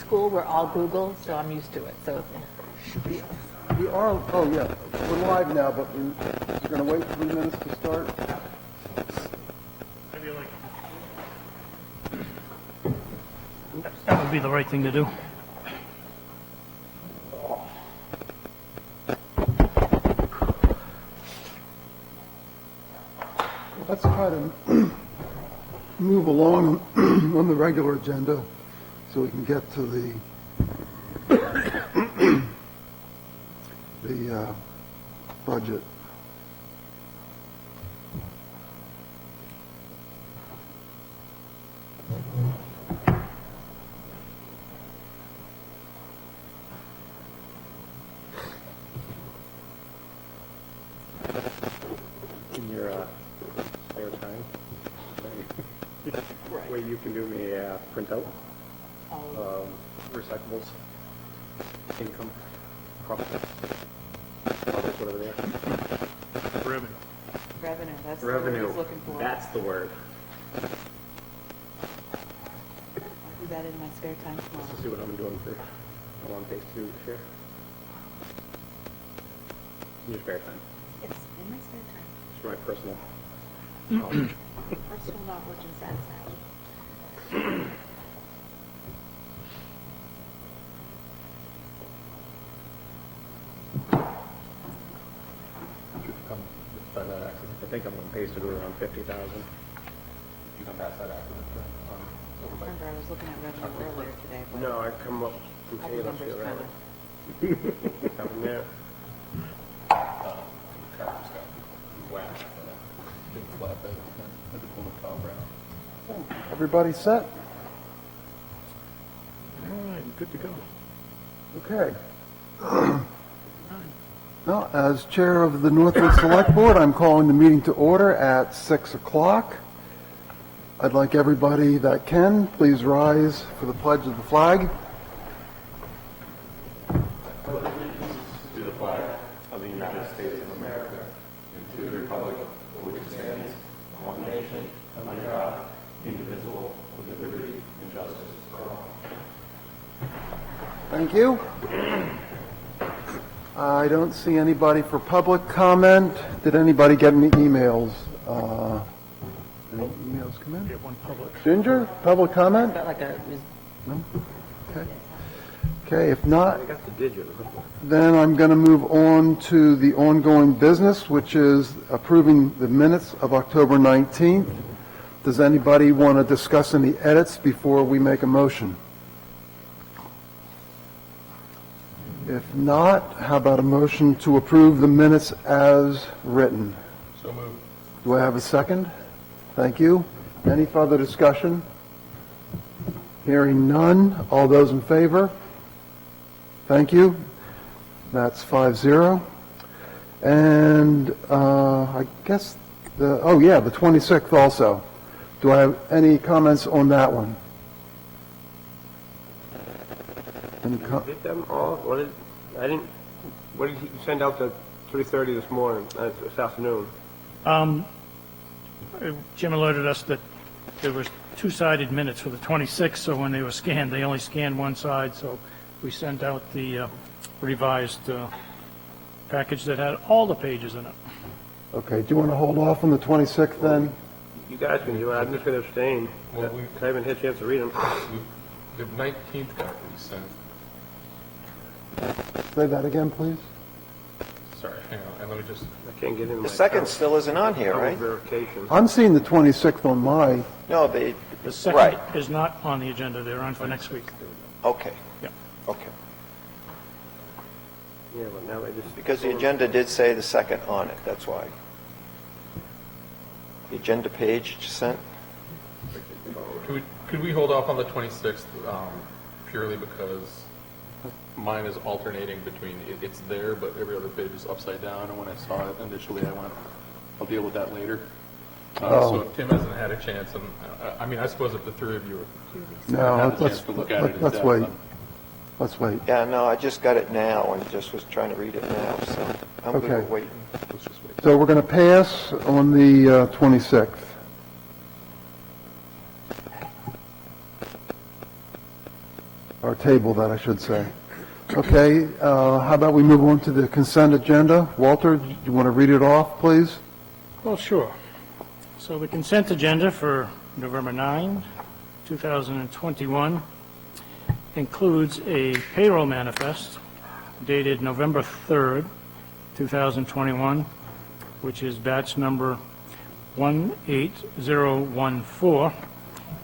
school, we're all Google, so I'm used to it, so. We are, oh yeah, we're live now, but we're going to wait 3 minutes to start. That would be the right thing to do. Let's try to move along on the regular agenda so we can get to the budget. In your spare time, where you can do me a printout, recyclables, income, profit, profits, whatever they are. Revenue. Revenue, that's the word Revenue, he's looking for. that's the word. I'll do that in my spare time tomorrow. Let's see what I'm doing for a long days to do this year. In your spare time. Yes, in my spare time. It's for my personal. Personal knowledge and satisfaction. I think I'm going to pace it around 50,000. You can pass that after Remember, I was looking at revenue earlier today, but No, I come up from all the paying up numbers here, kind right? of. Coming there. whack. Big flatbed. Had to pull the top around. Everybody set? All right, good to go. Okay. Well, as chair of the Northwood Select Board, I'm calling the meeting to order at 6 o'clock. I'd like everybody that can, please rise for the pledge of the flag. To the flag of the United States of America and to the republic for which it stands, one nation, under God, indivisible, with liberty and justice for all. Thank you. I don't see anybody for public comment. Did anybody get any emails? Any emails come in? Get one public. Ginger, public comment? Felt like a, No? Okay. Okay, if not, I got the digit. then I'm going to move on to the ongoing business, which is approving the minutes of October 19th. Does anybody want to discuss any edits before we make a motion? If not, how about a motion to approve the minutes as written? So moved. Do I have a second? Thank you. Any further discussion? Hearing none. All those in favor? Thank you. That's 5-0. And I guess the 26th also. Do I have any comments on that one? Any Did them all? What did he send out to 3:30 this morning, this afternoon? Jim alerted us that there was two-sided minutes for the 26th, so when they were scanned, they only scanned one side, so we sent out the revised package that had all the pages in it. Okay, do you want to hold off on the 26th then? You guys can do it. I'm just going to abstain. Well, I haven't had a chance to read them. The 19th got resent. Say that again, please. Sorry, hang on, and let me just, I can't get in. The second still isn't on here, right? Verification. I'm seeing the 26th on my, No, The right, second is not on the agenda, they're on for next week. okay, Yeah. okay. Yeah, but now I just. Because the agenda did say the second on it, that's why. The agenda page you sent? could we hold off on the 26th purely because mine is alternating between, it's there, but every other page is upside down, and when I saw it initially, I went, I'll deal with that later. So if Tim hasn't had a chance, and I mean, I suppose if the three of you no, have a chance to look at it in let's depth, wait. then- Let's wait. Yeah, no, I just got it now and just was trying to read it now, so I'm good Okay. with waiting. let's just wait. So we're going to pass on the 26th. All or table that, I should say. Okay, how about we move on to the consent agenda? Walter, do you want to read it off, please? Well, sure. So the consent agenda for November 9, 2021 includes a payroll manifest dated November 3rd, 2021, which is batch number 18014,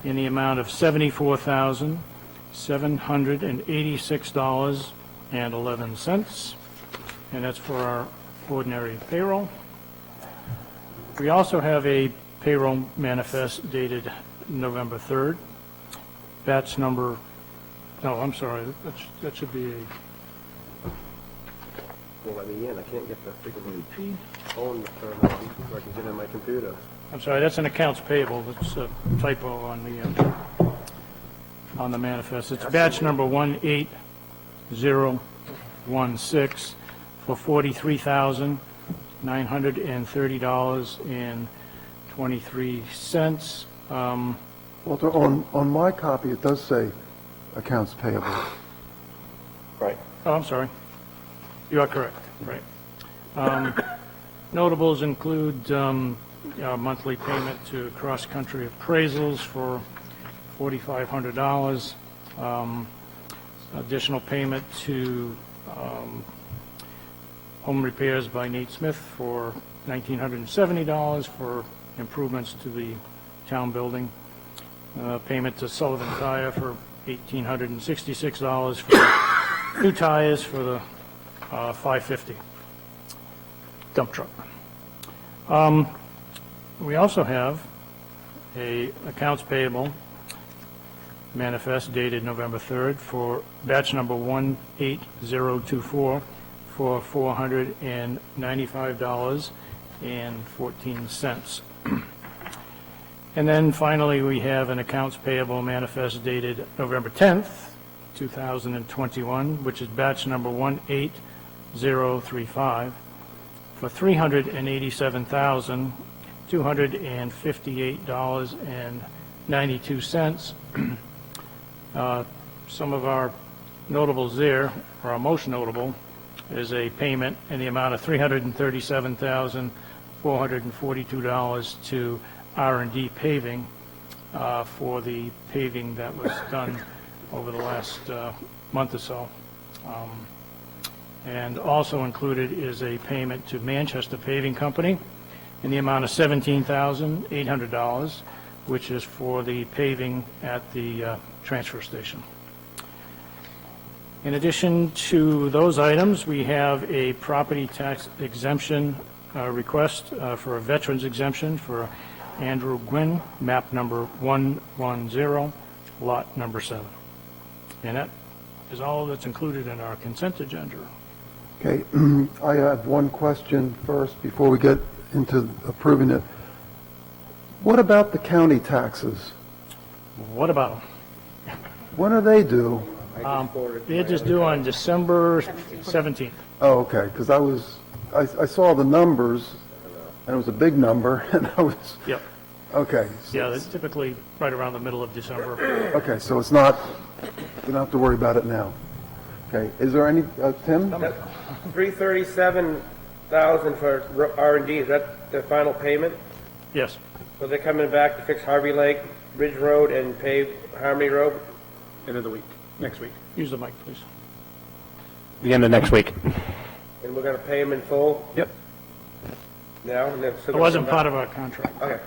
in the amount of $74,786.11, and that's for our ordinary payroll. We also have a payroll manifest dated November 3rd, batch number, no, I'm sorry, that should be a Well, let me in, I can't get the freaking phone to turn on so I can get in my computer. I'm sorry, that's an accounts payable, that's a typo on the manifest. It's batch number 18016 for $43,930.23. Walter, on my copy, it does say accounts payable. Right. Oh, I'm sorry. You are correct, right. Notables include our monthly payment to cross-country appraisals for $4,500, additional payment to home repairs by Nate Smith for $1,970 for improvements to the town building, payment to Sullivan Tire for $1,866 for new tires for the 550 dump truck. We also have a accounts payable manifest dated November 3rd for batch number 18024 for $495.14. And then finally, we have an accounts payable manifest dated November 10th, 2021, which is batch number 18035 for $387,258.92. Some of our notables there, or our most notable, is a payment in the amount of $337,442 to R&D Paving for the paving that was done over the last month or so. And also included is a payment to Manchester Paving Company in the amount of $17,800, which is for the paving at the transfer station. In addition to those items, we have a property tax exemption request for a veterans exemption for Andrew Gwynn, map number 110, lot number 7. And that is all that's included in our consent agenda. Okay, I have one question first before we get into approving it. What about the county taxes? What about When are they due? them? They're just due on December 17th. Oh, okay, because I saw the numbers, and it was a big number, and I was, Yep. okay. Yeah, they're typically right around the middle of December. Okay, so it's not, you don't have to worry about it now. Okay, is there any, Tim? $337,000 for R&D, is that the final payment? Yes. So they're coming back to fix Harvey Lake, Ridge Road, and pave Harmony Road? End of the week, next week. Use the mic, please. The end of next week. And we're gonna pay them in full Yep. now? And they're still It gonna wasn't come part back? of our contract. Okay.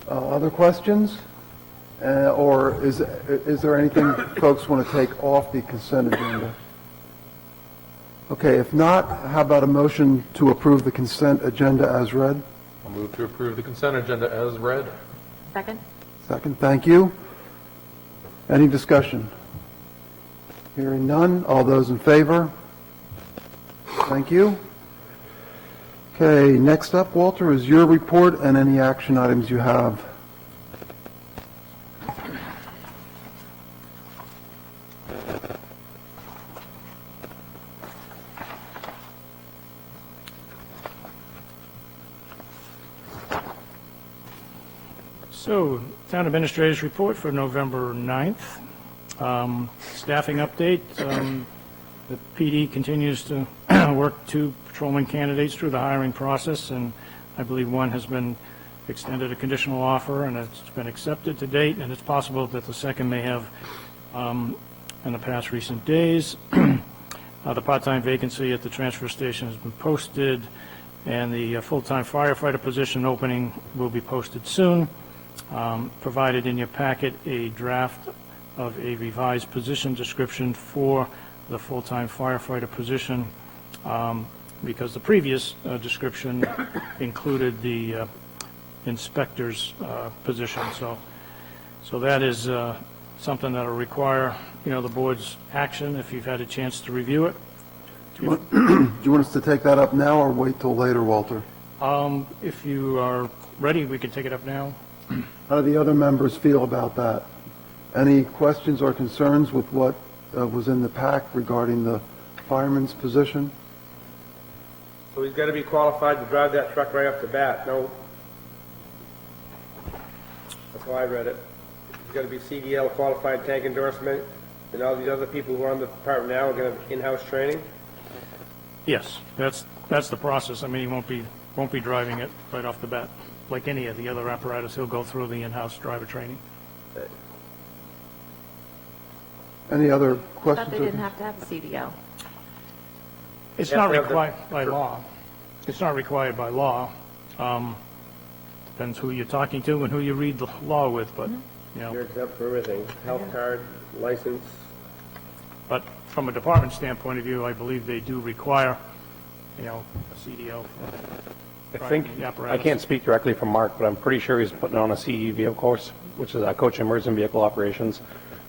Other questions? Or is there anything folks want to take off the consent agenda? Okay, if not, how about a motion to approve the consent agenda as read? I'll move to approve the consent agenda as read. Second? Second, thank you. Any discussion? Hearing none, all those in favor? Thank you. Okay, next up, Walter, is your report and any action items you have. So Town Administrator's Report for November 9th. Staffing update. The PD continues to work 2 patrolman candidates through the hiring process, and I believe one has been extended a conditional offer, and it's been accepted to date, and it's possible that the second may have in the past recent days. The part-time vacancy at the transfer station has been posted, and the full-time firefighter position opening will be posted soon. Provided in your packet a draft of a revised position description for the full-time firefighter position, because the previous description included the inspector's position. So that is something that will require, the board's action if you've had a chance to review it. Do you want us to take that up now or wait till later, Walter? If you are ready, we can take it up now. How do the other members feel about that? Any questions or concerns with what was in the pack regarding the fireman's position? So he's got to be qualified to drive that truck right off the bat, no? That's how I read it. He's got to be CDL qualified tank endorsement, and all these other people who are on the department now are going to have in-house training? Yes, that's the process. I mean, he won't be driving it right off the bat. Like any of the other apparatus, he'll go through the in-house driver training. Any other I questions? thought they didn't have to have a CDL. It's Yeah, not they have the- required by law. It's not required by law. Depends who you're talking to and who you read the law with, but, You're exempt for everything, health card, license. but from a department standpoint of view, I believe they do require, a CDL. I think, the I apparatus. can't speak directly for Mark, but I'm pretty sure he's putting on a CE vehicle course, which is a coach emergency vehicle operations,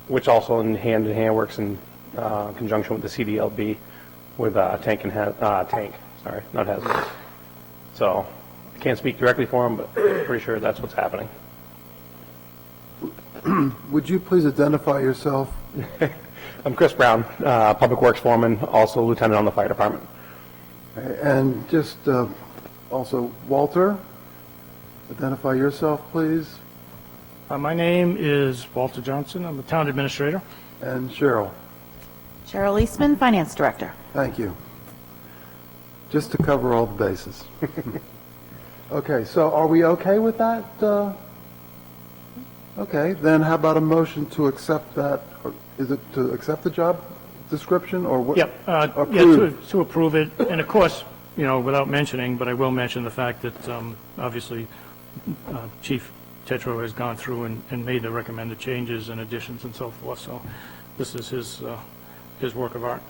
which also in hand works in conjunction with the CDLB with tank, not hazardous. So I can't speak directly for him, but I'm pretty sure that's what's happening. Would you please identify yourself? I'm Chris Brown, Public Works Foreman, also Lieutenant on the Fire Department. And just also, Walter, identify yourself, please. My name is Walter Johnson. I'm the town administrator. And Cheryl. Cheryl Eastman, Finance Director. Thank you. Just to cover all the bases. Okay, so are we okay with that? Okay, then how about a motion to accept that, or is it to accept the job description, or what? Yep, Approve. to approve it, and of course, without mentioning, but I will mention the fact that, obviously, Chief Tetro has gone through and made the recommended changes and additions and so forth, so this is his work of art.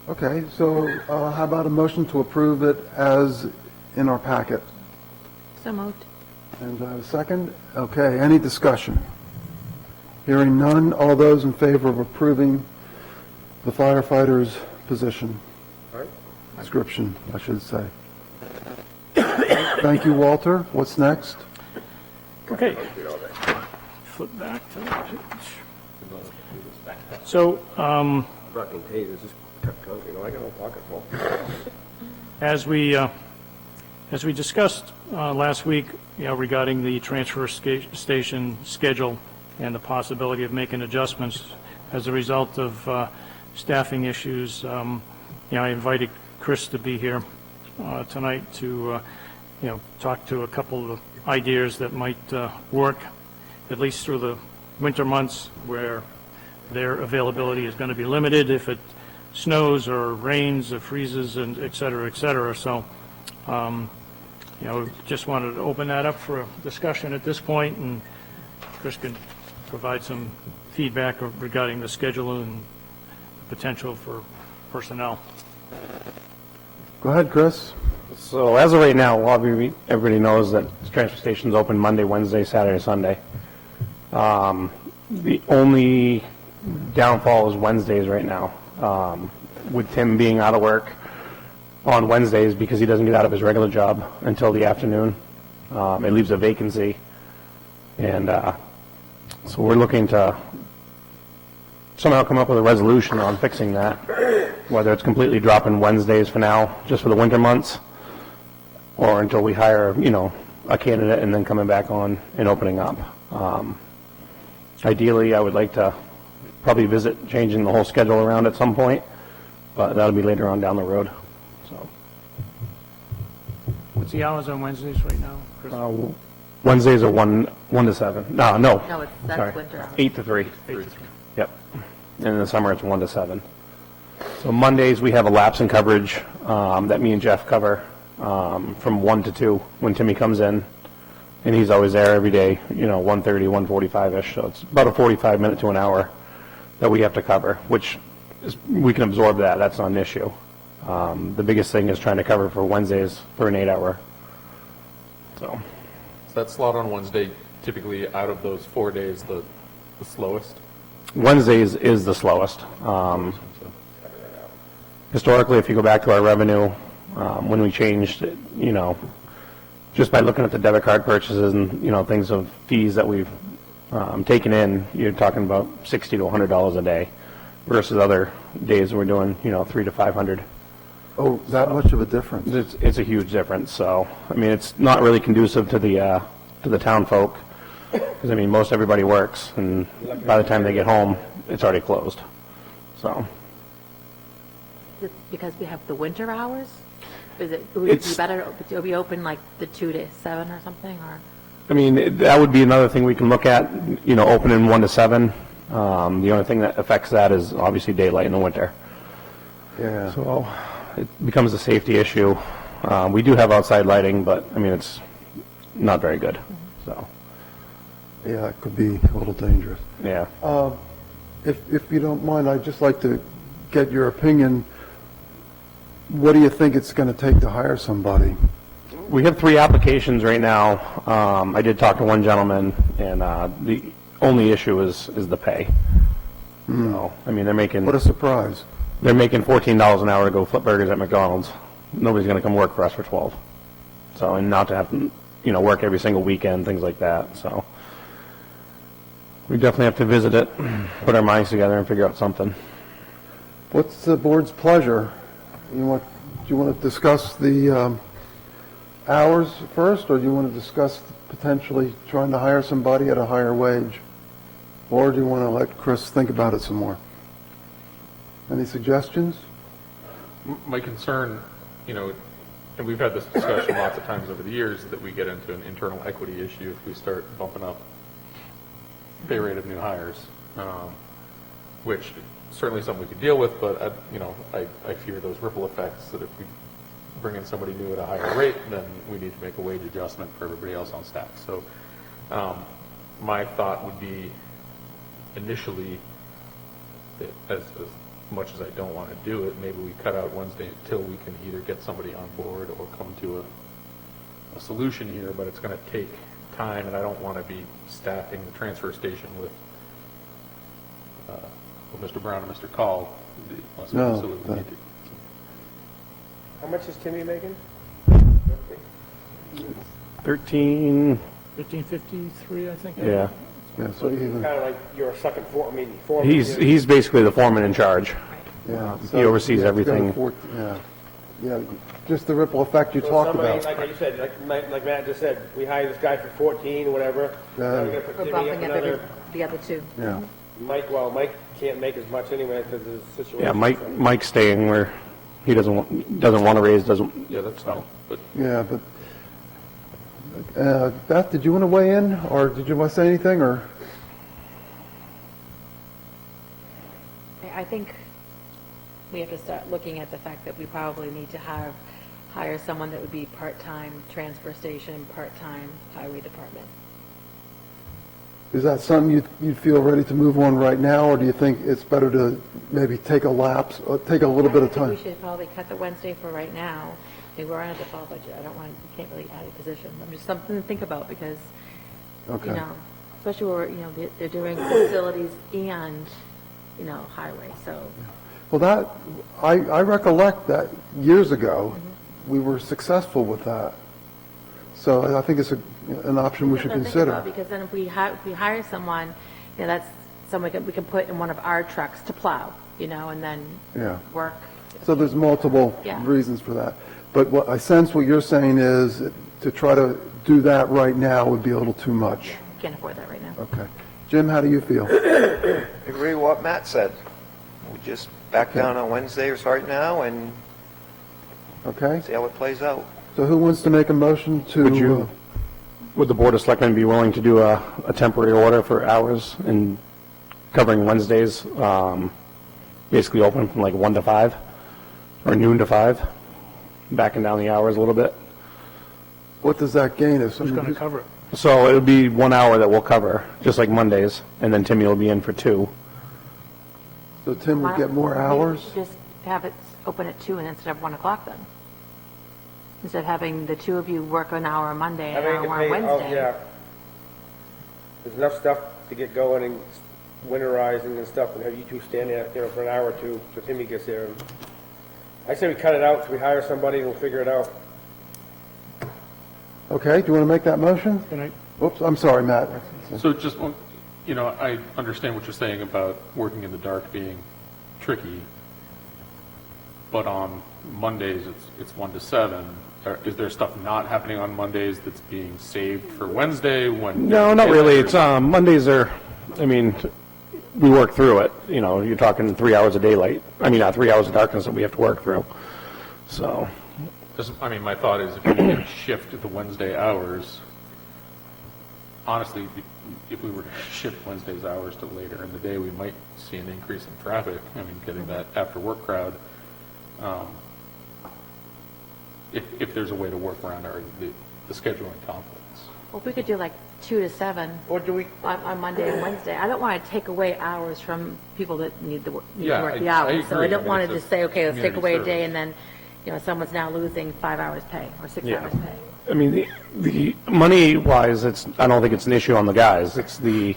Okay, so how about a motion to approve it as in our packet? So moved. And a second? Okay, any discussion? Hearing none, all those in favor of approving the firefighter's position? All right. Description, I should say. Thank you, Walter. What's next? Okay. Flip back to that page. So, Fucking tasers, just cut coke, I got no pocket full. as we discussed last week, regarding the transfer station schedule and the possibility of making adjustments as a result of staffing issues, I invited Chris to be here tonight to, talk to a couple of ideas that might work, at least through the winter months where their availability is going to be limited if it snows or rains or freezes and et cetera, et cetera. So, just wanted to open that up for a discussion at this point, and Chris can provide some feedback regarding the schedule and potential for personnel. Go ahead, Chris. So as of right now, everybody knows that the transfer station's open Monday, Wednesday, Saturday, Sunday. The only downfall is Wednesdays right now, with Tim being out of work on Wednesdays because he doesn't get out of his regular job until the afternoon. It leaves a vacancy, and so we're looking to somehow come up with a resolution on fixing that, whether it's completely dropping Wednesdays for now, just for the winter months, or until we hire, a candidate and then coming back on and opening up. Ideally, I would like to probably visit changing the whole schedule around at some point, but that'll be later on down the road, so. What's the hours on Wednesdays right now, Chris? Wednesdays are 1 to 7. No. No, that's Sorry. winter hours. 8 to 3. 8 to 3. Yep. And in the summer, it's 1 to 7. So Mondays, we have a lapse in coverage that me and Jeff cover from 1 to 2 when Timmy comes in. And he's always there every day, 1:30, 1:45-ish. So it's about a 45-minute to an hour that we have to cover, which we can absorb that. That's not an issue. The biggest thing is trying to cover for Wednesdays for an 8-hour. So. Is that slot on Wednesday typically out of those 4 days the slowest? Wednesdays is the slowest. Historically, if you go back to our revenue, when we changed, just by looking at the debit card purchases and, things of fees that we've taken in, you're talking about $60 to $100 a day versus other days we're doing, $300 to $500. Oh, that much of a difference? It's a huge difference. So, it's not really conducive to the town folk because, most everybody works, and by the time they get home, it's already closed. So. Is it because we have the winter hours? Would it be better to be open like the 2 to 7 or something, or? That would be another thing we can look at, opening 1 to 7. The only thing that affects that is obviously daylight in the winter. Yeah. So it becomes a safety issue. We do have outside lighting, but, it's not very good, so. Yeah, it could be a little dangerous. Yeah. If you don't mind, I'd just like to get your opinion. What do you think it's going to take to hire somebody? We have 3 applications right now. I did talk to one gentleman, and the only issue is the pay. So, they're making What a surprise. they're making $14 an hour to go flip burgers at McDonald's. Nobody's going to come work for us for 12. So, and not to have work every single weekend, things like that. So, we definitely have to visit it, put our minds together, and figure out something. What's the board's pleasure? Do you want to discuss the hours first, or do you want to discuss potentially trying to hire somebody at a higher wage? Or do you want to let Chris think about it some more? Any suggestions? My concern, and we've had this discussion lots of times over the years, that we get into an internal equity issue if we start bumping up pay rate of new hires, which certainly something we could deal with, but I fear those ripple effects that if we bring in somebody new at a higher rate, then we need to make a wage adjustment for everybody else on staff. So my thought would be initially that as much as I don't want to do it, maybe we cut out Wednesday until we can either get somebody on board or come to a solution here, but it's going to take time, and I don't want to be staffing the transfer station with Mr. Brown and Mr. Call. Unless we No, absolutely need to. How much is Timmy making? 1353, I think. Yeah. Yeah, so even, Kind of like you're a second foreman. He's basically the foreman in charge. yeah. He oversees yeah, everything. Yeah, just the ripple effect you So talked somebody, about. like you said, like Matt just said, we hired this guy for 14 or whatever. Yeah. Now we're gonna put We're Timmy up bumping up another. the other 2. Yeah. Mike can't make as much anyway because of the situation. Yeah, Mike's staying where he doesn't want to raise, doesn't. Yeah, that's fine. But Yeah, but, Beth, did you want to weigh in, or did you want to say anything, or? I think we have to start looking at the fact that we probably need to hire someone that would be part-time transfer station, part-time highway department. Is that something you'd feel ready to move on right now, or do you think it's better to maybe take a lapse, or take a little bit of I time? think we should probably cut the Wednesday for right now. Maybe we're on a default budget. We can't really add a position. I'm just something to think about because, Okay. especially where, they're doing facilities and, highway, so. Well, I recollect that years ago, we were successful with that. So I think it's an option we should Something to think about, consider. because then if we hire someone, that's someone we can put in one of our trucks to plow, and then Yeah. work. So there's multiple Yeah. reasons for that. But what I sense what you're saying is to try to do that right now would be a little too much. Can't afford that right now. Okay. Jim, how do you feel? Agree with what Matt said. We just back down on Wednesdays right now and Okay? see how it plays out. So who wants to make a motion to? Would the Board of Selectmen be willing to do a temporary order for hours and covering Wednesdays, basically open from like 1 to 5, or noon to 5, backing down the hours a little bit? What does that gain us? I Who's mean, going to cover it? So it would be 1 hour that we'll cover, just like Mondays, and then Timmy will be in for 2. So Tim Why will don't get more we hours? Just have it open at 2 and instead of 1 o'clock then. Instead of having the two of you work an hour on Monday and an hour on Wednesday. Yeah. There's enough stuff to get going and winterizing and stuff, and have you two stand there, for an hour or two till Timmy gets there. And I say we cut it out, so we hire somebody and we'll figure it out. Okay, do you want to make that motion? Can I, Oops, I'm sorry, Matt. So just, I understand what you're saying about working in the dark being tricky, but on Mondays, it's 1 to 7. Is there stuff not happening on Mondays that's being saved for Wednesday when? No, not really. It's, Mondays are, I mean, we work through it. You're talking 3 hours of daylight. 3 hours of darkness that we have to work through. So, My thought is if we can shift the Wednesday hours, honestly, if we were to shift Wednesday's hours to later in the day, we might see an increase in traffic. Getting that after-work crowd. If there's a way to work around the scheduling conflicts. Well, if we could do like 2 to 7 Or do we, on Monday and Wednesday. I don't want to take away hours from people that need to Yeah, work the I hours. So agree. I don't want It's to a just say, okay, let's take community away a day service. and then, someone's now losing 5 hours pay or 6 Yeah. hours pay. the money-wise, I don't think it's an issue on the guys. It's the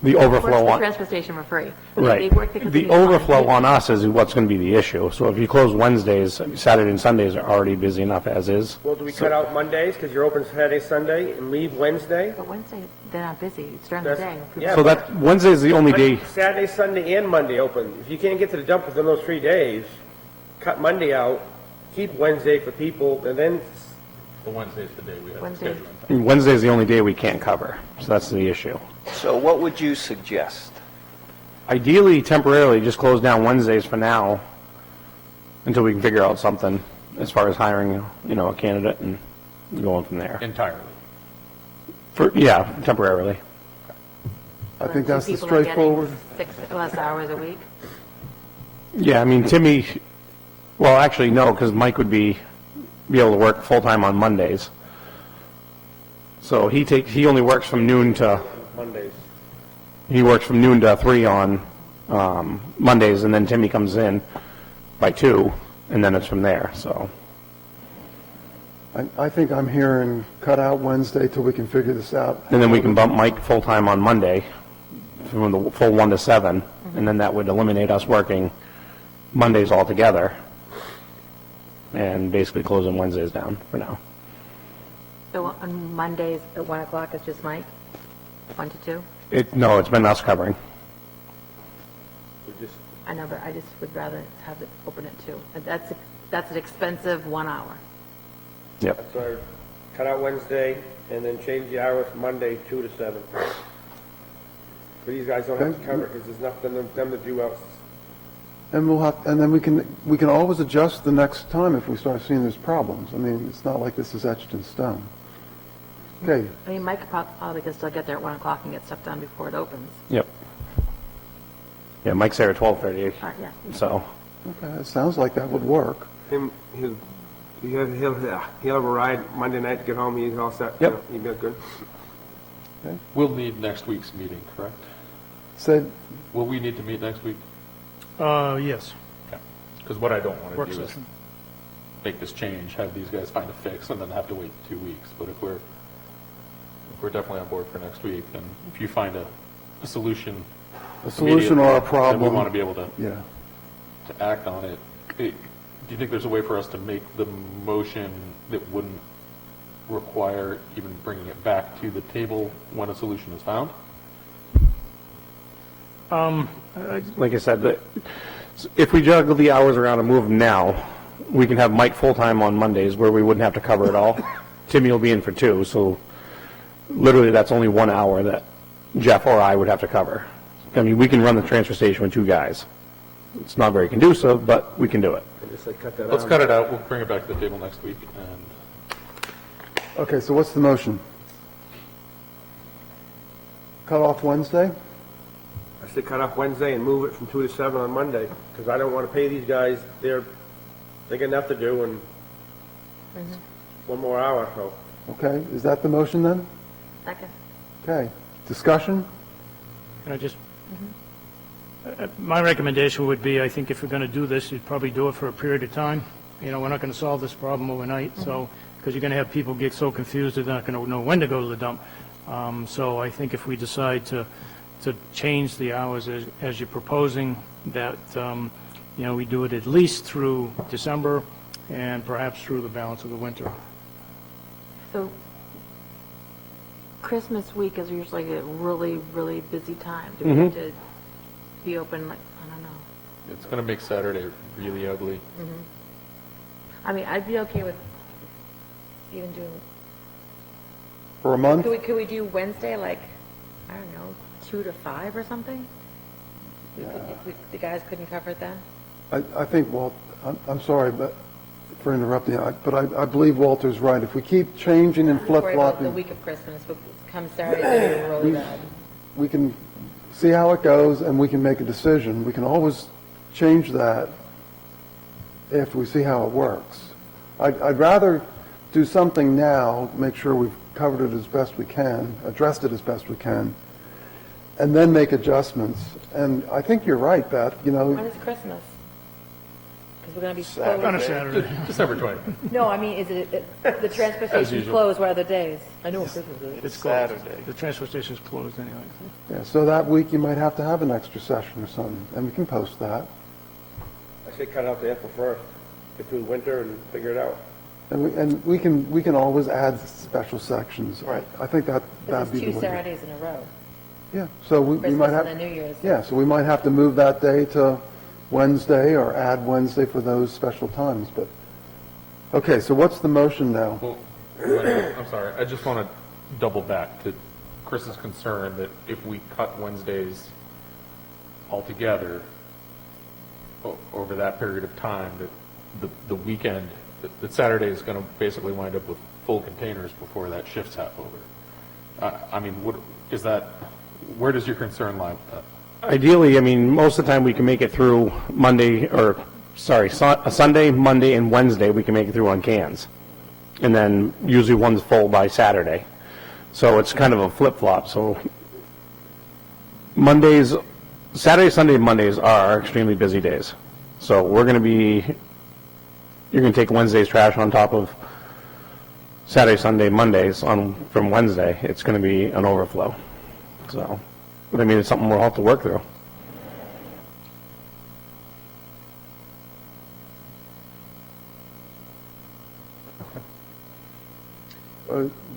Works overflow the on, transfer station for free. right. They work because they The need money. overflow on us is what's going to be the issue. So if you close Wednesdays, Saturday and Sundays are already busy enough as is. well, do we cut out Mondays, because you're open Saturday, Sunday, and leave Wednesday? But Wednesday, they're not busy. It's during the That's- day. yeah. So that, Wednesday's the only day, Saturday, Sunday, and Monday open. If you can't get to the dump within those 3 days, cut Monday out, keep Wednesday for people, and then, The Wednesday's the day we have Wednesday. scheduling time. Wednesday's the only day we can't cover. So that's the issue. So what would you suggest? Ideally, temporarily, just close down Wednesdays for now until we can figure out something as far as hiring, a candidate and going from there. Entirely. Yeah, temporarily. I think Two that's the people are getting straightforward. 6 less hours a week. Yeah, Timmy, well, actually, no, because Mike would be able to work full-time on Mondays. So he only works from noon to, Mondays. he works from noon to 3 on Mondays, and then Timmy comes in by 2, and then it's from there, so. I think I'm hearing cut out Wednesday till we can figure this out. And then we can bump Mike full-time on Monday from the full 1 to 7, and then that would eliminate us working Mondays altogether, and basically closing Wednesdays down for now. So on Mondays at 1 o'clock, it's just Mike? 1 to 2? No, it's been us covering. I know, but I just would rather have it open at 2. And that's an expensive 1 hour. Yep. So cut out Wednesday, and then change the hours Monday, 2 to 7. But these guys don't have to cover, because there's nothing for them to do else. And then we can always adjust the next time if we start seeing there's problems. It's not like this is etched in stone. Okay, Mike probably can still get there at 1 o'clock and get stuff done before it opens. Yep. Yeah, Mike's there at 12:30, Yeah. so. okay, it sounds like that would work. He'll have a ride Monday night to get home, he's all set. Yep. He's good. We'll need next week's meeting, correct? Said, Will we need to meet next week? yes, Because what I don't want work to do is session. make this change, have these guys find a fix, and then have to wait 2 weeks. But if we're definitely on board for next week, then if you find a solution. a solution or a immediately, problem. Then we want to be able to Yeah. act on it. Do you think there's a way for us to make the motion that wouldn't require even bringing it back to the table when a solution is found? Like I said, if we juggle the hours around and move them now, we can have Mike full-time on Mondays where we wouldn't have to cover it all. Timmy will be in for 2, so literally that's only 1 hour that Jeff or I would have to cover. I mean, we can run the transfer station with 2 guys. It's not very conducive, but we can do it. I just like cut that out. Let's cut it out, we'll bring it back to the table next week, and Okay, so what's the motion? Cut off Wednesday? I say cut off Wednesday and move it from 2 to 7 on Monday, because I don't want to pay these guys, they got enough to do, and one more hour, so. Okay, is that the motion then? Second. Okay, discussion? Can I just, my recommendation would be, I think if we're going to do this, you'd probably do it for a period of time. You know, we're not going to solve this problem overnight, so, because you're going to have people get so confused, they're not going to know when to go to the dump. So I think if we decide to change the hours as you're proposing, that, you know, we do it at least through December and perhaps through the balance of the winter. So Christmas week is usually a really, really busy time. Do we have to be open, like, I don't know. it's going to make Saturday really ugly. I mean, I'd be okay with even doing, For a month? could we do Wednesday, like, I don't know, 2 to 5 or something? The guys couldn't cover it then? I think, Walt, I'm sorry for interrupting, but I believe Walter's right. If we keep changing and Worry about the flip-flopping, week of Christmas, but come Saturday, it's gonna be really bad. we can see how it goes and we can make a decision. We can always change that after we see how it works. I'd rather do something now, make sure we've covered it as best we can, addressed it as best we can, and then make adjustments. And I think you're right, Beth, you When know, is Christmas? Because we're gonna be Saturday. On a closed. Saturday. December 20th. No, I mean, is it, the transfer station's usual. closed, what other days? I know Christmas is. It's closed. Saturday. The transfer station's closed anyway. yeah, so that week you might have to have an extra session or something, and we can post that. I say cut out the April 1st, get through the winter and figure it out. And we can always add special sections. Right. I think that'd Because be it's the 2 way. Saturdays in a row, Yeah, so we might Christmas have. and the New Year's. Yeah, so we might have to move that day to Wednesday or add Wednesday for those special times, but, okay, so what's the motion now? Well, I'm sorry, I just want to double back to Chris's concern that if we cut Wednesdays altogether over that period of time, that the weekend, that Saturday is going to basically wind up with full containers before that shift's half over. I mean, what is that, where does your concern lie with that? Ideally, I mean, most of the time we can make it through Monday, or, sorry, Sunday, Monday, and Wednesday, we can make it through on cans. And then usually one's full by Saturday. So it's kind of a flip-flop, so Mondays, Saturday, Sunday, and Mondays are extremely busy days. So we're going to be, you're going to take Wednesday's trash on top of Saturday, Sunday, Mondays from Wednesday. It's going to be an overflow. So, but I mean, it's something we'll have to work through.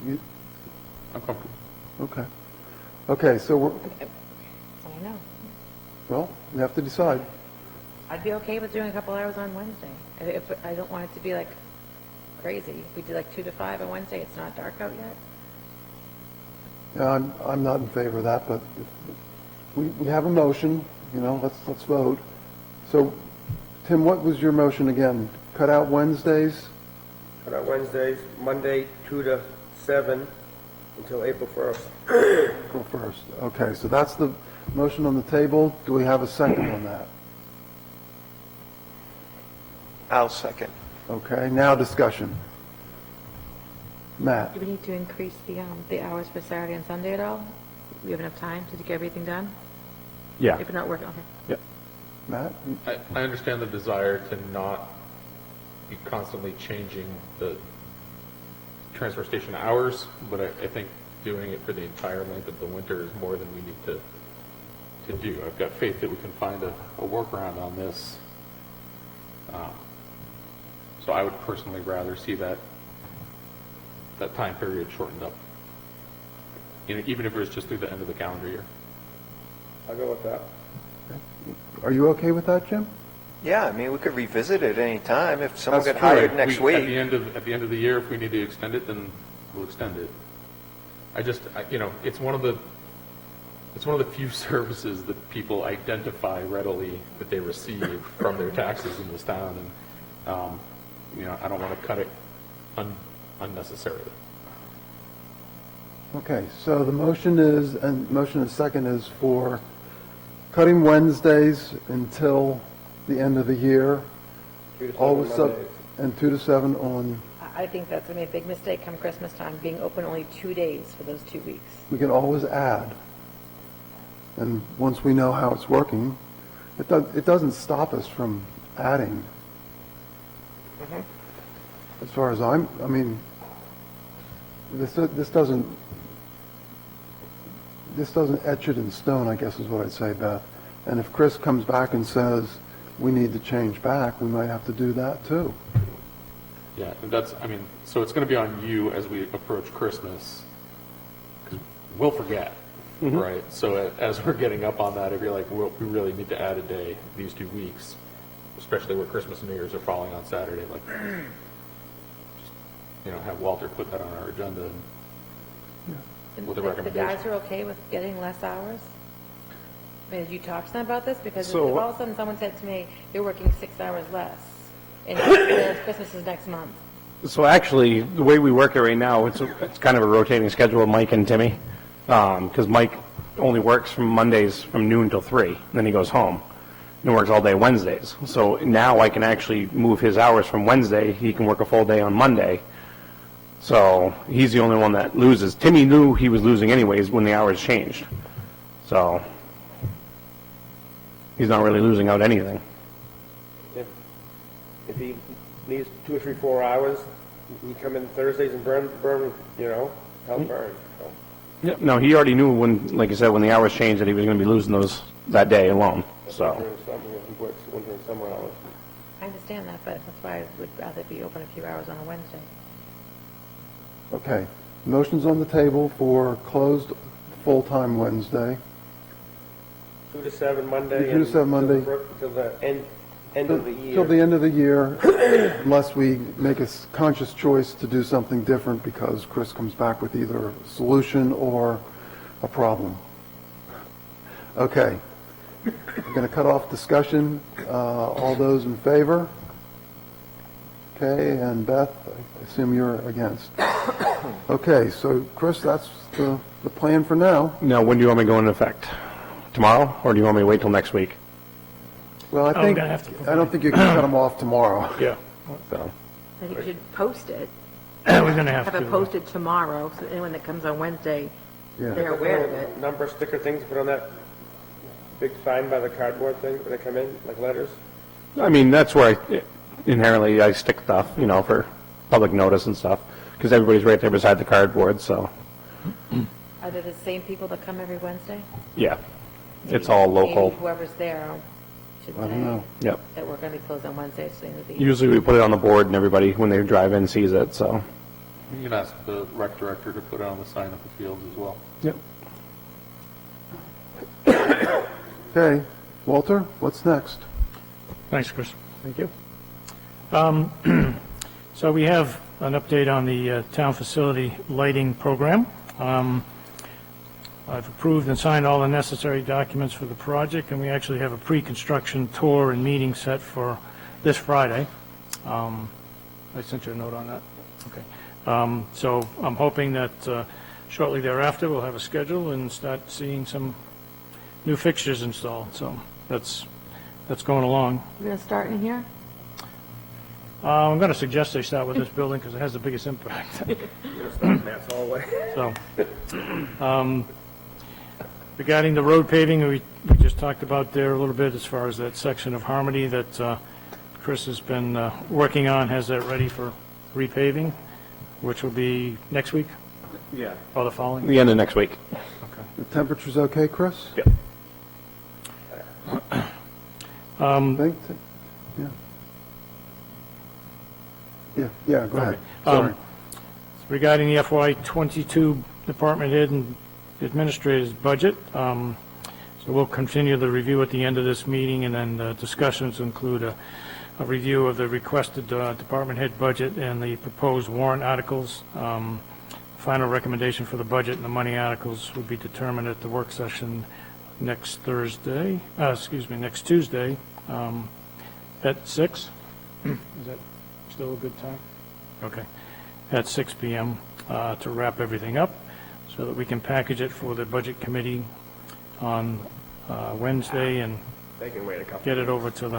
You- I'm comfortable. Okay. Okay, so we're, I don't know. well, we have to decide. I'd be okay with doing a couple hours on Wednesday. If, I don't want it to be like crazy. If we do like 2 to 5 on Wednesday, it's not dark out yet. Yeah, I'm not in favor of that, but we have a motion, you know, let's vote. So, Tim, what was your motion again? Cut out Wednesdays? Cut out Wednesdays, Monday, 2 to 7 until April 1st. April 1st. Okay, so that's the motion on the table. Do we have a second on that? I'll second. Okay, now discussion. Matt? Do we need to increase the hours for Saturday and Sunday at all? Do we have enough time to get everything done? Yeah. If we're not working, okay. Yep. Matt? I understand the desire to not be constantly changing the transfer station hours, but I think doing it for the entire length of the winter is more than we need to do. I've got faith that we can find a workaround on this. So I would personally rather see that time period shortened up, even if it was just through the end of the calendar year. I'll go with that. Are you okay with that, Jim? Yeah, I mean, we could revisit it any time. If someone That's got hired true. next At the week. at the end of the year, if we need to extend it, then we'll extend it. You know, it's one of the few services that people identify readily that they receive from their taxes in this town, and, you know, I don't want to cut it unnecessarily. Okay, so the motion is, and motion and second is for cutting Wednesdays until the end of the year, 2 to 7 always Mondays. and 2 to 7 on, I think that's going to be a big mistake come Christmas time, being open only 2 days for those 2 weeks. we can always add. And once we know how it's working, it doesn't stop us from adding. As far as I mean, this doesn't etch it in stone, I guess is what I'd say, Beth. And if Chris comes back and says, we need to change back, we might have to do that too. Yeah, and so it's going to be on you as we approach Christmas, because we'll forget, right? So as we're getting up on that, if you're like, well, we really need to add a day these 2 weeks, especially where Christmas and New Year's are falling on Saturday, like, just, you know, have Walter put that on our agenda and with a The recommendation. guys are okay with getting less hours? I mean, did you talk to them about this? Because if So- all of a sudden someone said to me, they're working 6 hours less, and Christmas is next month. So actually, the way we work it right now, it's kind of a rotating schedule with Mike and Timmy, because Mike only works from Mondays from noon till 3, then he goes home, and works all day Wednesdays. So now I can actually move his hours from Wednesday, he can work a full day on Monday. So he's the only one that loses. Timmy knew he was losing anyways when the hours changed. So he's not really losing out anything. If he needs 2 or 3, 4 hours, you come in Thursdays and burn, you know, help burn. So, Yep. No, he already knew when, like I said, when the hours changed that he was going to be losing those that day alone. So. Winter and summer, he works winter and summer hours. I understand that, but that's why I would rather be open a few hours on a Wednesday. Okay, motion's on the table for closed full-time Wednesday. 2 to 7 Monday. 2 to 7 Monday. Till the end of the year. Till the end of the year, unless we make a conscious choice to do something different because Chris comes back with either a solution or a problem. Okay, we're going to cut off discussion. All those in favor? Okay, and Beth, I assume you're against. Okay, so Chris, that's the plan for now. Now, when do you want me to go into effect? Tomorrow, or do you want me to wait till next week? Well, I'm gonna have to- I don't think you can cut them off tomorrow. Yeah. So, I think you should post it, We're going to have have it to, posted tomorrow, so anyone that comes on Wednesday, Yeah. they're aware of it. Number sticker things put on that big sign by the cardboard thing when they come in, like letters. I mean, that's where inherently I stick stuff, you know, for public notice and stuff, because everybody's right there beside the cardboard, so, Are they the same people that come every Wednesday? yeah. It's all local. Maybe whoever's there should I don't know. say Yep. that we're going to be closed on Wednesdays, so the end of the year. Usually we put it on the board and everybody, when they drive in, sees it, so. You can ask the rec director to put it on the sign at the fields as well. Yep. Okay, Walter, what's next? thanks, Chris. Thank you. So we have an update on the town facility lighting program. I've approved and signed all the necessary documents for the project, and we actually have a pre-construction tour and meeting set for this Friday. I sent you a note on that. Okay. So I'm hoping that shortly thereafter, we'll have a schedule and start seeing some new fixtures installed. So that's going along. We're going to start in here? I'm going to suggest they start with this building because it has the biggest impact. That's all the way. So, regarding the road paving, we just talked about there a little bit as far as that section of Harmony that Chris has been working on, has that ready for repaving, which will be next week Yeah. or the following? The end of next week. The temperature's okay, Chris? Yep. Think? Yeah. Yeah, go ahead. Sorry. Regarding the FY '22 department head and administrator's budget, So we'll continue the review at the end of this meeting, and then discussions include a review of the requested department head budget and the proposed warrant articles. Final recommendation for the budget and the money articles will be determined at the work session next next Tuesday, at 6. Is that still a good time? Okay. At 6 p.m. To wrap everything up so that we can package it for the budget committee on Wednesday and They can wait a couple. get it over to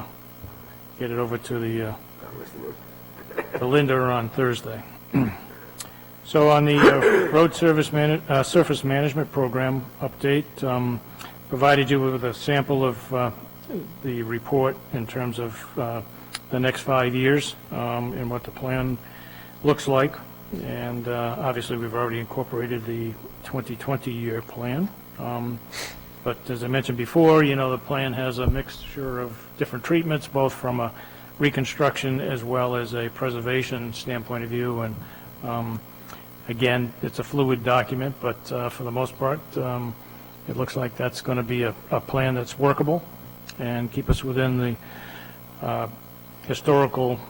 the Linda on Thursday. So on the road surface management program update, provided you with a sample of the report in terms of the next 5 years and what the plan looks like. And obviously, we've already incorporated the 2020 year plan. But as I mentioned before, the plan has a mixture of different treatments, both from a reconstruction as well as a preservation standpoint of view. And again, it's a fluid document, but for the most part, it looks like that's going to be a plan that's workable and keep us within the historical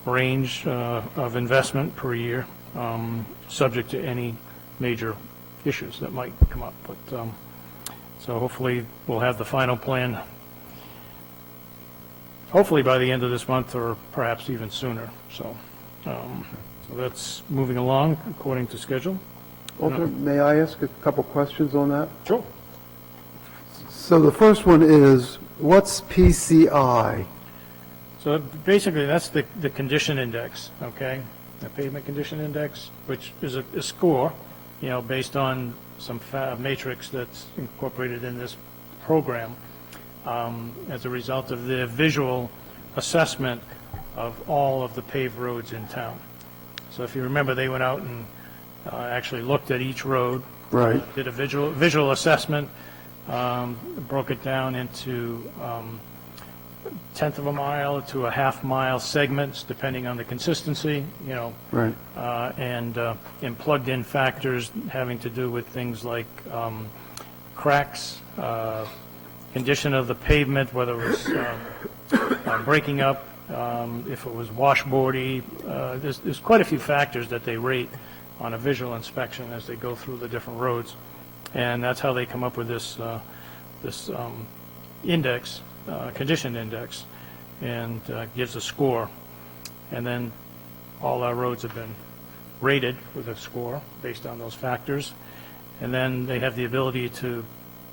range of investment per year, subject to any major issues that might come up. But so hopefully we'll have the final plan, hopefully by the end of this month or perhaps even sooner. So that's moving along according to schedule. Walter, may I ask a couple questions on that? Sure. So the first one is, what's PCI? So basically, that's the condition index, okay? The pavement condition index, which is a score, based on some matrix that's incorporated in this program as a result of the visual assessment of all of the paved roads in town. So if you remember, they went out and actually looked at each road. Right. Did a visual assessment, broke it down into tenth of a mile to a half mile segments, depending on the consistency, Right. And plugged in factors having to do with things like cracks, condition of the pavement, whether it was breaking up, if it was washboardy. There's quite a few factors that they rate on a visual inspection as they go through the different roads, and that's how they come up with this index, condition index, and gives a score. And then all our roads have been rated with a score based on those factors. And then they have the ability to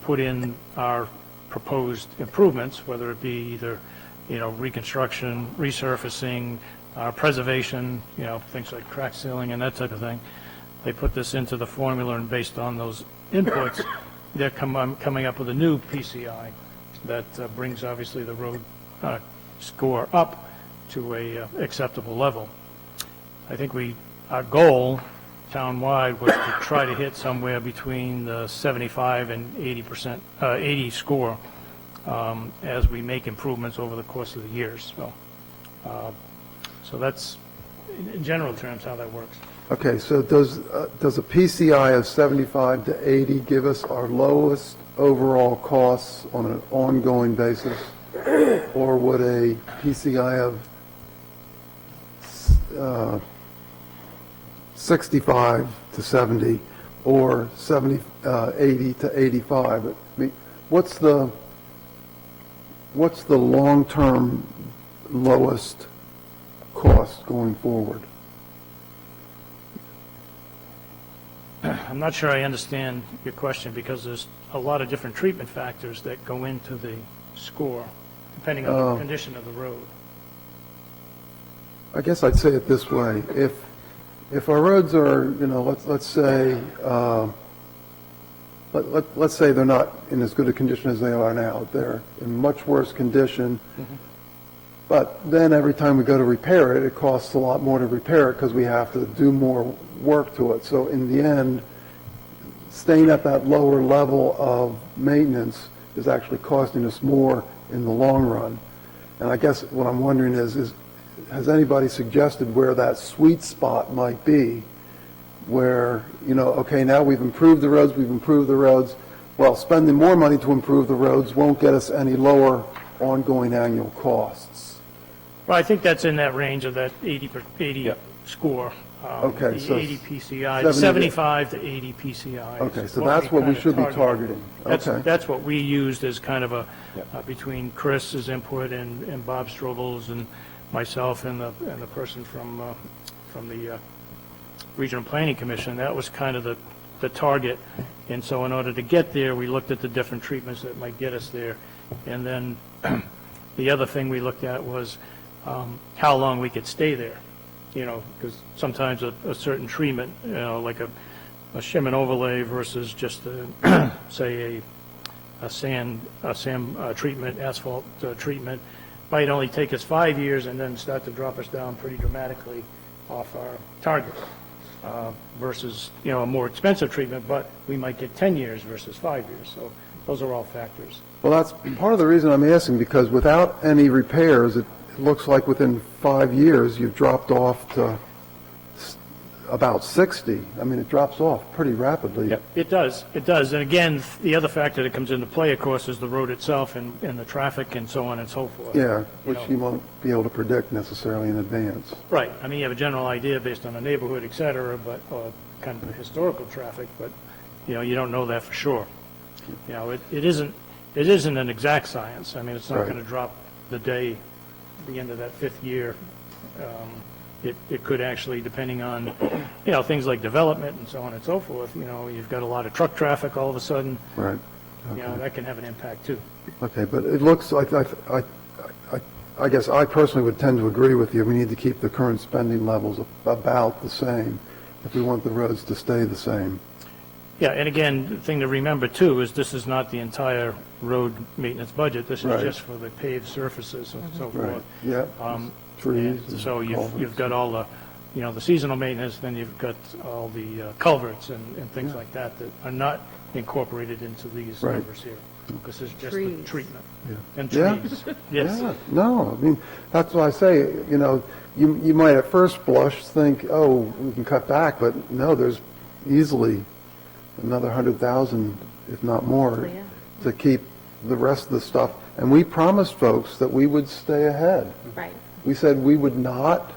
put in our proposed improvements, whether it be either, reconstruction, resurfacing, preservation, things like crack sealing and that type of thing. They put this into the formula, and based on those inputs, they're coming up with a new PCI that brings obviously the road score up to a acceptable level. I think our goal townwide was to try to hit somewhere between the 75 and 80%, 80 score as we make improvements over the course of the years. So that's, in general terms, how that works. Okay, so does a PCI of 75 to 80 give us our lowest overall costs on an ongoing basis? Or would a PCI of 65 to 70 or 80 to 85? I mean, what's the long-term lowest cost going forward? I'm not sure I understand your question, because there's a lot of different treatment factors that go into the score, depending on the condition of the road. I guess I'd say it this way. If our roads are, let's say, let's say they're not in as good a condition as they are now. They're in much worse condition. Mm-hmm. But then every time we go to repair it, it costs a lot more to repair it because we have to do more work to it. So in the end, staying at that lower level of maintenance is actually costing us more in the long run. And I guess what I'm wondering is has anybody suggested where that sweet spot might be, where, okay, now we've improved the roads, well, spending more money to improve the roads won't get us any lower ongoing annual costs. Well, I think that's in that range of that 80 Yeah. score. Okay, The so 80 PCI, 70 75 to 80 PCI. is Okay, so that's what we kinda should be targeted. targeting. Okay. That's what we used as kind of a, between Chris's input and Bob Strobel's and myself and the person from the Regional Planning Commission, that was kind of the target. And so in order to get there, we looked at the different treatments that might get us there. And then the other thing we looked at was how long we could stay there. You know, because sometimes a certain treatment, you know, like a shim and overlay versus just, say, a sand treatment, asphalt treatment, might only take us 5 years and then start to drop us down pretty dramatically off our target versus, you know, a more expensive treatment, but we might get 10 years versus 5 years. So those are all factors. Well, that's part of the reason I'm asking, because without any repairs, it looks like within 5 years, you've dropped off to about 60. I mean, it drops off pretty rapidly. Yep. It does. And again, the other factor that comes into play, of course, is the road itself and the traffic and so on and so forth. Yeah, which you won't be able to predict necessarily in advance. Right. I mean, you have a general idea based on the neighborhood, et cetera, but, or kind of the historical traffic, but, you know, you don't know that for sure. You know, it isn't an exact science. I mean, it's not Right. going to drop the day, the end of that 5th year. It could actually, depending on, you know, things like development and so on and so forth, you know, you've got a lot of truck traffic all of a sudden, Right. you know, that can have an impact too. Okay, but it looks like, I guess I personally would tend to agree with you. We need to keep the current spending levels about the same if we want the roads to stay the same. Yeah, and again, the thing to remember too is this is not the entire road maintenance budget. This is Right. just for the paved surfaces and so Right, forth. yeah, trees. And so and you've culverts. got all the, you know, the seasonal maintenance, then you've got all the culverts and things like that that are not incorporated into these Right. numbers here. This is just the Trees. treatment. Yeah. And Yeah. trees, yes. Yeah, no, I mean, that's why I say, you know, you might at first blush think, oh, we can cut back, but no, there's easily another 100,000, if not more, yeah. to keep the rest of the stuff. And we promised folks that we would stay ahead. Right. We said we would not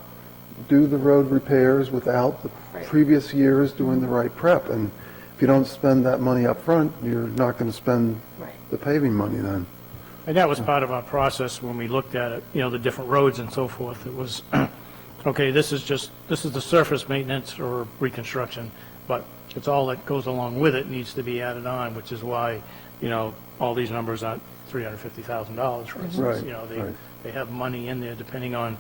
do the road repairs without the Right. previous years doing the right prep. And if you don't spend that money up front, you're not going to spend Right. the paving money then. And that was part of our process when we looked at it, you know, the different roads and so forth. It was, okay, this is the surface maintenance or reconstruction, but it's all that goes along with it needs to be added on, which is why, you know, all these numbers aren't $350,000, for instance. Right, You know, right. they have money in there depending on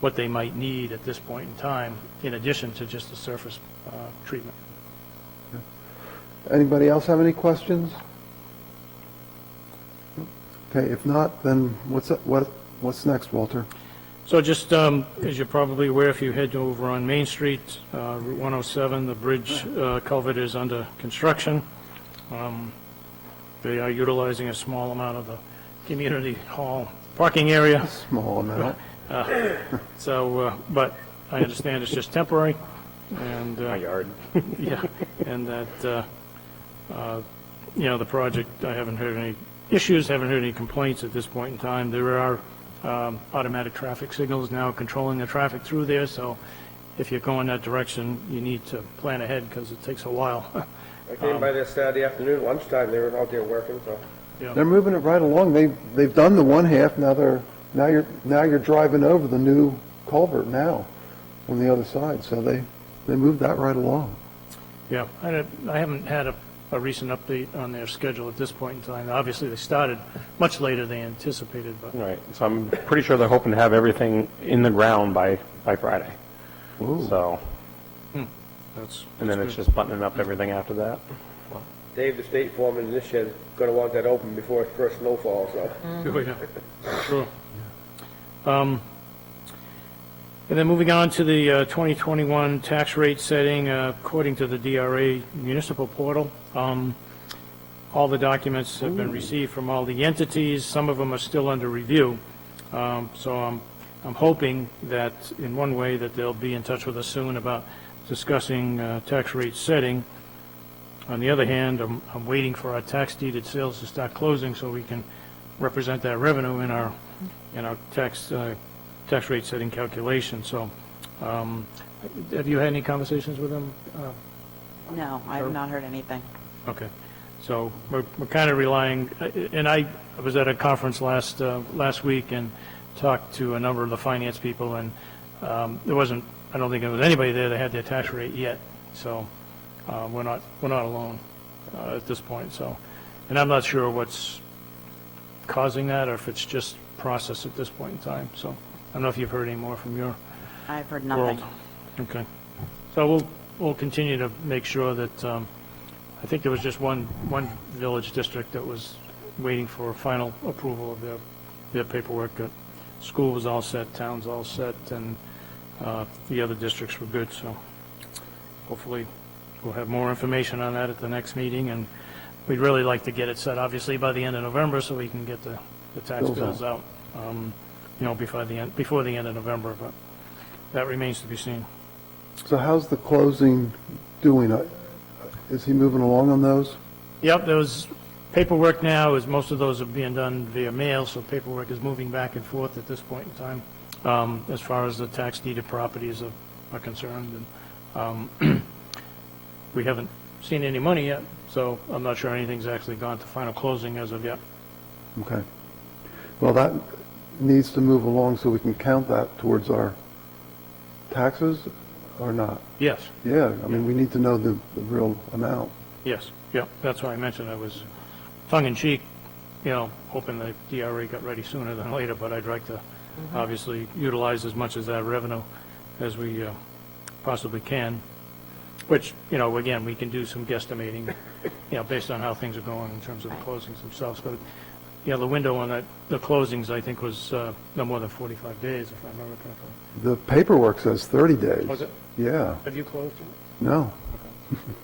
what they might need at this point in time, in addition to just the surface treatment. Anybody else have any questions? Okay, if not, then what's next, Walter? So just, as you're probably aware, if you head over on Main Street, Route 107, the bridge culvert is under construction. They are utilizing a small amount of the community hall parking area. Small amount. So, but I understand it's just temporary, and... My yard. Yeah, and that, you know, the project, I haven't heard any issues, haven't heard any complaints at this point in time. There are automatic traffic signals now controlling the traffic through there, so if you're going that direction, you need to plan ahead, because it takes a while. I came by there Saturday afternoon, lunchtime, they were out there working, so. Yeah. They're moving it right along. They've done the one half, now you're driving over the new culvert now on the other side, so they moved that right along. Yeah, I haven't had a recent update on their schedule at this point in time. Obviously, they started much later than anticipated, but, Right, so I'm pretty sure they're hoping to have everything in the ground by Friday. Ooh. So, that's... and then it's just buttoning up everything after that. Dave, the state foreman in this shed, gonna want that open before its first snowfall, so. Oh, yeah. Sure. And then moving on to the 2021 tax rate setting, according to the DRA municipal portal, all the documents have been received from all the entities. Some of them are still under review. So I'm hoping that, in one way, that they'll be in touch with us soon about discussing tax rate setting. On the other hand, I'm waiting for our tax deeded sales to start closing so we can represent that revenue in our tax rate setting calculation. So, have you had any conversations with them? No, I have not heard anything. Okay, so we're kind of relying, and I was at a conference last week and talked to a number of the finance people, and there wasn't, I don't think there was anybody there that had their tax rate yet, so we're not alone at this point, so, and I'm not sure what's causing that, or if it's just process at this point in time, so I don't know if you've heard any more from your I've heard world. nothing. Okay, so we'll continue to make sure that, I think there was just one village district that was waiting for final approval of their paperwork. School was all set, town's all set, and the other districts were good, so hopefully we'll have more information on that at the next meeting, and we'd really like to get it set, obviously, by the end of November, so we can get the tax Bills bills out, before the end of November, but that remains to be seen. So how's the closing doing? Is he moving along on those? Yep, there was paperwork now, as most of those are being done via mail, so paperwork is moving back and forth at this point in time, as far as the tax deeded properties are concerned. And we haven't seen any money yet, so I'm not sure anything's actually gone to final closing as of yet. Okay. Well, that needs to move along so we can count that towards our taxes or not? Yes, Yeah, I mean, we need to know the real amount. yes, yep, that's why I mentioned I was tongue-in-cheek, hoping the DRA got ready sooner than later, but I'd like to obviously utilize as much of that revenue as we possibly can, which, again, we can do some guesstimating, based on how things are going in terms of the closings themselves. But, the window on the closings, I think, was no more than 45 days, if I remember correctly. The paperwork says 30 days. Was it? Yeah, Have you closed it? no.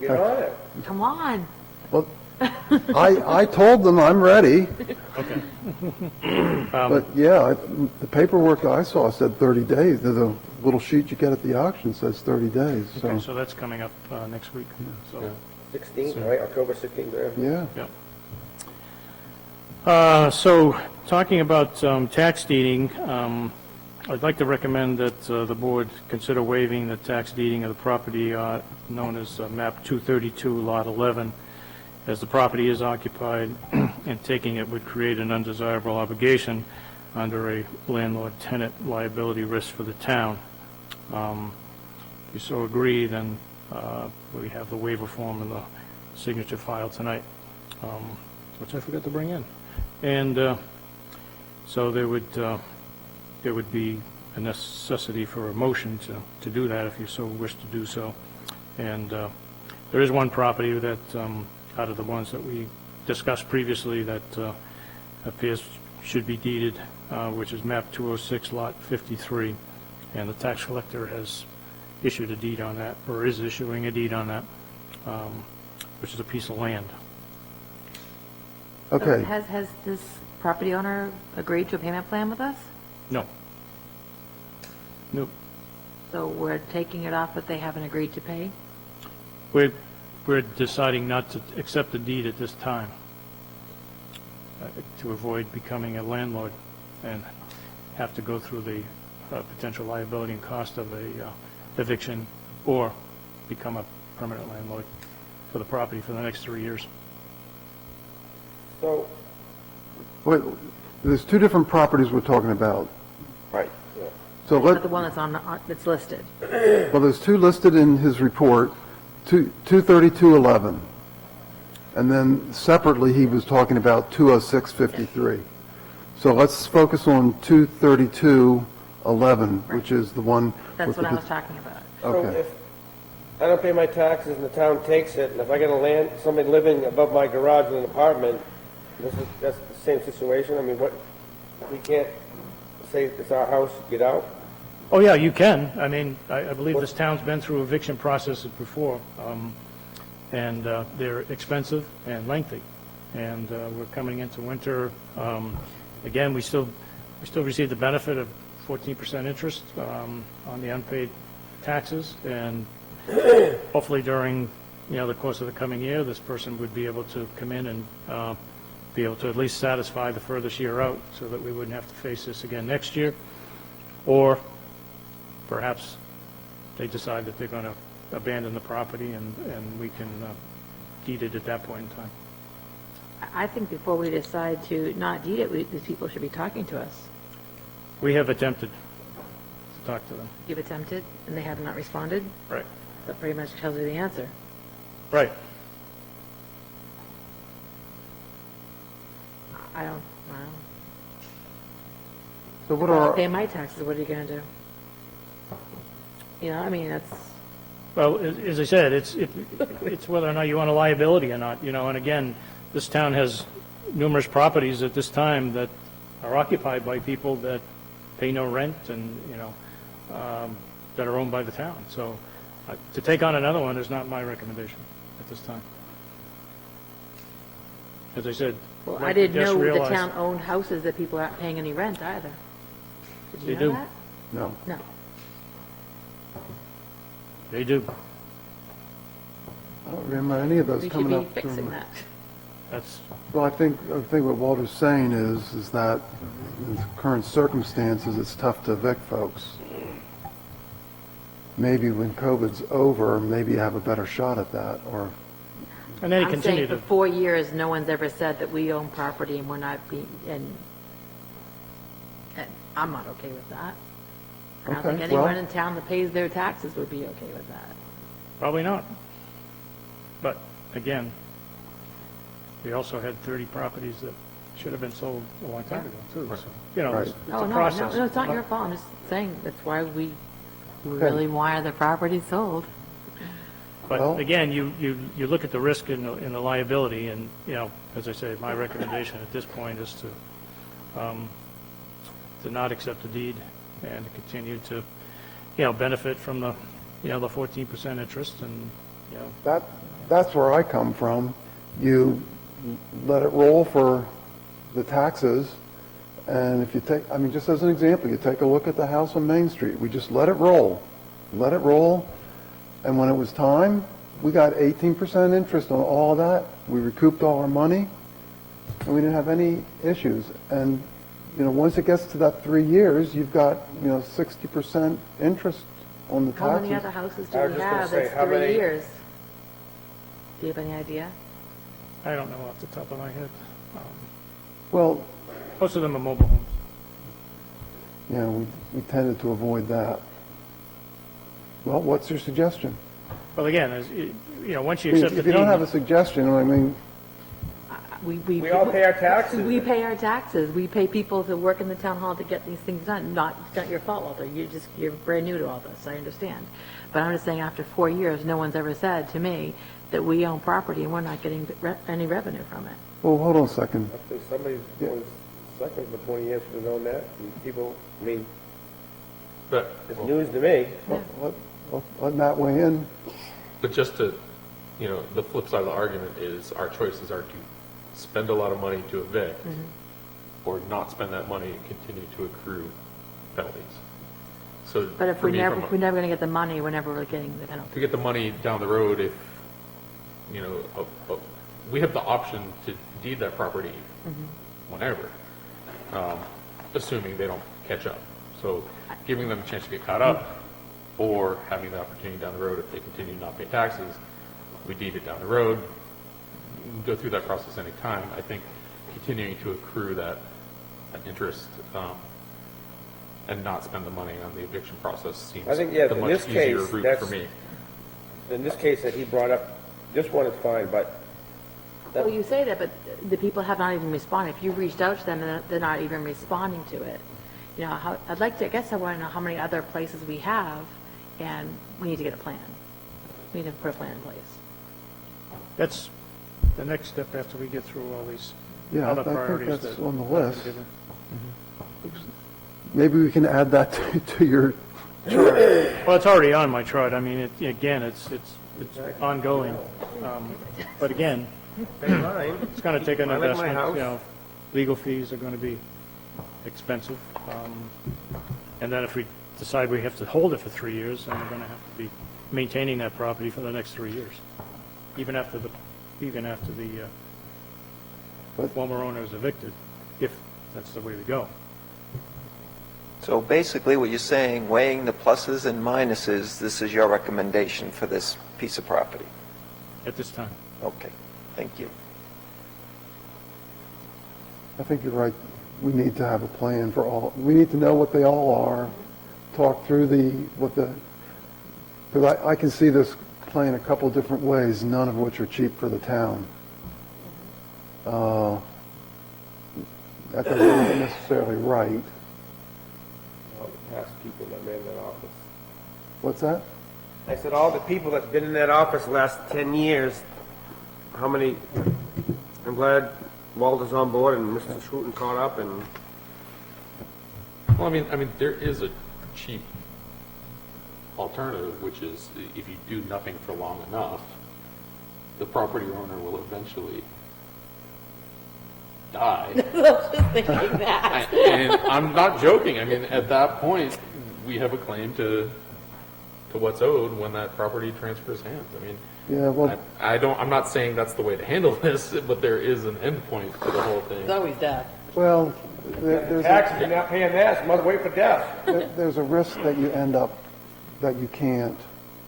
Get on it. Come on. Well, I told them I'm ready, Okay. but yeah, the paperwork I saw said 30 days. There's a little sheet you get at the auction says 30 days, Okay, so, so that's coming up next week. So, 16th, right, October 16th, yeah. yeah. So, talking about tax deeding, I'd like to recommend that the board consider waiving the tax deeding of the property known as map 232, lot 11, as the property is occupied, and taking it would create an undesirable obligation under a landlord-tenant liability risk for the town. If you so agree, then we have the waiver form in the signature file tonight, which I forgot to bring in. And so there would be a necessity for a motion to do that if you so wish to do so. And there is one property that, out of the ones that we discussed previously, that appears should be deeded, which is map 206, lot 53. And the tax collector has issued a deed on that, or is issuing a deed on that, which is a piece of land. Okay, Has this property owner agreed to a payment plan with us? No. Nope. So we're taking it off, but they haven't agreed to pay? We're deciding not to accept the deed at this time, to avoid becoming a landlord and have to go through the potential liability and cost of a eviction, or become a permanent landlord for the property for the next 3 years. So, wait, there's two different properties we're talking about. Right. So Not the one that's listed. well, there's two listed in his report, 23211. And then separately, he was talking about 20653. So let's focus on 23211, which is the one. That's with what the- I was talking about. so Okay. if I don't pay my taxes and the town takes it, and if I get somebody living above my garage in an apartment, that's the same situation? I mean, we can't say it's our house, get out? Oh, yeah, you can. I mean, I believe this town's been through eviction processes before, and they're expensive and lengthy. And we're coming into winter. Again, we still receive the benefit of 14% interest on the unpaid taxes, and hopefully during the course of the coming year, this person would be able to come in and be able to at least satisfy the furthest year out so that we wouldn't have to face this again next year. Or perhaps they decide that they're going to abandon the property and we can deed it at that point in time. I think before we decide to not deed it, these people should be talking to us. We have attempted to talk to them. You've attempted, and they have not responded? Right. That pretty much tells you the answer. Right. I don't. So what If I are, don't pay my taxes, what are you going to do? I mean, that's, Well, as I said, it's whether or not you want a liability or not, and again, this town has numerous properties at this time that are occupied by people that pay no rent and, that are owned by the town. So to take on another one is not my recommendation at this time. As I said. well, like I we didn't just know the realized- town owned houses that people aren't paying any rent either. Did you They know do. that? no. No. They do. I don't remember any of those We should coming be up. fixing during- that. That's, Well, I think what Walter's saying is that in the current circumstances, it's tough to evict folks. Maybe when COVID's over, maybe you have a better shot at that, or, and then he I'm continued saying to. for 4 years, no one's ever said that we own property and we're not being, and I'm not okay with that. I don't Okay, think anyone well- in town that pays their taxes would be okay with that. Probably not. But again, we also had 30 properties that should have been sold a long time ago, too. So, Right. it's Oh, a no, process. no, it's not your fault. I'm just saying that's why we really want the property sold. Well- But again, you look at the risk and the liability, and, as I say, my recommendation at this point is to not accept the deed and to continue to, benefit from the 14% interest and, that's where I come from. You let it roll for the taxes, and if you take, I mean, just as an example, you take a look at the house on Main Street. We just let it roll, and when it was time, we got 18% interest on all of that. We recouped all our money, and we didn't have any issues. And, once it gets to that 3 years, you've got, 60% interest on the taxes. How many other houses do I was we just gonna have say, that's how 3 many- years? Do you have any idea? I don't know off the top of my head. Well, Most of them are mobile homes. we tended to avoid that. Well, what's your suggestion? Well, again, once you If accept the if you don't have a deed, suggestion, I mean, We all pay our taxes. We pay our taxes. We pay people to work in the town hall to get these things done. It's not your fault, Walter. You're brand new to all this. I understand. But I'm just saying, after 4 years, no one's ever said to me that we own property and we're not getting any revenue from it. well, hold on a second. I think somebody was second for 20 years for knowing that, and people, I mean, But, it's news to me. Let Matt weigh in. but just to, the flip side of the argument is our choices are to spend a lot of money to evict or not spend that money and continue to accrue penalties. So But if for me, we're never going to get the money, we're never really getting the to penalty. get the money down the road, if, we have the option to deed that property whenever, assuming they don't catch up. So giving them a chance to get caught up or having the opportunity down the road, if they continue to not pay taxes, we deed it down the road, go through that process any time. I think continuing to accrue that interest and not spend the money on the eviction process seems I think, yeah, the in much this easier case, route that's- for me. In this case that he brought up, this one is fine, but Well, you say that, but the people have not even responded. If you reached out to them and they're not even responding to it, I guess I want to know how many other places we have, and we need to get a plan. We need to put a plan in place. that's the next step after we get through all these Yeah, other I think priorities. that's that on the I've been list. given. Maybe we can add that to your, Well, it's already on my chart. I mean, it's ongoing. But again, mine, it's going to take an I like my investment, house. legal fees are going to be expensive. And then if we decide we have to hold it for 3 years, then we're going to have to be maintaining that property for the next 3 years. even after the But- former owner is evicted, if that's the way we go. So basically, what you're saying, weighing the pluses and minuses, this is your recommendation for this piece of property? At this time. Okay, thank you. I think you're right. We need to have a plan for all, we need to know what they all are, talk through because I can see this playing a couple different ways, none of which are cheap for the town. That doesn't necessarily right. All the past people that made that office. What's that? I said, all the people that's been in that office the last 10 years, how many, I'm glad Walter's on board and Mr. Scruton caught up and, Well, I mean, there is a cheap alternative, which is if you do nothing for long enough, the property owner will eventually die. Just thinking that. And I'm not joking. I mean, at that point, we have a claim to what's owed when that property transfers hands. I mean, Yeah, well, I'm not saying that's the way to handle this, but there is an end point to the whole thing. It's always death. well, there's taxes, you're not paying that, so must wait for death. there's a risk that you end up, that you can't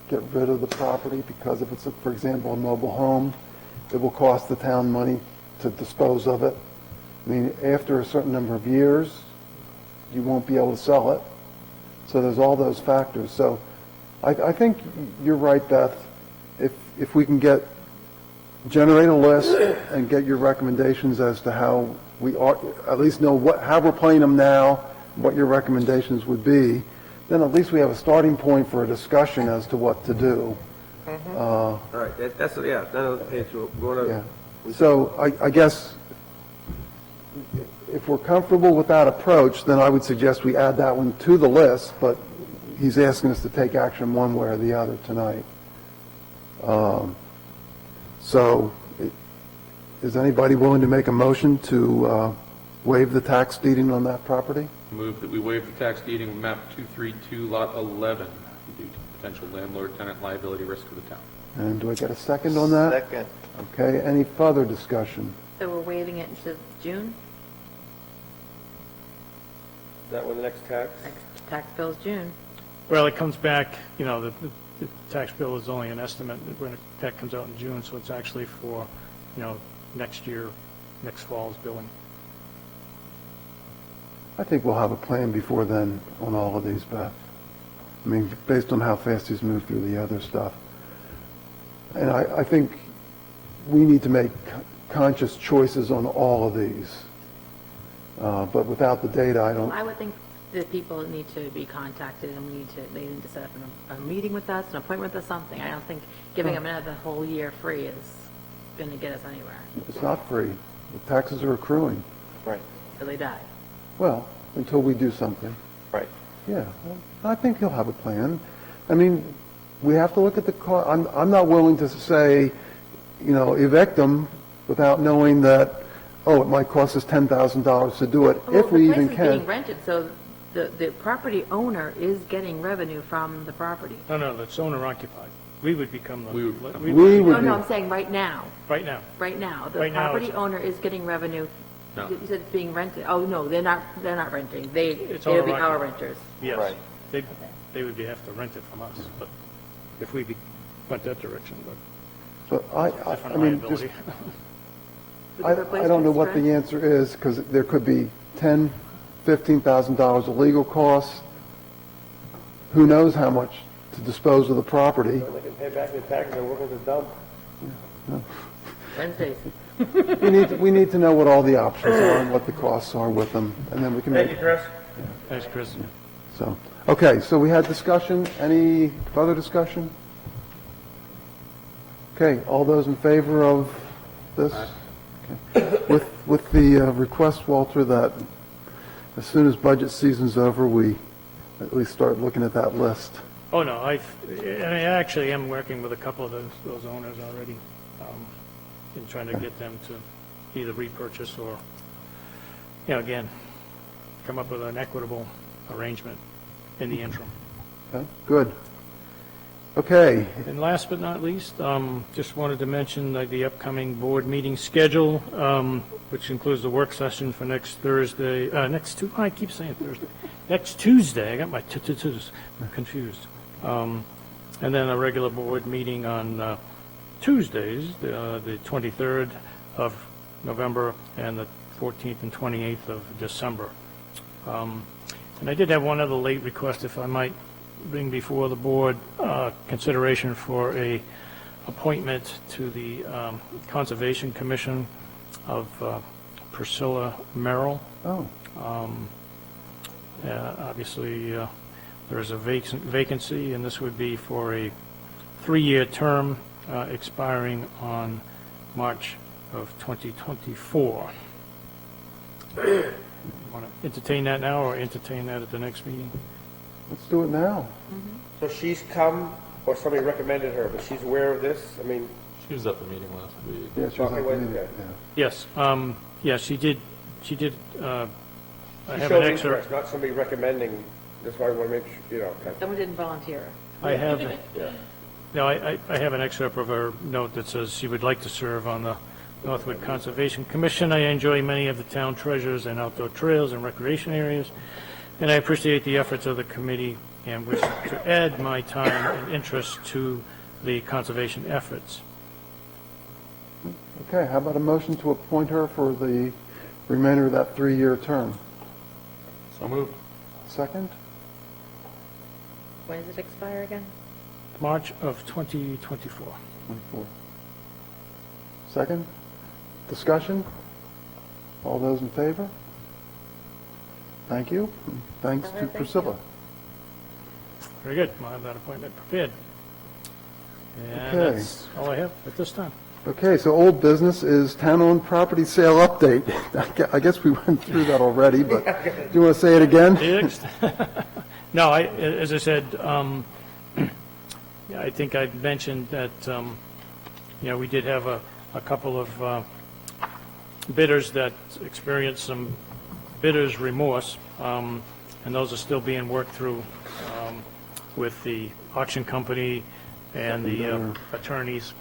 get rid of the property because if it's, for example, a mobile home, it will cost the town money to dispose of it. I mean, after a certain number of years, you won't be able to sell it. So there's all those factors. So I think you're right, Beth. If we can generate a list and get your recommendations as to how we ought, at least know how we're playing them now, what your recommendations would be, then at least we have a starting point for a discussion as to what to do. All right, that's, yeah, none of the page, we're going Yeah. to, So I guess if we're comfortable with that approach, then I would suggest we add that one to the list, but he's asking us to take action one way or the other tonight. So is anybody willing to make a motion to waive the tax deeding on that property? Move that we waive the tax deeding of map 232, lot 11, due to potential landlord-tenant liability risk to the town. And do I get a second on that? Second. Okay, any further discussion? So we're waiving it until June? that one, the next tax. Next tax bill's June. Well, it comes back, the tax bill is only an estimate when that comes out in June, so it's actually for, next year, next fall's billing. I think we'll have a plan before then on all of these, Beth. I mean, based on how fast he's moved through the other stuff. And I think we need to make conscious choices on all of these. But without the data, I don't, I would think that people need to be contacted and they need to set up a meeting with us, an appointment with us, something. I don't think giving them another whole year free is going to get us anywhere it's not free. The taxes are accruing. Right, till they die. Well, until we do something. right. Yeah, I think he'll have a plan. I mean, we have to look at the cost. I'm not willing to say, evict them without knowing that, it might cost us $10,000 to do it, if we even The place is being can. rented, so the property owner is getting revenue from the property. No, that's owner occupied. We would become the. We would Oh, no, be, I'm saying right now. Right now. Right now, the Right now, property it's- owner is getting revenue. No. You said it's being rented. Oh, no, they're not renting. They It's would be owner our occupied. renters. Yes. Right. They would have to rent it from us, but if we went that direction, but I different mean, just, liability. I don't know what the answer is, because there could be $10,000, $15,000 of legal costs. Who knows how much to dispose of the property? They can pay back the taxes and work at the dump. Wednesdays. We need to know what all the options are and what the costs are with them, and then we can Thank you, make, Chris. Thanks, Chris. so. Okay, so we had discussion. Any further discussion? Okay, all those in favor of this? Okay. With the request, Walter, that as soon as budget season's over, we at least start looking at that list. Oh, no, I actually am working with a couple of those owners already, in trying to get them to either repurchase or, again, come up with an equitable arrangement in the interim. Okay, good. Okay, And last but not least, just wanted to mention the upcoming board meeting schedule, which includes the work session for next Thursday, I keep saying Thursday, next Tuesday, I got my t-t-ts confused. And then a regular board meeting on Tuesdays, the 23rd of November and the 14th and 28th of December. And I did have one other late request, if I might bring before the board consideration for a appointment to the Conservation Commission of Priscilla Merrill. oh, Obviously, there is a vacancy, and this would be for a 3-year term expiring on March of 2024. Want to entertain that now, or entertain that at the next meeting? let's do it now. So she's come, or somebody recommended her, but she's aware of this? I mean, She was at the meeting last week. Yeah, she was Okay, at the wait, meeting, okay. yeah. Yes, she did, I she have showed an excerpt. interest, not somebody recommending. That's why I want to make sure, you know. okay. Someone didn't volunteer. I have, no, I have an excerpt of her note that says she would like to serve on the Northwood Conservation Commission. I enjoy many of the town treasures and outdoor trails and recreation areas, and I appreciate the efforts of the committee and wish to add my time and interest to the conservation efforts. Okay, how about a motion to appoint her for the remainder of that 3-year term? So moved. Second? When does it expire again? March of 2024. 24. Second? Discussion? All those in favor? Thank you. Thanks to Thank you. Priscilla. Very good. I'll have that appointment prepared. And Okay. that's all I have at this time. Okay, so old business is town-owned property sale update. I guess we went through that already, but do you want to say it again? Next. No, as I said, yeah, I think I mentioned that, we did have a couple of bidders that experienced some bidder's remorse, and those are still being worked through with the auction company and the attorneys,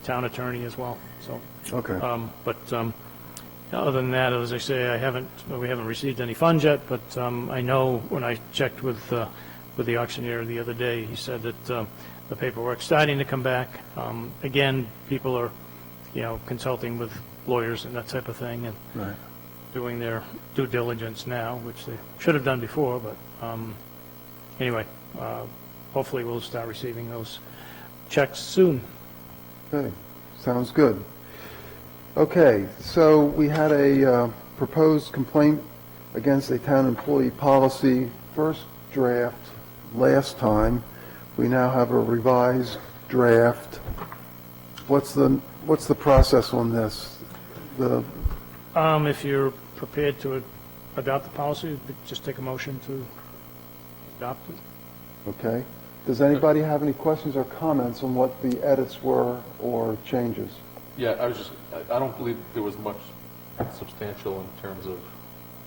town attorney as well, so. Okay. But other than that, as I say, we haven't received any funds yet, but I know when I checked with the auctioneer the other day, he said that the paperwork's starting to come back. Again, people are, consulting with lawyers and that type of thing, and Right. doing their due diligence now, which they should have done before, but anyway, hopefully we'll start receiving those checks soon. Okay, sounds good. Okay, so we had a proposed complaint against a town employee policy, first draft last time. We now have a revised draft. What's the process on this? If you're prepared to adopt the policy, just take a motion to adopt it. Okay. Does anybody have any questions or comments on what the edits were or changes? Yeah, I don't believe there was much substantial in terms of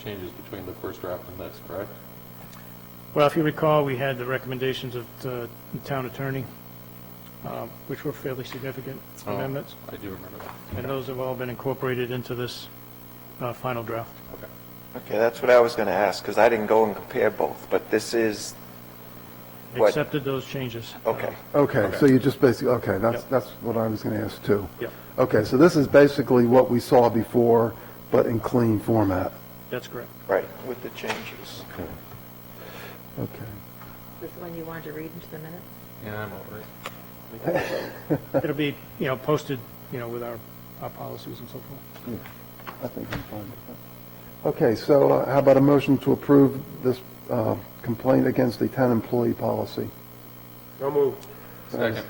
changes between the first draft and this, correct? Well, if you recall, we had the recommendations of the town attorney, which were fairly significant amendments, I do remember that. and those have all been incorporated into this final draft. Okay. Okay, that's what I was going to ask, because I didn't go and compare both, but this is, What? Accepted those changes. okay. Okay, so you just basically, okay, Yep. that's what I was going to ask too. Yep, Okay, so this is basically what we saw before, but in clean format. that's correct. Right, with the changes. Okay. This is the one you wanted to read into the minutes? Yeah, I'm over it. It'll be, posted, with our policies and so forth. I think I'm fine with that. Okay, so how about a motion to approve this complaint against the town employee policy? No move. Second.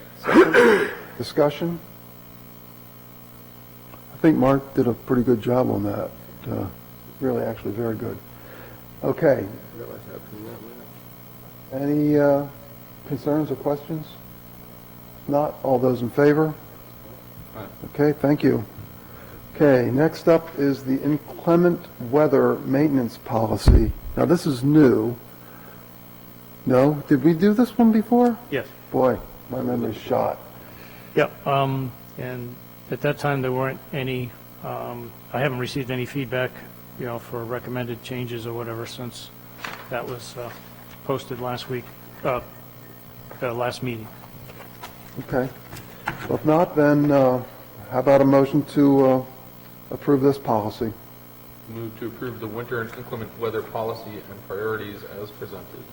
Discussion? I think Mark did a pretty good job on that. Really, actually, very good. Okay. Any concerns or questions? Not, all those in favor? Aye. Okay, thank you. Okay, next up is the inclement weather maintenance policy. Now, this is new. No? Did we do this one before? Yes. Boy, my memory's shot. Yeah, and at that time, there weren't any, I haven't received any feedback, for recommended changes or whatever since that was posted last week, last meeting. Okay. Well, if not, then how about a motion to approve this policy? Move to approve the winter and inclement weather policy and priorities as presented.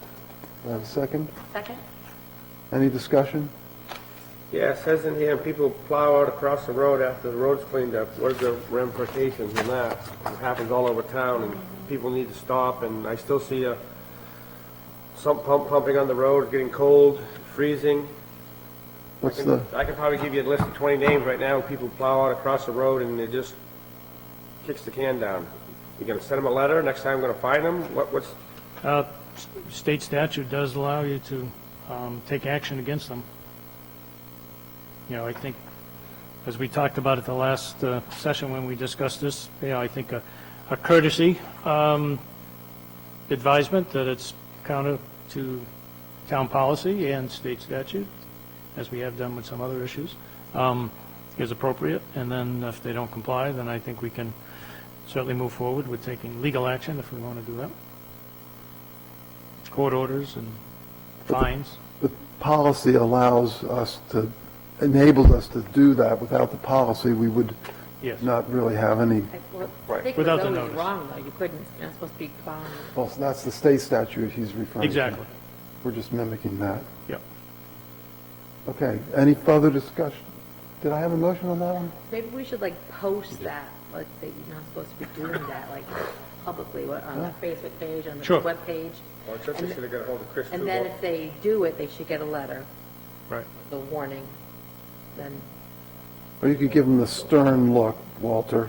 Do I have a second? Second? Any discussion? Yeah, it says in here, people plow out across the road after the road's cleaned up. What are the ramifications in that? It happens all over town, and people need to stop, and I still see a sump pump pumping on the road, getting cold, freezing. What's the, I could probably give you a list of 20 names right now, people plow out across the road, and it just kicks the can down. You gonna send them a letter, next time I'm gonna find them? What's, State statute does allow you to take action against them. I think, as we talked about at the last session when we discussed this, I think a courtesy advisement that it's counter to town policy and state statute, as we have done with some other issues, is appropriate. And then if they don't comply, then I think we can certainly move forward with taking legal action if we want to do that. Court orders and fines. the policy allows us to, enables us to do that. Without the policy, we would Yes. not really have any, I think Without the it was always notice. wrong, though. You couldn't, you're not supposed to be plowing. well, that's the state statute he's referring to. Exactly. We're just mimicking that. Yep. Okay, any further discussion? Did I have a motion on that one? Maybe we should post that, that you're not supposed to be doing that, publicly, on the Facebook page, on the Sure. webpage. or something should have got a hold of Chris too. And then if they do it, they should get a letter, Right. the warning, then, Or you could give them the stern look, Walter.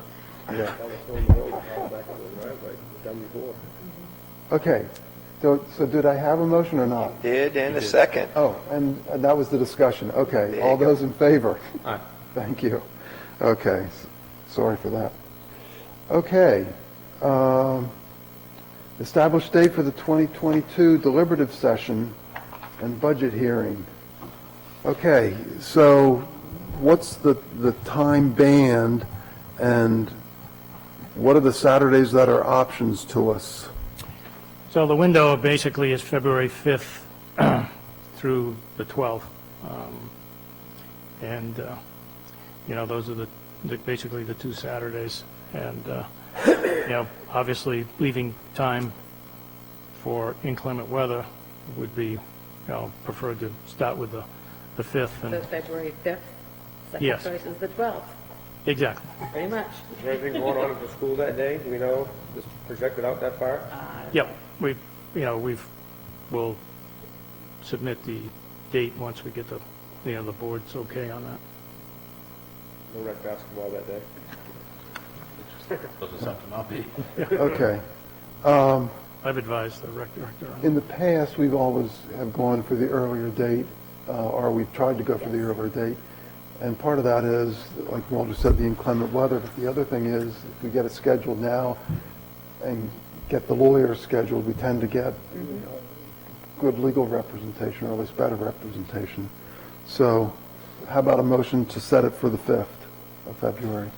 Yeah. Down the stone road, all back in the driveway, done before. Okay, so did I have a motion or not? Did in a second. Oh, and that was the discussion. Okay, There all you go. those in favor? Aye. Thank you. Okay, sorry for that. Okay, establish date for the 2022 deliberative session and budget hearing. Okay, so what's the time band, and what are the Saturdays that are options to us? So the window basically is February 5th through the 12th. And, those are basically the two Saturdays. And, obviously leaving time for inclement weather would be, preferred to start with the 5th. so And February 5th. Second Yes. choice is the 12th, exactly. pretty much. Is there anything going on at the school that day? Do we know, just projected out that far? Yep, we'll submit the date once we get the board's okay on that. No rec basketball that day. Doesn't sound to not be. Okay. I've advised the rec director on that. In the past, we've always have gone for the earlier date, or we've tried to go for the earlier date. And part of that is, like Walter said, the inclement weather. But the other thing is, if we get it scheduled now and get the lawyers scheduled, we tend to get good legal representation, or at least better representation. So how about a motion to set it for the 5th of February?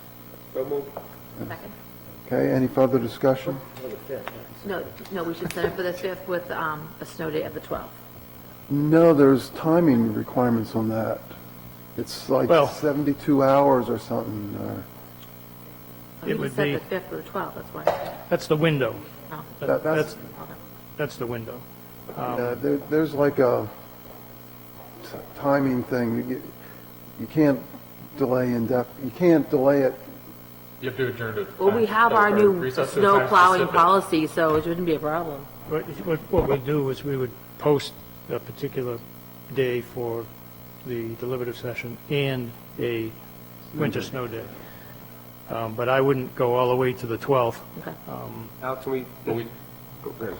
So move. Second? Okay, any further discussion? No, we should set it for the 5th with a snow day of the 12th. No, there's timing requirements on that. It's like Well- 72 hours or something. We would set be- the 5th or the 12th, that's why. That's the window. Oh, That's, That's the window. there's like a timing thing. You can't delay you can't delay it. You have to adjourn to. Well, we have our new recess to a snow time plowing specific. policy, so it shouldn't be a problem. What we'd do is we would post a particular day for the deliberative session and a winter snow day. But I wouldn't go all the way to the 12th. Okay. Al, can we, But we,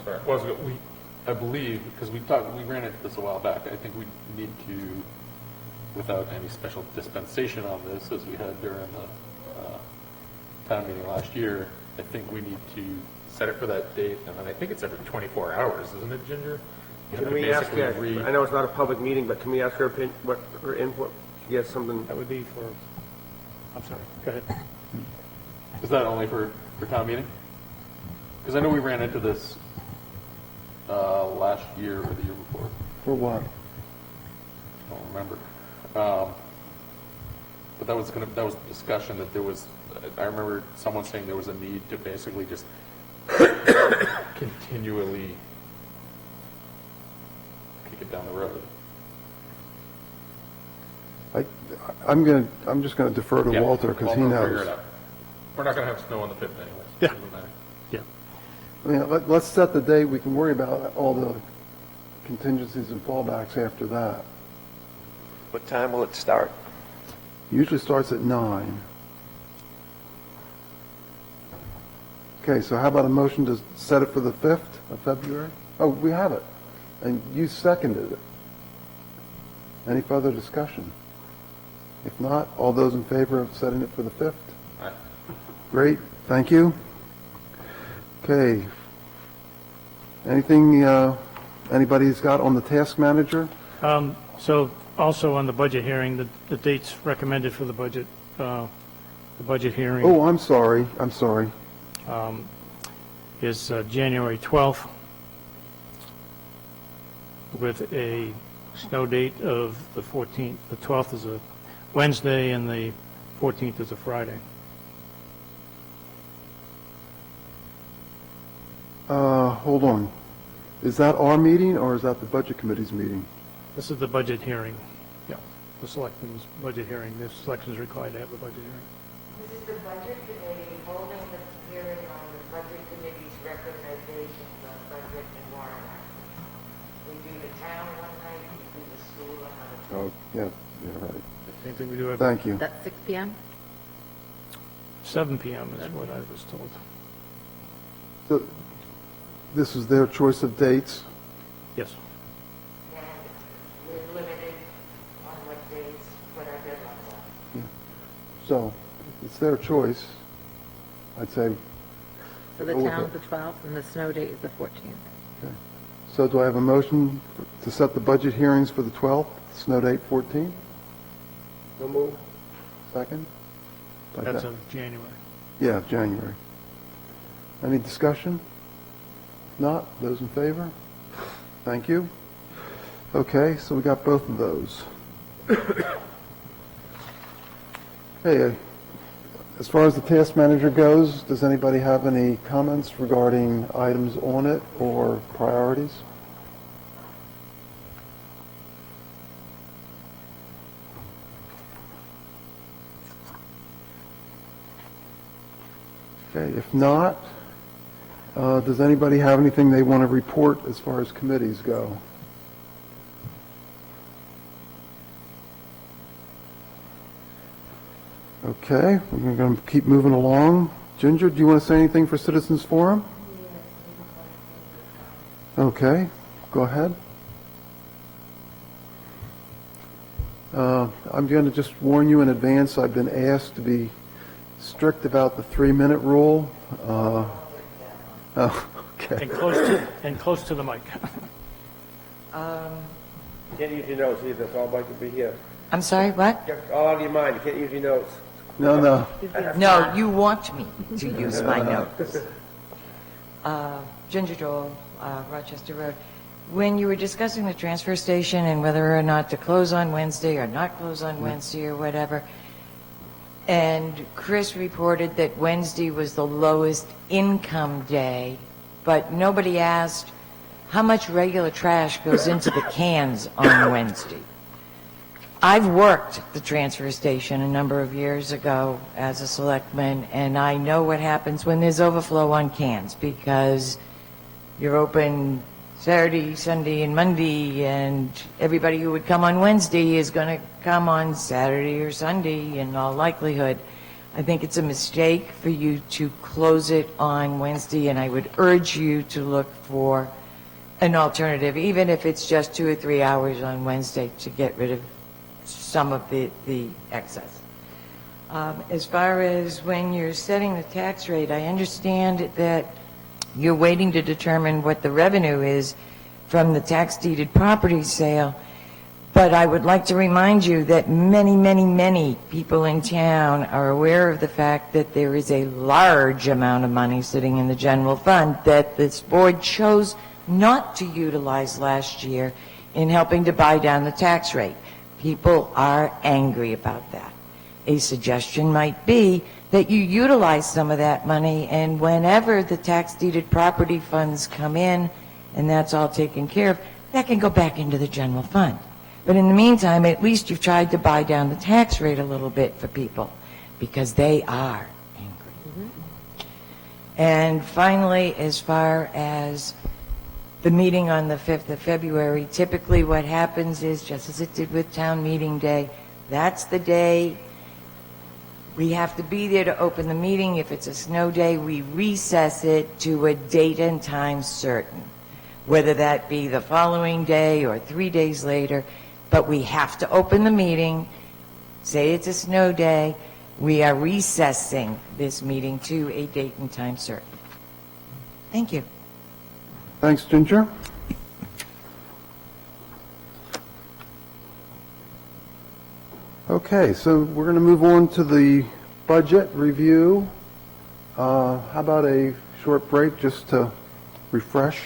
sorry, well, I believe, because we ran into this a while back, I think we need to, without any special dispensation on this, as we had during the town meeting last year, I think we need to set it for that date, and then I think it's every 24 hours, isn't it, Ginger? have Can to we ask basically her, I know it's not a public meeting, but can we ask her what her input? She has something, That would be for, I'm sorry, go ahead. Is that only for town meeting? Because I know we ran into this last year or the year before. For what? I don't remember. But that was that was the discussion that there was, I remember someone saying there was a need to basically just continually kick it down the road. I'm just gonna defer to Yeah, Walter, because he Walter will figure it knows. out. We're not going to have snow on the 5th anyway. Yeah. Doesn't matter. Yeah. I mean, let's set the date, we can worry about all the contingencies and fallbacks after that. What time will it start? Usually starts at 9. Okay, so how about a motion to set it for the 5th of February? Oh, we have it, and you seconded it. Any further discussion? If not, all those in favor of setting it for the 5th? All right. Great, thank you. Okay. Anything anybody's got on the task manager? So also on the budget hearing, the dates recommended for the budget hearing Oh, I'm sorry, is January 12th with a snow date of the 14th. The 12th is a Wednesday and the 14th is a Friday. Hold on. Is that our meeting, or is that the Budget Committee's meeting? This is the budget hearing. Yeah, the selectmen's budget hearing. The selection is required to have the budget hearing. This is the budget committee holding the hearing on the budget committee's recommendations on budget and warrant articles. We do the town one night, we do the school another. Oh, yeah, right. Same thing we do every Thank you. That's 6 PM? 7 PM is what I was told. So, this is their choice of dates. Yes. And we're limited on what days, what our deadlines are. So, it's their choice. I'd say, So the Go with town's it. the 12th and the snow date is the 14th. so do I have a motion to set the budget hearings for the 12th, snow date 14th? no move? Second? Like That's that? of January. Yeah, January. Any discussion? Not? Those in favor? Thank you. Okay, so we got both of those. Okay, as far as the task manager goes, does anybody have any comments regarding items on it or priorities? Okay, if not, does anybody have anything they want to report as far as committees go? Okay, we're going to keep moving along. Ginger, do you want to say anything for Citizens Forum? Okay, go ahead. I'm going to just warn you in advance, I've been asked to be strict about the 3-minute rule. Okay. And close to the mic. Can't use your notes either, so I'd like to be here. I'm sorry, what? Get all out of your mind, you can't use your notes. No. No, you want me to use my notes. Ginger Joel, Rochester Road. When you were discussing the transfer station and whether or not to close on Wednesday or not close on Wednesday or whatever, and Chris reported that Wednesday was the lowest income day, but nobody asked how much regular trash goes into the cans on Wednesday. I've worked the transfer station a number of years ago as a selectman, and I know what happens when there's overflow on cans, because you're open Saturday, Sunday, and Monday, and everybody who would come on Wednesday is going to come on Saturday or Sunday in all likelihood. I think it's a mistake for you to close it on Wednesday, and I would urge you to look for an alternative, even if it's just 2 or 3 hours on Wednesday, to get rid of some of the excess. As far as when you're setting the tax rate, I understand that you're waiting to determine what the revenue is, from the tax deeded property sale. But I would like to remind you that many, many, many people in town are aware of the fact that there is a large amount of money sitting in the general fund that this board chose not to utilize last year in helping to buy down the tax rate. People are angry about that. A suggestion might be that you utilize some of that money, and whenever the tax deeded property funds come in, and that's all taken care of, that can go back into the general fund. But in the meantime, at least you've tried to buy down the tax rate a little bit for people, because they are angry. And finally, as far as the meeting on the 5th of February, typically what happens is, just as it did with town meeting day, that's the day we have to be there to open the meeting. If it's a snow day, we recess it to a date and time certain, whether that be the following day or 3 days later. But we have to open the meeting. Say it's a snow day, we are recessing this meeting to a date and time certain. Thank you. Thanks, Ginger. Okay, so we're going to move on to the budget review. How about a short break just to refresh?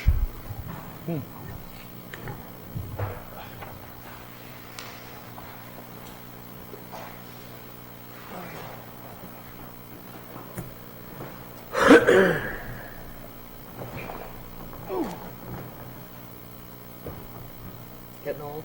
Getting old?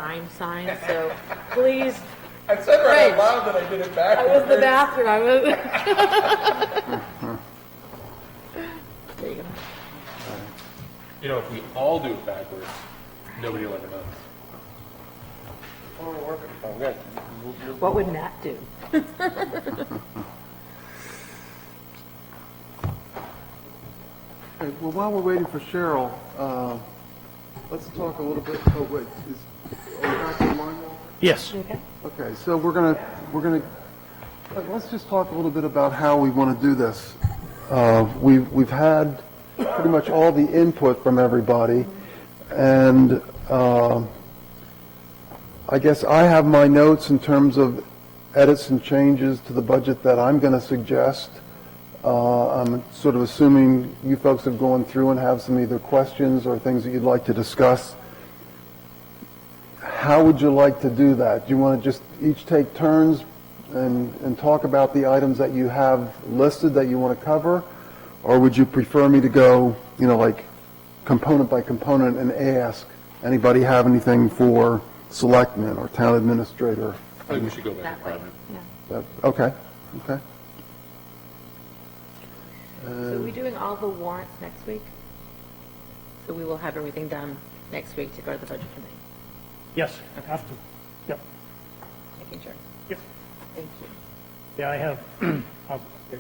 signed signs, so please, I said right out loud that I did it I was in the bathroom, I was. There you go. You know, if we all do it backwards, nobody will ever know. Oh, good. What would Matt do? Hey, well, while we're waiting for Cheryl, let's talk a little bit, oh, wait, are we back in line now? Yes. Okay. Okay, so let's just talk a little bit about how we want to do this. We've had pretty much all the input from everybody, and I guess I have my notes in terms of edits and changes to the budget that I'm going to suggest. I'm sort of assuming you folks have gone through and have some either questions or things that you'd like to discuss. How would you like to do that? Do you want to just each take turns and talk about the items that you have listed that you want to cover? Or would you prefer me to go, like component by component and ask, anybody have anything for selectmen or town administrator? I think we should go back That to way, private. yeah. Okay. So are we doing all the warrants next week? So we will have everything done next week to go to the budget committee, Yes, have to. Yep. making sure. Yep. Thank you. Yeah, I have,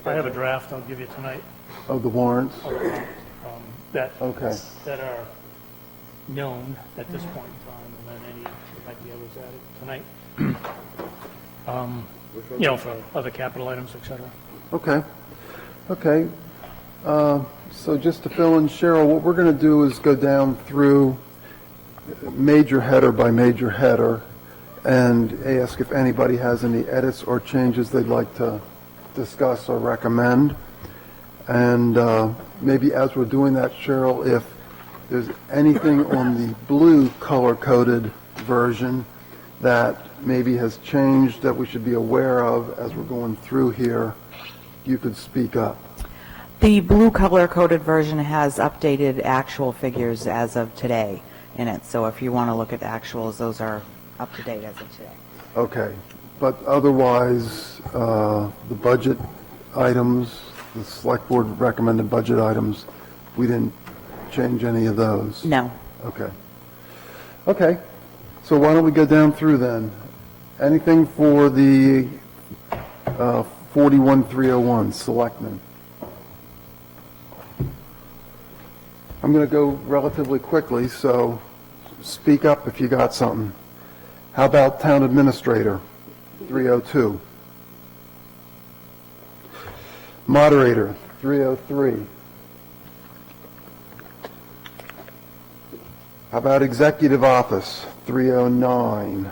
I have a draft I'll give you tonight Oh, the warrants? that Okay. that are known at this point in time, and then any, there might be others added tonight. For other capital items, et cetera. Okay. So just to fill in, Cheryl, what we're going to do is go down through major header by major header and ask if anybody has any edits or changes they'd like to discuss or recommend. And maybe as we're doing that, Cheryl, if there's anything on the blue color-coded version that maybe has changed that we should be aware of as we're going through here, you could speak up. The blue color-coded version has updated actual figures as of today in it, so if you want to look at actuals, those are up to date as of today. Okay, but otherwise, the budget items, the select board recommended budget items, we didn't change any of those? No. Okay, so why don't we go down through then? Anything for the 41301, selectmen? I'm going to go relatively quickly, so speak up if you got something. How about town administrator, 302? Moderator, 303. How about executive office, 309?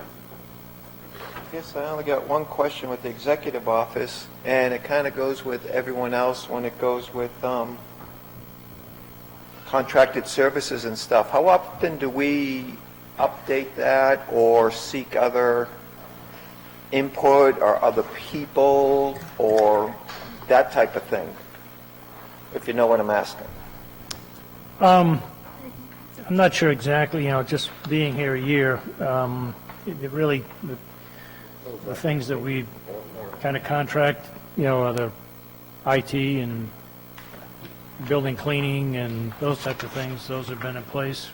Yes, I only got one question with the executive office, and it kind of goes with everyone else when it goes with contracted services and stuff. How often do we update that or seek other input or other people or that type of thing, if you know what I'm asking? I'm not sure exactly, just being here a year, it really, the things that we kind of contract, are the IT and building cleaning and those types of things, those have been in place.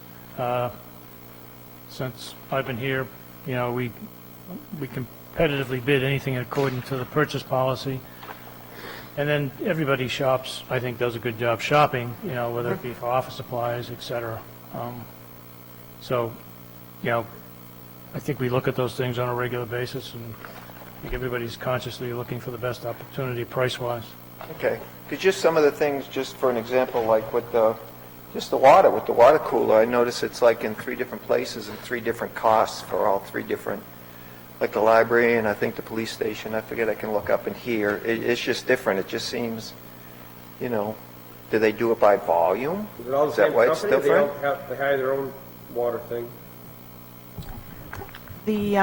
Since I've been here, we competitively bid anything according to the purchase policy. And then everybody shops, I think, does a good job shopping, whether it be for office supplies, et cetera. So, I think we look at those things on a regular basis, and I think everybody's consciously looking for the best opportunity price-wise. Okay. Because just some of the things, just for an example, like with the water, with the water cooler, I notice it's like in 3 different places and 3 different costs for all 3 different, like the library and I think the police station. I forget, I can look up in here. It's just different. It just seems, do they do it by volume? Is it all the Is that same why it's company? different? They hire their own water thing? The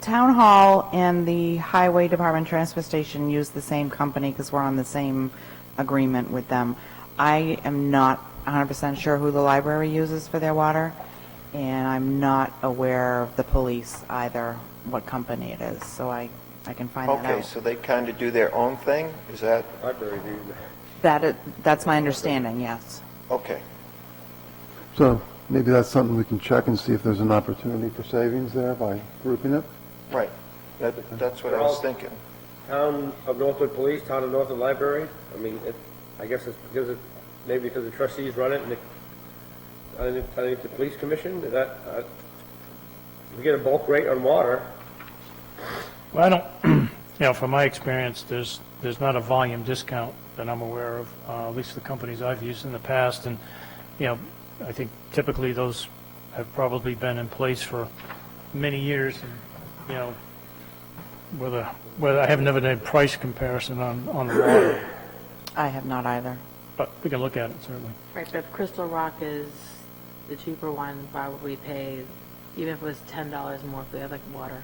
town hall and the highway department transfer station use the same company because we're on the same agreement with them. I am not 100% sure who the library uses for their water. and I'm not aware of the police either, what company it is, so I can find that out. Okay, so they kind of do their own thing? Is that, Library, dude. That's my understanding, yes. okay. So maybe that's something we can check and see if there's an opportunity for savings there by grouping it. Right. That's what I was thinking. Town of Northwood Police, Town of Northwood Library, I mean, I guess it's maybe because the trustees run it and underneath the police commission, is that, we get a bulk rate on water. Well, I don't, from my experience, there's not a volume discount that I'm aware of, at least the companies I've used in the past, and, I think typically those have probably been in place for many years, and, whether I have never done a price comparison on the water, I have not either. but we can look at it, certainly. Right, but if Crystal Rock is the cheaper one, why would we pay, even if it was $10 more if we had like water?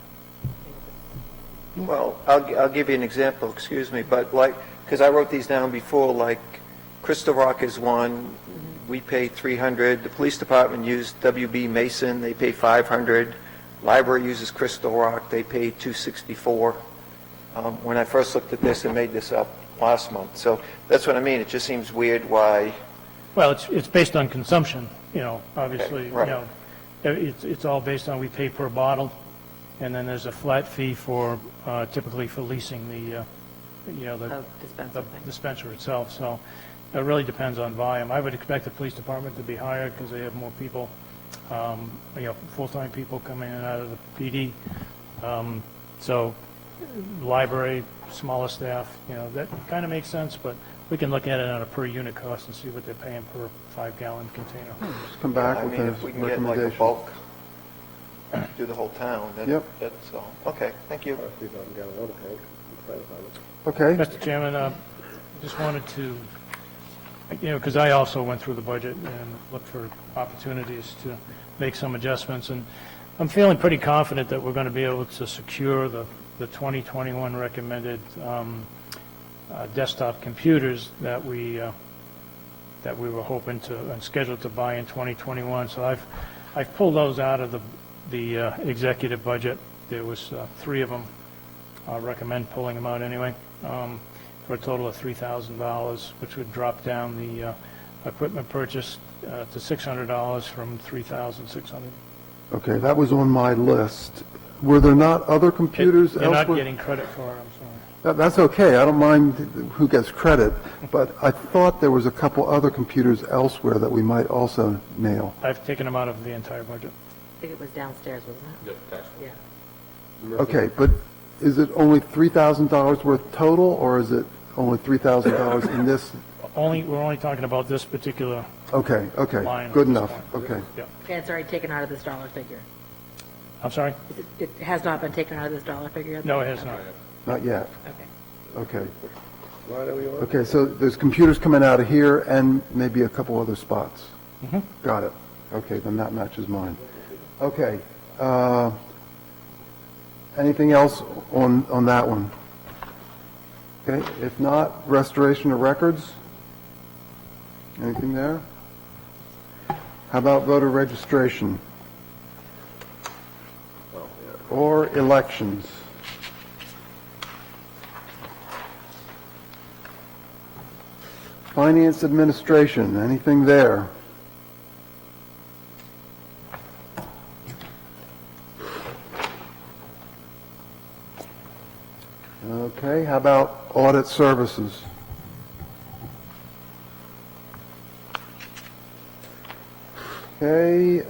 Well, I'll give you an example, excuse me, but like, because I wrote these down before, like Crystal Rock is one, we pay $300, the police department used WB Mason, they pay $500, library uses Crystal Rock, they pay $264. When I first looked at this and made this up last month, so that's what I mean, it just seems weird why, Well, it's based on consumption, obviously, right. It's all based on, we pay per bottle, and then there's a flat fee for, typically for leasing the Dispenser thing. dispenser itself, so it really depends on volume. I would expect the police department to be higher because they have more people, full-time people coming in and out of the PD. So library, smaller staff, that kind of makes sense, but we can look at it on a per unit cost and see what they're paying per 5-gallon container. Just come back I with mean, a if we can get like a recommendation. bulk, do the whole town, Yep. that's all. Okay, thank you. Okay, Mr. Chairman, just wanted to, because I also went through the budget and looked for opportunities to make some adjustments, and I'm feeling pretty confident that we're going to be able to secure the 2021 recommended desktop computers that we were hoping to and scheduled to buy in 2021. So I've pulled those out of the executive budget. There was 3 of them. I'll recommend pulling them out anyway, for a total of $3,000, which would drop down the equipment purchase to $600 from $3,600. okay, that was on my list. Were there not other computers You're elsewhere? not getting credit for it, I'm sorry. That's okay, I don't mind who gets credit, but I thought there was a couple other computers elsewhere that we might also nail. I've taken them out of the entire budget. I think it was downstairs, wasn't it? Yep, tax. Yeah. Okay, but is it only $3,000 worth total, or is it only $3,000 in this? We're only talking about this particular Okay, okay, line. good at this enough, point. okay. Yeah. And it's already taken out of this dollar figure. I'm sorry? It has not been taken out of this dollar figure yet? No, it has not. Not yet, Okay. okay. Line are we on? Okay, so there's computers coming out of here and maybe a couple other spots. Got it. Okay, then that matches mine. Okay, anything else on that one? Okay, if not, restoration of records? Anything there? How about voter registration? Or elections? Finance administration, anything there? Okay, how about audit services? Okay,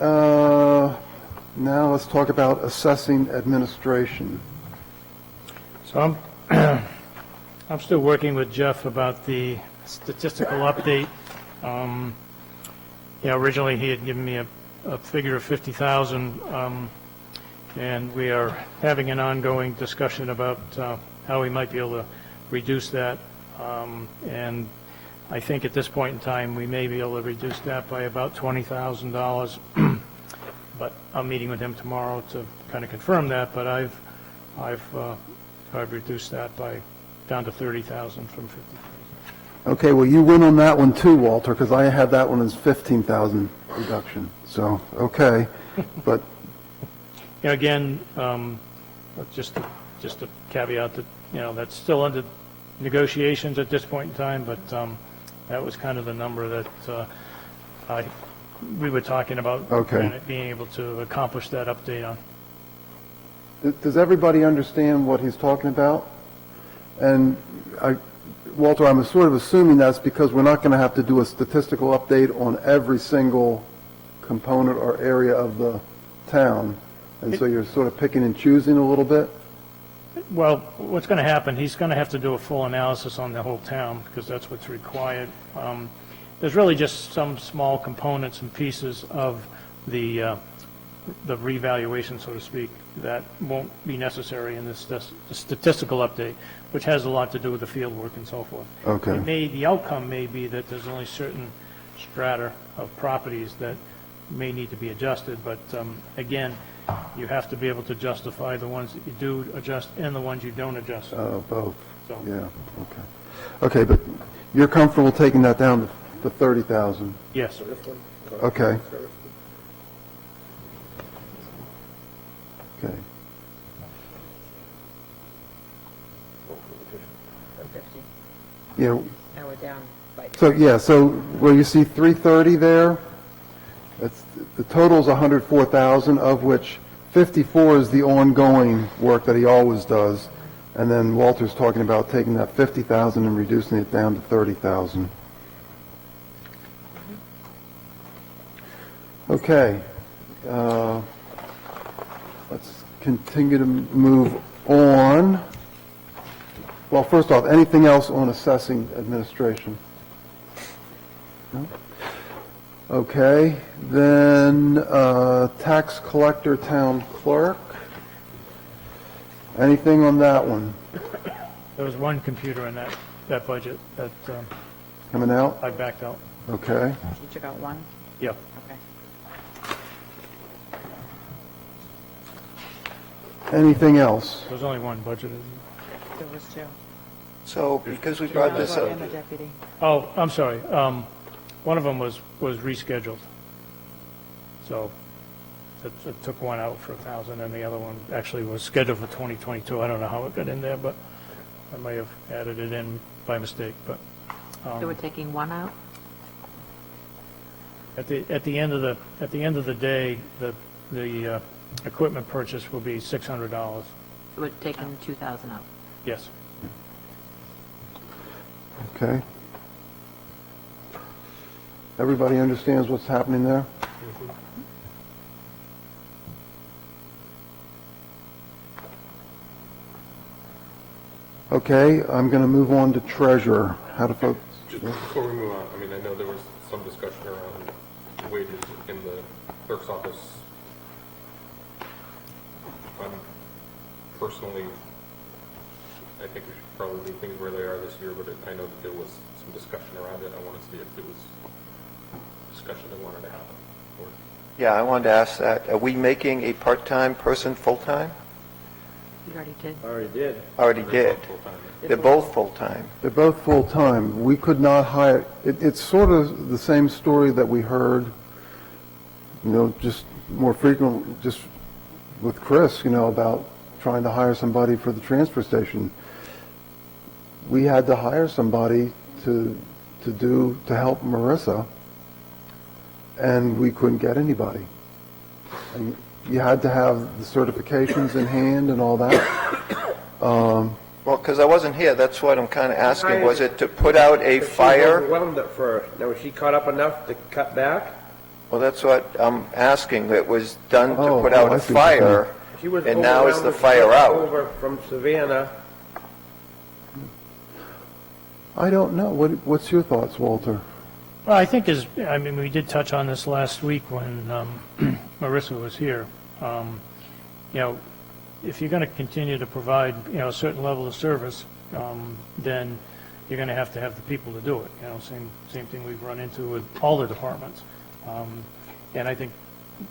now let's talk about assessing administration. So I'm still working with Jeff about the statistical update. Originally he had given me a figure of 50,000, and we are having an ongoing discussion about how we might be able to reduce that. And I think at this point in time, we may be able to reduce that by about $20,000. But I'm meeting with him tomorrow to kind of confirm that, but I've reduced that down to 30,000 from 50,000. Okay, well, you win on that one too, Walter, because I had that one as 15,000. reduction. So, okay, but, You know, again, just a caveat that, you know, that's still under negotiations at this point in time, but that was kind of the number that we were talking about. Okay. and being able to accomplish that update on. does everybody understand what he's talking about? And Walter, I'm sort of assuming that's because we're not going to have to do a statistical update on every single component or area of the town, and so you're sort of picking and choosing a little bit? Well, what's going to happen, he's going to have to do a full analysis on the whole town, because that's what's required. There's really just some small components and pieces of the revaluation, so to speak, that won't be necessary in this statistical update, which has a lot to do with the field work and so forth. Okay. The outcome may be that there's only certain strata of properties that may need to be adjusted, but again, you have to be able to justify the ones that you do adjust and the ones you don't adjust. Both, So- yeah, okay. Okay, but you're comfortable taking that down to 30,000? Yes. This one? Okay. Okay. Yeah, Now we're down by so, yeah, so where you see 330 there, the total is 104,000, of which 54 is the ongoing work that he always does, and then Walter's talking about taking that 50,000 and reducing it down to 30,000. Okay, let's continue to move on. Well, first off, anything else on assessing administration? No? Okay, then tax collector, town clerk. Anything on that one There was one computer in that budget that coming out? I backed out. Okay, You took out one? Yeah. Okay. anything else? There was only one budgeted. There was two. So because we brought this up, And the deputy. Oh, I'm sorry. One of them was rescheduled. So it took one out for 1,000, and the other one actually was scheduled for 2022. I don't know how it got in there, but I may have added it in by mistake. But So we're taking one out? at the end of the day, the equipment purchase will be $600. So we're taking 2,000 out. Yes. Okay. Everybody understands what's happening there? Okay, I'm going to move on to treasurer. How do folks? Just before we move on, I mean, I know there was some discussion around wages in the clerk's office. Personally, I think we should probably leave things where they are this year, but I know that there was some discussion around it. I want to see if there was discussion that wanted to happen. Or yeah, I wanted to ask that. Are we making a part-time person full-time? You already did. Already did. Already did. full-time. They're both full-time. They're both full-time. We could not hire, it's sort of the same story that we heard, just more frequent, just with Chris, about trying to hire somebody for the transfer station. We had to hire somebody to help Marissa, and we couldn't get anybody. And you had to have the certifications in hand and all that. Well, because I wasn't here, that's what I'm kind of asking. Was it to put out a But she was fire? overwhelmed at first. Now, was she caught up enough to cut back? Well, that's what I'm asking. It was done to Oh, put out I a see what you're fire, She was and now is overwhelmed the when she fire took out. over from Savannah. I don't know. What's your thoughts, Walter? Well, I think we did touch on this last week when Marissa was here. If you're going to continue to provide, a certain level of service, then you're going to have the people to do it. Same thing we've run into with all the departments. And I think,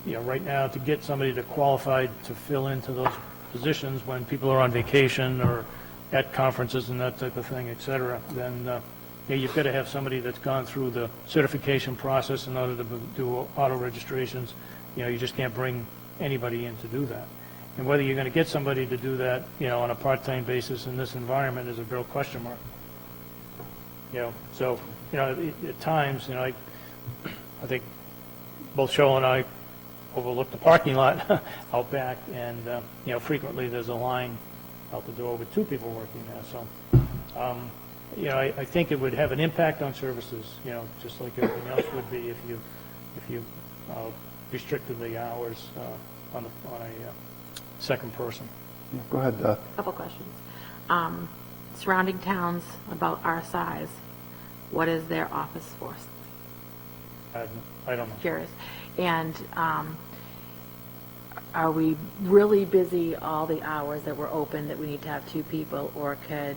right now, to get somebody to qualified to fill into those positions when people are on vacation or at conferences and that type of thing, et cetera, then you've got to have somebody that's gone through the certification process in order to do auto registrations. You just can't bring anybody in to do that. And whether you're going to get somebody to do that, on a part-time basis in this environment is a real question mark. So, at times, I think both Cheryl and I overlook the parking lot out back, and, frequently there's a line out the door with two people working there. So, I think it would have an impact on services, just like everything else would be if you restricted the hours on a second person. Go ahead, Beth. Couple questions. Surrounding towns about our size, what is their office force? I don't know. Curious. And are we really busy all the hours that we're open that we need to have two people, or could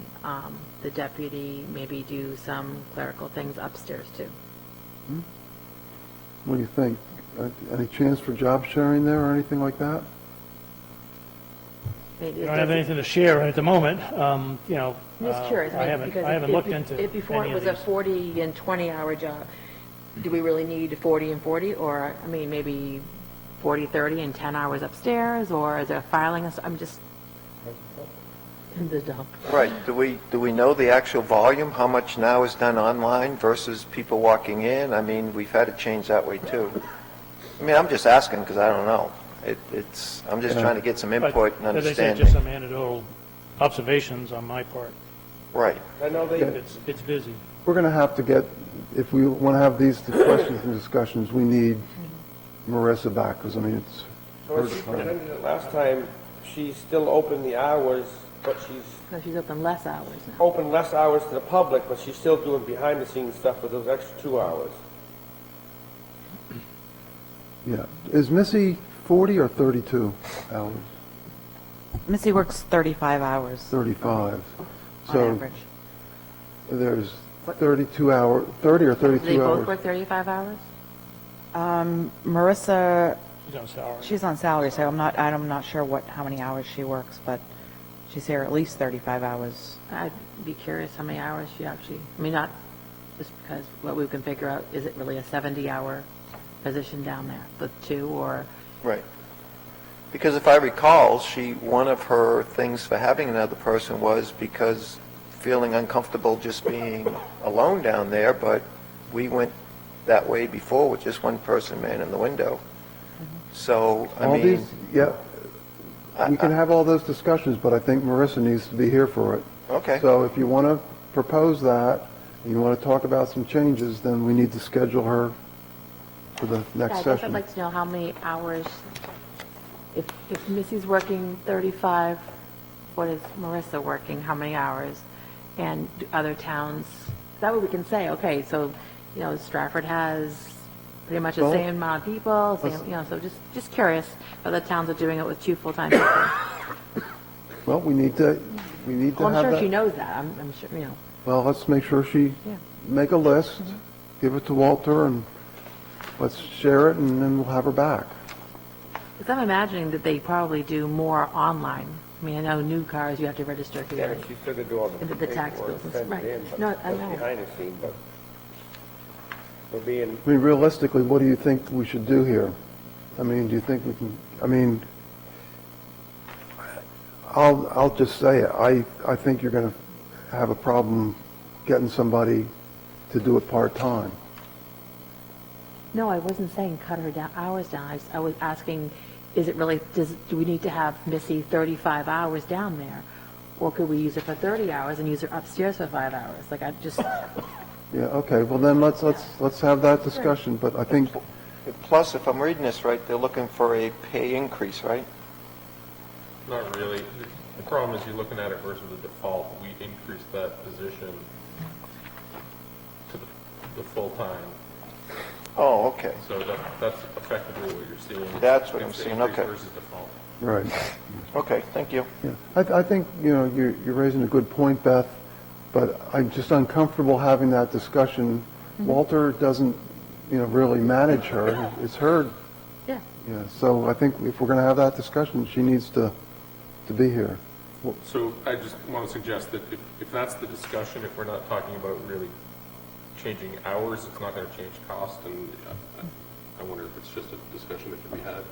the deputy maybe do some clerical things upstairs too? What do you think? Any chance for job sharing there or anything like that? Maybe I don't have anything to share at the moment. I'm just curious. I haven't looked into If before any it of was a these. 40 and 20 hour job, do we really need 40 and 40? Or, maybe 40, 30 and 10 hours upstairs? Or is there filing? I'm just in the dump. Right, do we know the actual volume, how much now is done online versus people walking in? I mean, we've had it change that way too. I'm just asking because I don't know. I'm just trying to get some input and But, as I said, understanding. just some anecdotal observations on my part. Right, I know they, It's busy. We're going to have to get, if we want to have these questions and discussions, we need Marissa back, because, it's so her as she time. presented it last time, she's still open the hours, but she's No, she's open less hours now. open less hours to the public, but she's still doing behind-the-scenes stuff for those extra 2 hours. Yeah. Is Missy 40 or 32 hours? Missy works 35 hours 35. on So average. there's 32 hour, 30 or Do they 32 both hours? work 35 hours? Marissa, She's on salary. she's on salary, so I'm not sure how many hours she works, but she's here at least 35 hours. I'd be curious how many hours she actually, not just because what we can figure out, is it really a 70-hour position down there, the two, or? right. Because if I recall, one of her things for having another person was because feeling uncomfortable just being alone down there, but we went that way before with just one person man in the window. So, All these, yeah, we can have all those discussions, but I think Marissa needs to be here for it. Okay. So if you want to propose that, and you want to talk about some changes, then we need to schedule her for the Yeah, next I guess I'd session. like to know how many hours, if Missy's working 35, what is Marissa working, how many hours? And do other towns, that way we can say, okay, so, Stratford has pretty much the Well, same amount of people, so just curious if other towns are doing it with two full-time people. Well, we need to Well, I'm have sure she that. knows that, I'm sure, Well, let's make sure she, Yeah. make a list, give it to Walter, and let's share it, and then we'll have her back. Because I'm imagining that they probably do more online. I know new cars, you have to register Yeah, here. but she's still gonna do all And the tax paperwork, bills and send stuff, it in, right. but No, I that's know. behind the scene, but we're being, Realistically, what do you think we should do here? Do you think we can, I'll just say it, I think you're going to have a problem getting somebody to do it part-time. No, I wasn't saying cut her down, hours down. I was asking, is it really, do we need to have Missy 35 hours down there? Or could we use her for 30 hours and use her upstairs for 5 hours? Like, I just, Yeah, okay, well then let's have that discussion, but I think, plus, if I'm reading this right, they're looking for a pay increase, right? Not really. The problem is you're looking at it versus the default. We increased that position to the full-time. Oh, okay. So that's effectively what you're seeing. That's what I'm It's the seeing, increase okay. Versus default. right. Okay, thank you. Yeah, I think, you're raising a good point, Beth, but I'm just uncomfortable having that discussion. Walter doesn't, really manage her. It's her, yeah. so I think if we're going to have that discussion, she needs to be here. So I just want to suggest that if that's the discussion, if we're not talking about really changing hours, it's not going to change cost, and I wonder if it's just a discussion that can be had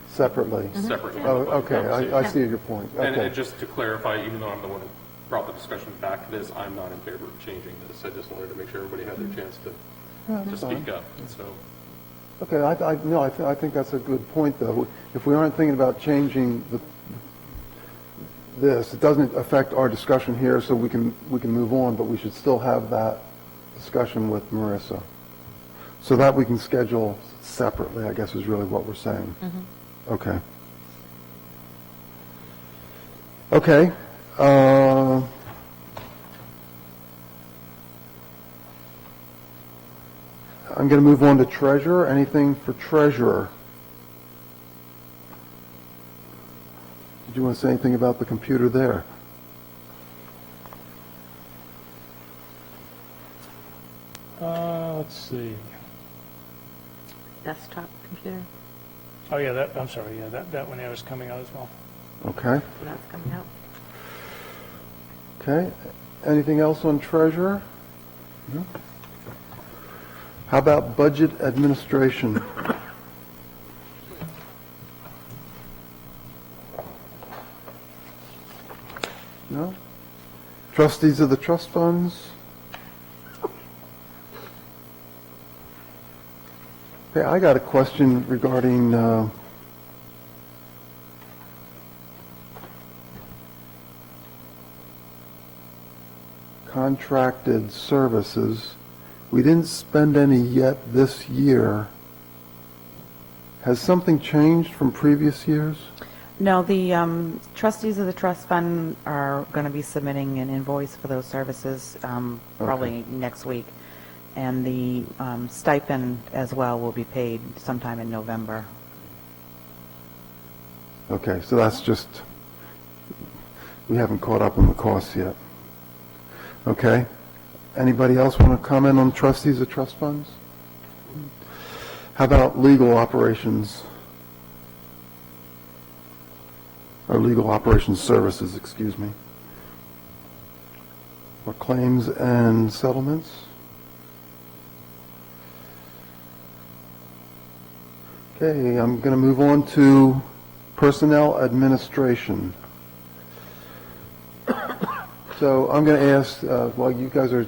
Separately? separately. Oh, okay, I see your point. And Okay. just to clarify, even though I'm the one who brought the discussion back to this, I'm not in favor of changing this. I just wanted to make sure everybody had their chance to speak up, and so. Okay, I think that's a good point, though. If we aren't thinking about changing this, it doesn't affect our discussion here, so we can move on, but we should still have that discussion with Marissa. So that we can schedule separately, I guess is really what we're saying. Okay. Okay. I'm going to move on to treasurer. Anything for treasurer? Did you want to say anything about the computer there? Let's see. Desktop computer, Oh, yeah, I'm sorry, yeah, that one there is coming out as well. Okay. so that's coming out. Okay. Anything else on treasurer? No? How about budget administration? No? Trustees of the trust funds? Okay, I got a question regarding contracted services. We didn't spend any yet this year. Has something changed from previous years? No, the trustees of the trust fund are going to be submitting an invoice for those services probably next week. And the stipend as well will be paid sometime in November. Okay, so that's just, we haven't caught up on the costs yet. Okay. Anybody else want to comment on trustees of trust funds? How about legal operations? Or legal operations services, excuse me. Or claims and settlements? Okay, I'm going to move on to personnel administration. So I'm going to ask, while you guys are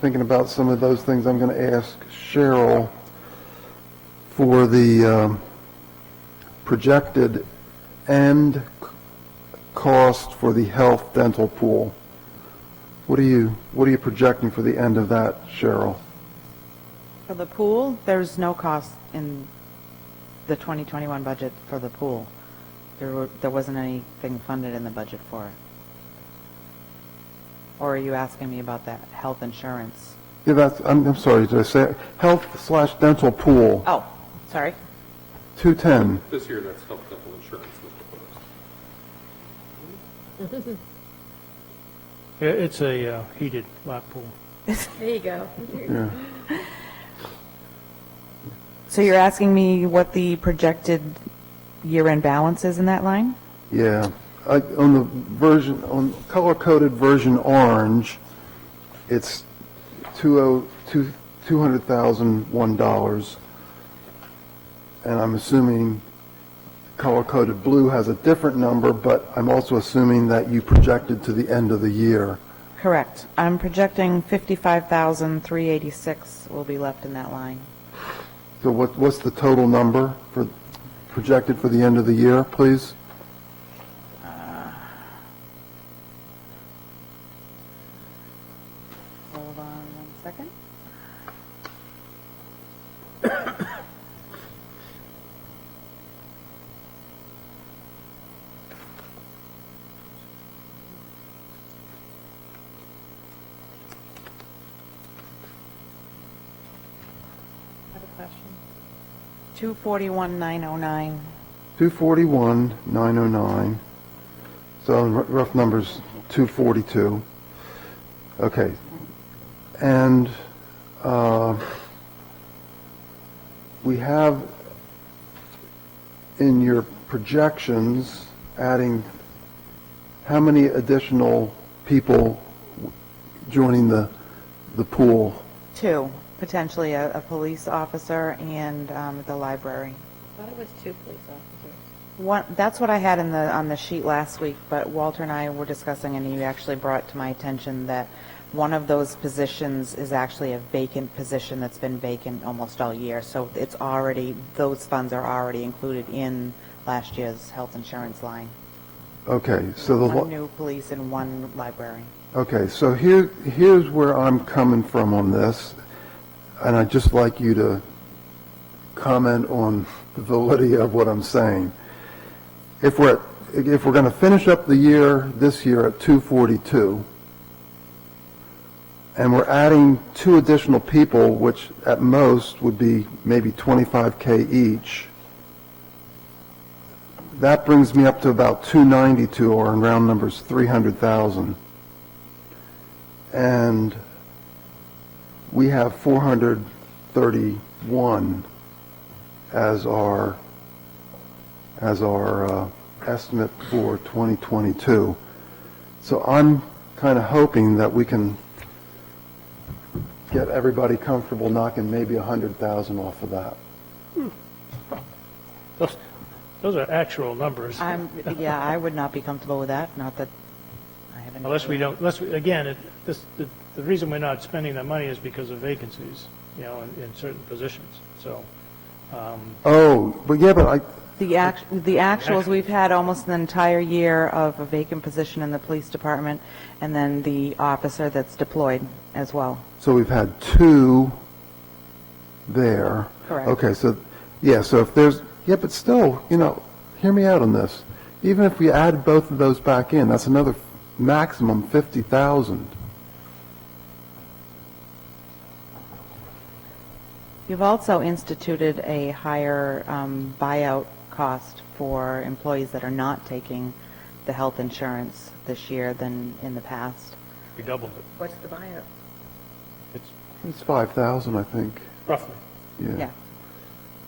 thinking about some of those things, I'm going to ask Cheryl for the projected end cost for the health dental pool. What are you projecting for the end of that, Cheryl? For the pool, there's no cost in the 2021 budget for the pool. There wasn't anything funded in the budget for it. Or are you asking me about that health insurance? Yeah, I'm sorry, did I say health/dental pool, Oh, sorry. 210. This year, that's health dental insurance was proposed. It's a heated lap pool. There you go. Yeah. So you're asking me what the projected year-end balance is in that line? Yeah, on the version, on color-coded version orange, it's $200,001, and I'm assuming color-coded blue has a different number, but I'm also assuming that you projected to the end of the year. Correct. I'm projecting 55,386 will be left in that line. So what's the total number projected for the end of the year, please? Hold on 1 second. I have a question. 241,909. 241,909. So in rough numbers, 242. Okay. And we have in your projections adding how many additional people joining the pool Two, potentially a police officer and the library. I thought it was 2 police officers. One, that's what I had on the sheet last week, but Walter and I were discussing, and he actually brought to my attention that one of those positions is actually a vacant position that's been vacant almost all year. So it's already, those funds are already included in last year's health insurance line. Okay, so One new police and one library. Okay, so here's where I'm coming from on this, and I'd just like you to comment on the validity of what I'm saying. If we're going to finish up the year, this year at 242, and we're adding 2 additional people, which at most would be maybe 25K each, that brings me up to about 292, or in round numbers, 300,000. And we have 431 as our estimate for 2022. So I'm kind of hoping that we can get everybody comfortable knocking maybe 100,000 off of that. Those are actual numbers. Yeah, I would not be comfortable with that, not that I haven't. Again, the reason we're not spending that money is because of vacancies, in certain positions, so. The actuals, we've had almost an entire year of a vacant position in the police department, and then the officer that's deployed as well. So we've had 2 there. Correct. Okay, so if there's, but still, hear me out on this. Even if we add both of those back in, that's another maximum 50,000. You've also instituted a higher buyout cost for employees that are not taking the health insurance this year than in the past. We doubled it. What's the buyout? It's 5,000, I think. Roughly. Yeah.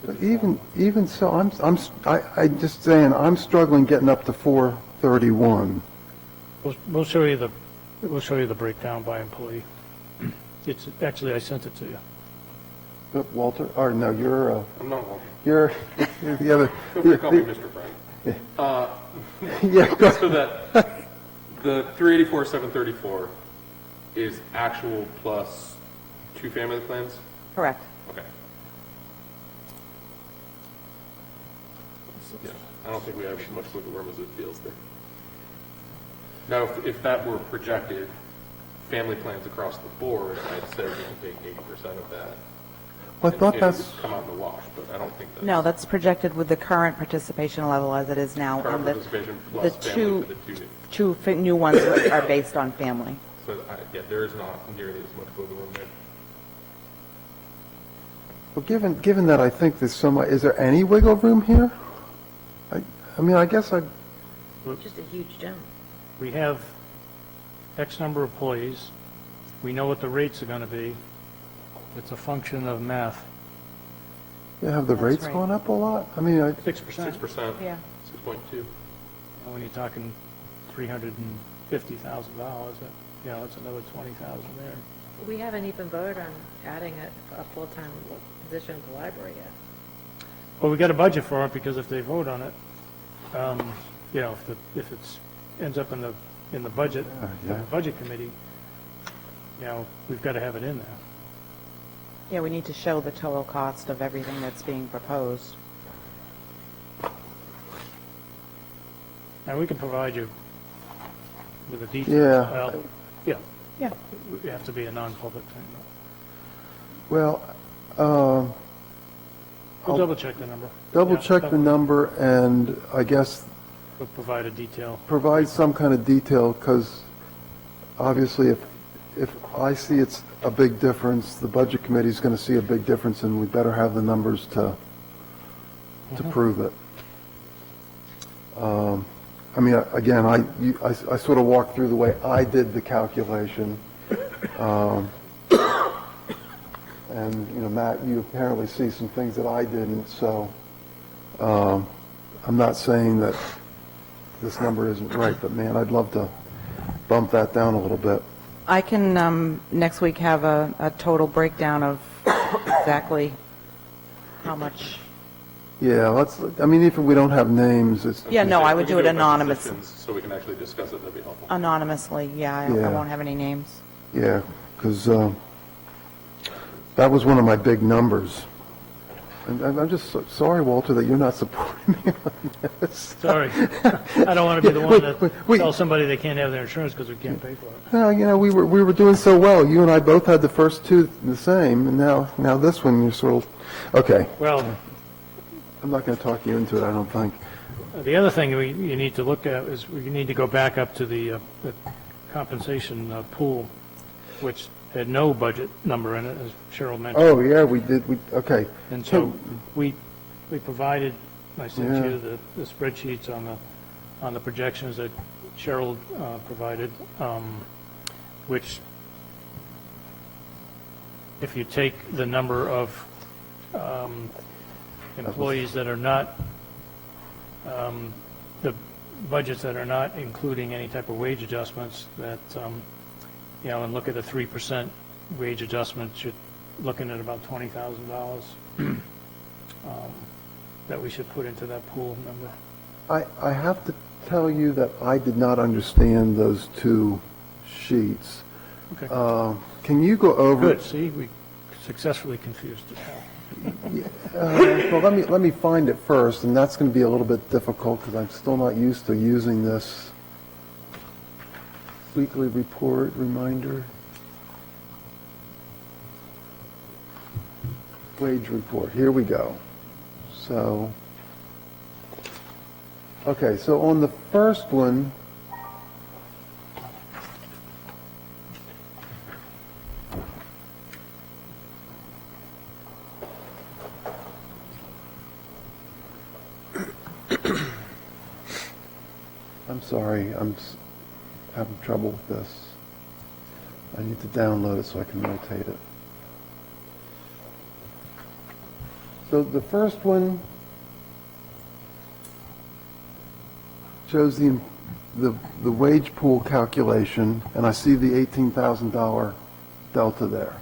But even so, I'm just saying, I'm struggling getting up to 431. We'll show you the breakdown by employee. It's, actually, I sent it to you. Walter, or no, you're, I'm not Walter. you're the other. Feel free to call me Mr. Frank. Yeah, go So that the 384, 734 is actual plus 2 family plans? Correct. Okay. Yeah, I don't think we have as much wiggle room as it feels there. Now, if that were projected, family plans across the board, I'd say we can take 80% of that. Well, I thought and that's, come out in the wash, but I don't think that's. No, that's projected with the current participation level as it is now. Current and the- participation the plus family for the 2. two new ones are based on family. So, yeah, there is not nearly as much wiggle room there. well, given that I think there's is there any wiggle room here? I mean, I guess Just a huge jump. We have X number of employees. We know what the rates are going to be. It's a function of math. have the That's rates right. gone up a lot? I mean, 6%. 6%. Yeah. 6.2. When you're talking $350,000, it's another 20,000 there. We haven't even voted on adding a full-time position at the library yet. Well, we got a budget for it, because if they vote on it, if it's ends up in the budget, Yeah. the budget committee, we've got to have it in there. Yeah, we need to show the total cost of everything that's being proposed. And we can provide you with the details. Yeah. Well, yeah, Yeah. it have to be a non-public thing. well, We'll double check the number. double Yeah, check the number, and I guess We'll provide a detail. provide some kind of detail, because obviously if I see it's a big difference, the budget committee's going to see a big difference, and we better have the numbers to prove it. I mean, again, I sort of walked through the way I did the calculation. And, Matt, you apparently see some things that I didn't, so I'm not saying that this number isn't right, but man, I'd love to bump that down a little bit. I can, next week, have a total breakdown of exactly how much. Yeah, let's, I mean, if we don't have names, it's, Yeah, no, I would We can do it by anonymous, positions, so we can actually discuss it, that'd be helpful. anonymously, yeah, I Yeah. won't have any names. yeah, because that was one of my big numbers. And I'm just sorry, Walter, that you're not supporting me on this. Sorry. I don't want to be the one that Wait. tells somebody they can't have their insurance because we can't pay for it. Well, you know, we were doing so well. You and I both had the first two the same, and now this one, you're sort of, okay. Well, I'm not going to talk you into it, I don't think. the other thing you need to look at is we need to go back up to the compensation pool, which had no budget number in it, as Cheryl mentioned. Oh, yeah, we did, okay. And so we provided, I sent Yeah. you the spreadsheets on the projections that Cheryl provided, which, if you take the number of employees that are not, the budgets that are not including any type of wage adjustments, that, and look at a 3% wage adjustment, you're looking at about $20,000 that we should put into that pool number. I have to tell you that I did not understand those two sheets. Okay. Can you go over? Good, see, we successfully confused it. Well, let me find it first, and that's going to be a little bit difficult because I'm still not used to using this weekly report reminder. Wage report, here we go. So, okay, so on the first one, I'm sorry, having trouble with this. I need to download it so I can rotate it. So the first one shows the wage pool calculation, and I see the $18,000 delta there.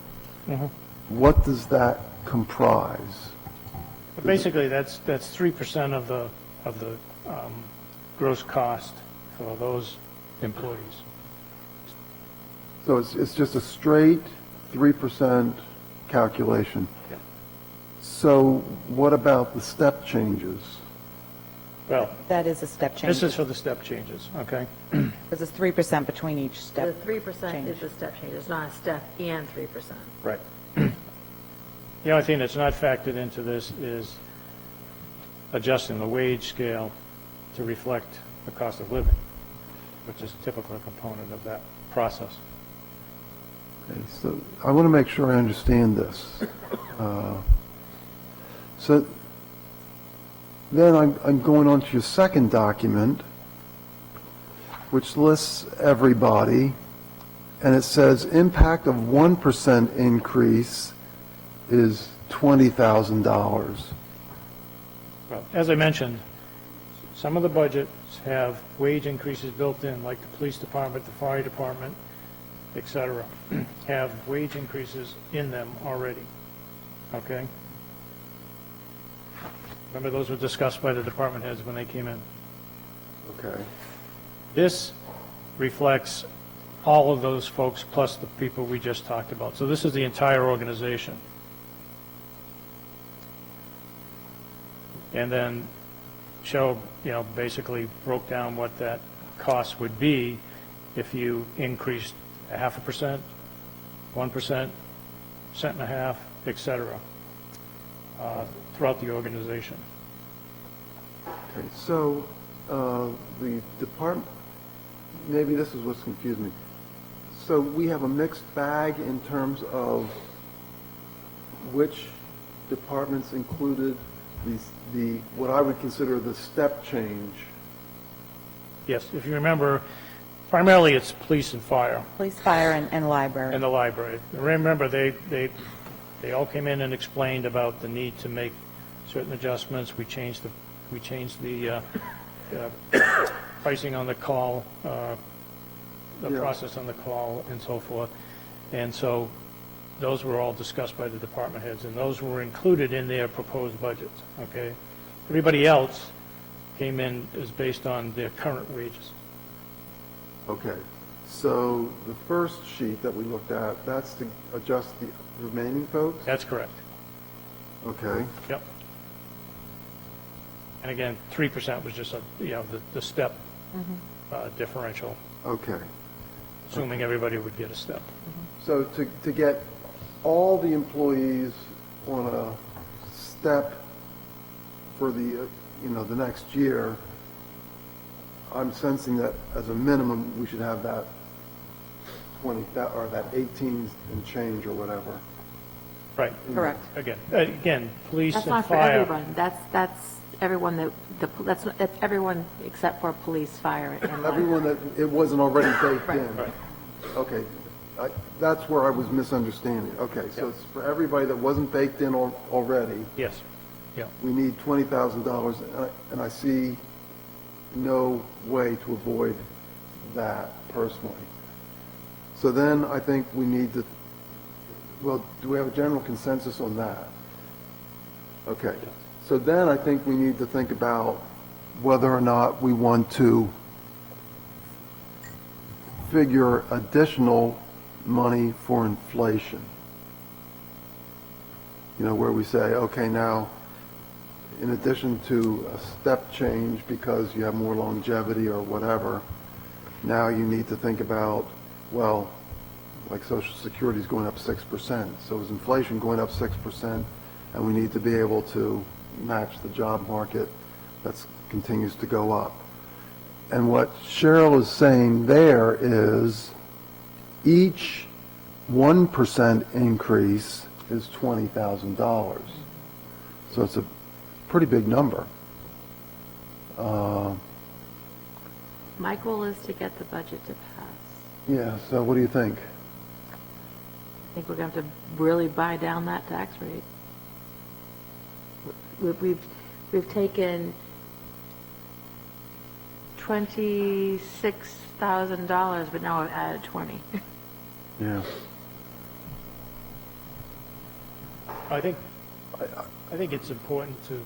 What does that comprise? But basically, that's 3% of the gross cost for those employees. So it's just a straight 3% calculation. Yeah. So what about the step changes? Well, That is a step change. this is for the step changes, okay? Because it's 3% between each The step. 3% change. is the step change, it's not a step and 3%. Right. The only thing that's not factored into this is adjusting the wage scale to reflect the cost of living, which is a typical component of that process. Okay, so I want to make sure I understand this. So then I'm going on to your second document, which lists everybody, and it says impact of 1% increase is $20,000. Well, as I mentioned, some of the budgets have wage increases built in, like the police department, the fire department, et cetera, have wage increases in them already, okay? Remember, those were discussed by the department heads when they came in. Okay. This reflects all of those folks plus the people we just talked about. So this is the entire organization. And then show, basically broke down what that cost would be if you increased 0.5%, 1%, 1.5%, et cetera, throughout the organization. Okay, so the department, maybe this is what's confused me. So we have a mixed bag in terms of which departments included the what I would consider the step change. Yes, if you remember, primarily it's police and fire Police, fire, and library. and the library. Remember, they all came in and explained about the need to make certain adjustments. We changed the pricing on the call the Yeah. process on the call and so forth. And so those were all discussed by the department heads, and those were included in their proposed budgets, okay? Everybody else came in as based on their current wages. Okay, so the first sheet that we looked at, that's to adjust the remaining folks? That's correct. Okay, Yep. And again, 3% was just the step differential, okay. assuming everybody would get a step. So to get all the employees on a step for the, the next year, I'm sensing that as a minimum, we should have that 20, or that 18 and change or whatever. Right. Correct. Again, police That's and not for fire. everyone. That's everyone that's everyone except for police, fire, and library. Everyone that it wasn't already baked in. Right. Okay, that's where I was misunderstanding. Okay, so it's for everybody that wasn't baked in already, Yes. Yeah. we need $20,000, and I see no way to avoid that personally. So then I think we need to, well, do we have a general consensus on that? Okay, so then I think we need to think about whether or not we want to figure additional money for inflation. Where we say, okay, now, in addition to a step change because you have more longevity or whatever, now you need to think about, well, like Social Security is going up 6%. So is inflation going up 6%? And we need to be able to match the job market that continues to go up. And what Cheryl is saying there is each 1% increase is $20,000. So it's a pretty big number. My goal is to get the budget to pass. Yeah, so what do you think? I think we're going to have to really buy down that tax rate. We've taken $26,000, but now I've added 20. Yeah. I think it's important to,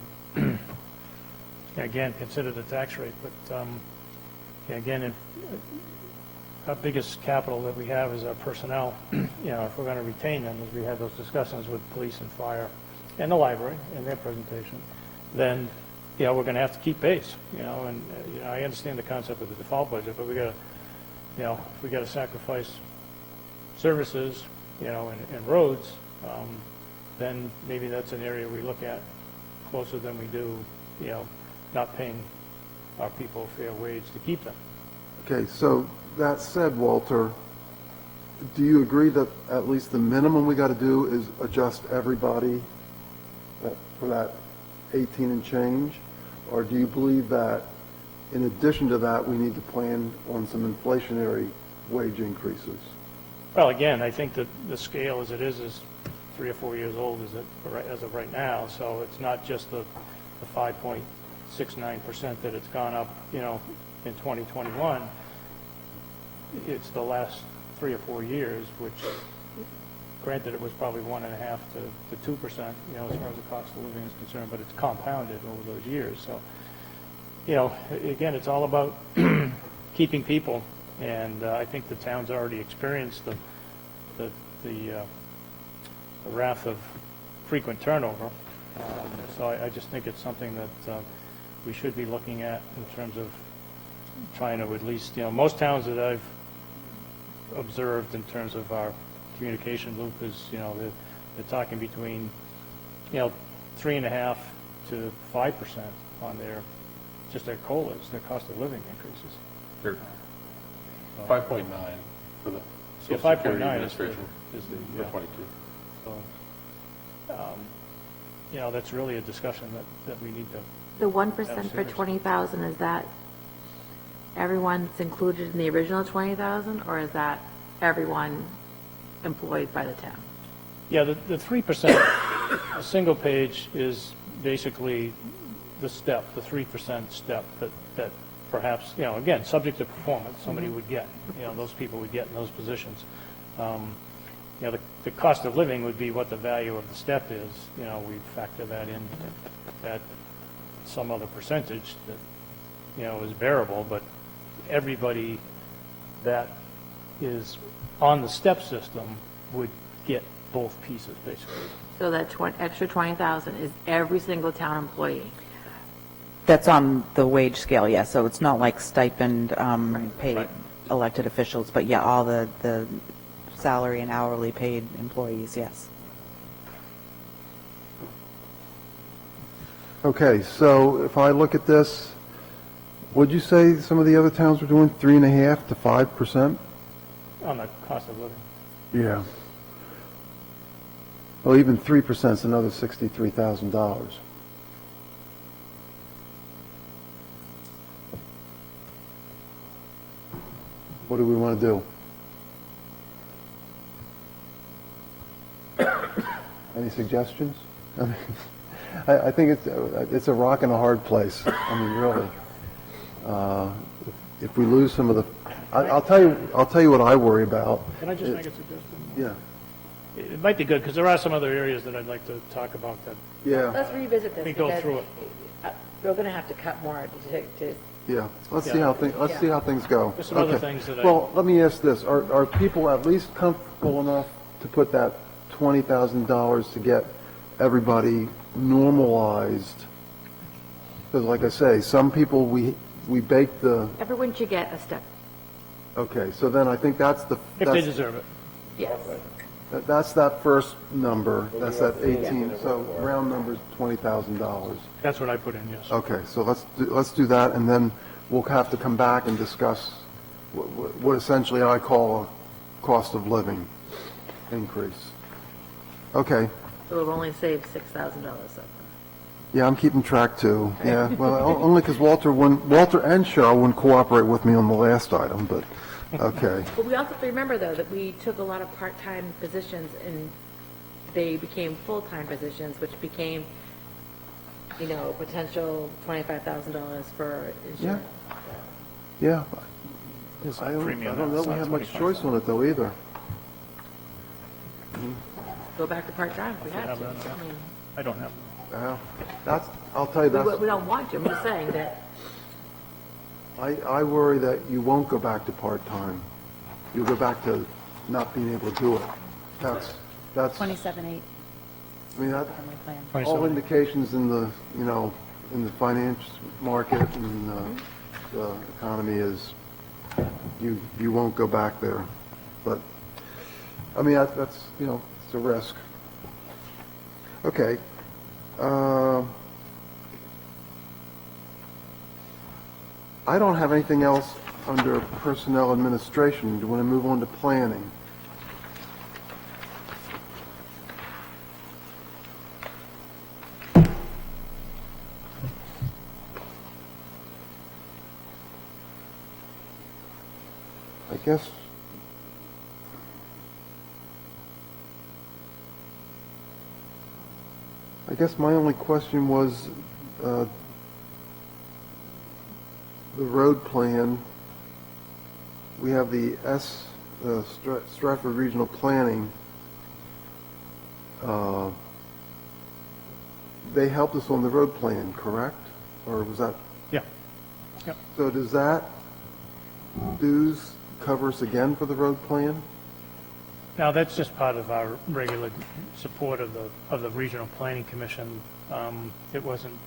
again, consider the tax rate, but again, our biggest capital that we have is our personnel. If we're going to retain them, as we had those discussions with police and fire and the library in their presentation, then, we're going to have to keep pace, and, I understand the concept of the default budget, but we got to, if we got to sacrifice services, and roads, then maybe that's an area we look at closer than we do, not paying our people a fair wage to keep them. Okay, so that said, Walter, do you agree that at least the minimum we got to do is adjust everybody for that 18 and change? Or do you believe that in addition to that, we need to plan on some inflationary wage increases? Well, again, I think that the scale as it is 3 or 4 years old as of right now, so it's not just the 5.69% that it's gone up, in 2021. It's the last 3 or 4 years, which, granted, it was probably 1.5% to 2%, as far as the cost of living is concerned, but it's compounded over those years. So, again, it's all about keeping people, and I think the town's already experienced the wrath of frequent turnover. So I just think it's something that we should be looking at in terms of trying to at least, most towns that I've observed in terms of our communication loop is, they're talking between, 3.5% to 5% on just their COLAs, their cost of living increases. They're 5.9 for the Yeah, Social 5.9 Security is Administration the, for 22. So, that's really a discussion that we need to. The 1% for serious. 20,000, is that everyone's included in the original 20,000, or is that everyone employed by the town? Yeah, the 3%, a single page is basically the 3% step that perhaps, again, subject to performance, somebody would get, those people would get in those positions. The cost of living would be what the value of the step is. We factor that in at some other percentage that, is bearable, but everybody that is on the step system would get both pieces, basically. So that extra 20,000 is every single town employee. That's on the wage scale, yes, so it's not like stipend paid Right. elected officials, but yeah, all the salary and hourly paid employees, yes. Okay, so if I look at this, would you say some of the other towns are doing 3.5% to 5%? On the cost of living. Yeah. Well, even 3% is another $63,000. What do we want to do? Any suggestions? I mean, I think it's a rock and a hard place. I mean, really. If we lose some of the, I'll tell you what I worry about. Can I just make a suggestion? Yeah. It might be good, because there are some other areas that I'd like to talk about that. Yeah. Let's revisit this. We go because, through it. We're going to have to cut more to Yeah, let's Yeah. see how things go. There's some other Okay. things that Well, let me ask this, are people at least comfortable enough to put that $20,000 to get everybody normalized? Because like I say, some people, we bake the, everyone should get a step. okay, so then I think that's the, If they deserve it. Yes. that's that first number, that's that 18, so round number's $20,000. That's what I put in, yes. Okay, so let's do that, and then we'll have to come back and discuss what essentially I call a cost of living increase. Okay, So we've only saved $6,000 so far. yeah, I'm keeping track too, yeah, well, only because Walter and Cheryl wouldn't cooperate with me on the last item, but, okay. But we also have to remember, though, that we took a lot of part-time positions and they became full-time positions, which became, potential $25,000 for insurance. Yeah, There's I a don't premium. know It's we not have much 25. choice on it though either. Go back to part-time if we Have have to. that, yeah. I mean, I don't have them. I'll tell you, we don't want to, I'm just saying that, I worry that you won't go back to part-time. You'll go back to not being able to do it. That's, I 27.8 mean, that, on my plan. all 27. indications in the, in the finance market and the economy is you won't go back there. But, I mean, that's, it's a risk. Okay. I don't have anything else under personnel administration. Do you want to move on to planning? I guess my only question was, the road plan, we have the Stratford Regional Planning. They helped us on the road plan, correct? Or was that, Yeah. Yeah. so does that dues cover us again for the road plan? Now, that's just part of our regular support of the Regional Planning Commission. It wasn't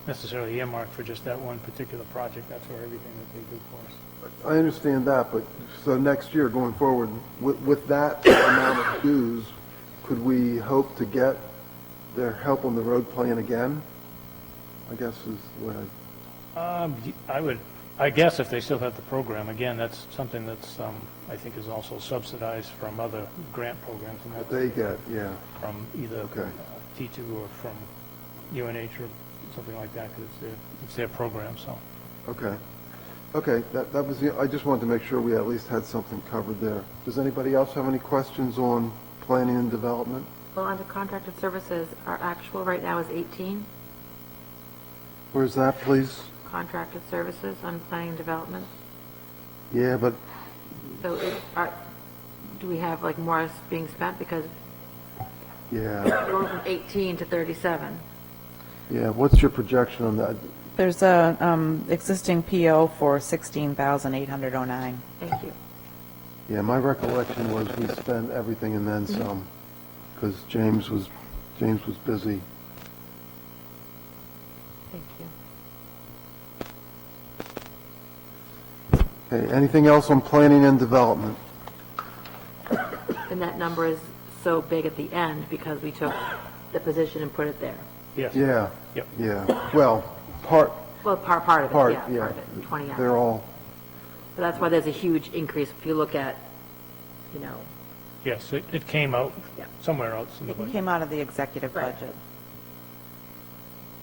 necessarily earmarked for just that one particular project. That's for everything that they do for us. I understand that, but so next year going forward, with that amount of dues, could we hope to get their help on the road plan again? I guess is what I guess if they still have the program, again, that's something that's, I think is also subsidized from other grant programs, and what that's they get, yeah. from either Okay. T2 or from UNH or something like that, because it's their program, so. Okay. Okay, that was, I just wanted to make sure we at least had something covered there. Does anybody else have any questions on planning and development? well, under contracted services, our actual right now is 18. Where's that, please? contracted services on planning and development. Yeah, but, So do we have like more being spent because yeah, we're going from 18 to 37? yeah, what's your projection on that? There's a existing PO for $16,809. Thank you. Yeah, my recollection was we spent everything and then some, because James was busy. Thank you. Okay, anything else on planning and development? And that number is so big at the end because we took the position and put it there. Yes. Yeah. Yep. Yeah, well, part Well, part of it, Part, yeah, yeah. part of it, 20 hours. they're all, But that's why there's a huge increase if you look at, you know, Yes, it came out Yeah. somewhere else in the It budget. came out of the executive Right. budget,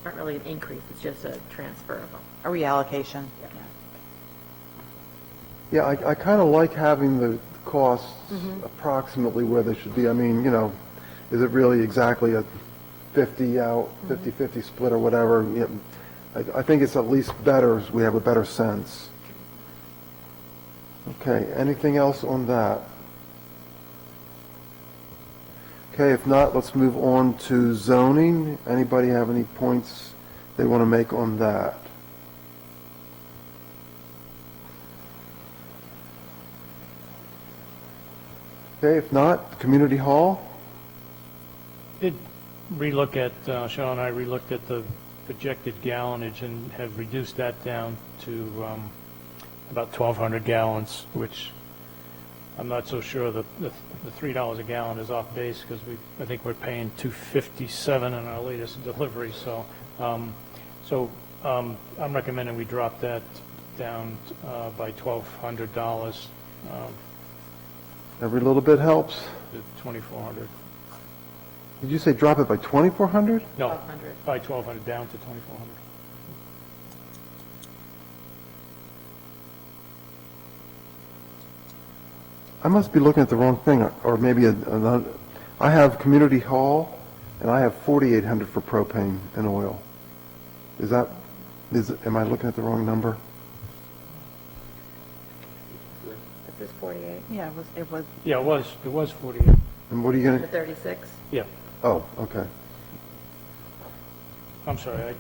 not really an increase, it's just a transfer of them. a reallocation. yeah, I kind of like having the costs approximately where they should be. I mean, is it really exactly a 50 out, 50/50 split or whatever? I think it's at least better, we have a better sense. Okay, anything else on that? Okay, if not, let's move on to zoning. Anybody have any points they want to make on that? Okay, if not, community hall? Did relook at, Sean and I relooked at the projected gallonage and have reduced that down to about 1,200 gallons, which I'm not so sure the $3 a gallon is off base because I think we're paying $2.57 in our latest delivery. So, I'm recommending we drop that down by $1,200 Every little bit helps. to 2,400. Did you say drop it by 2,400? No, 1,200. by 1,200 down to 2,400. I must be looking at the wrong thing, or maybe I have community hall, and I have 4,800 for propane and oil. Am I looking at the wrong number? This is 48, Yeah, it was, Yeah, it was 48. And what are you the going to, 36. Yeah, oh, okay. I'm sorry,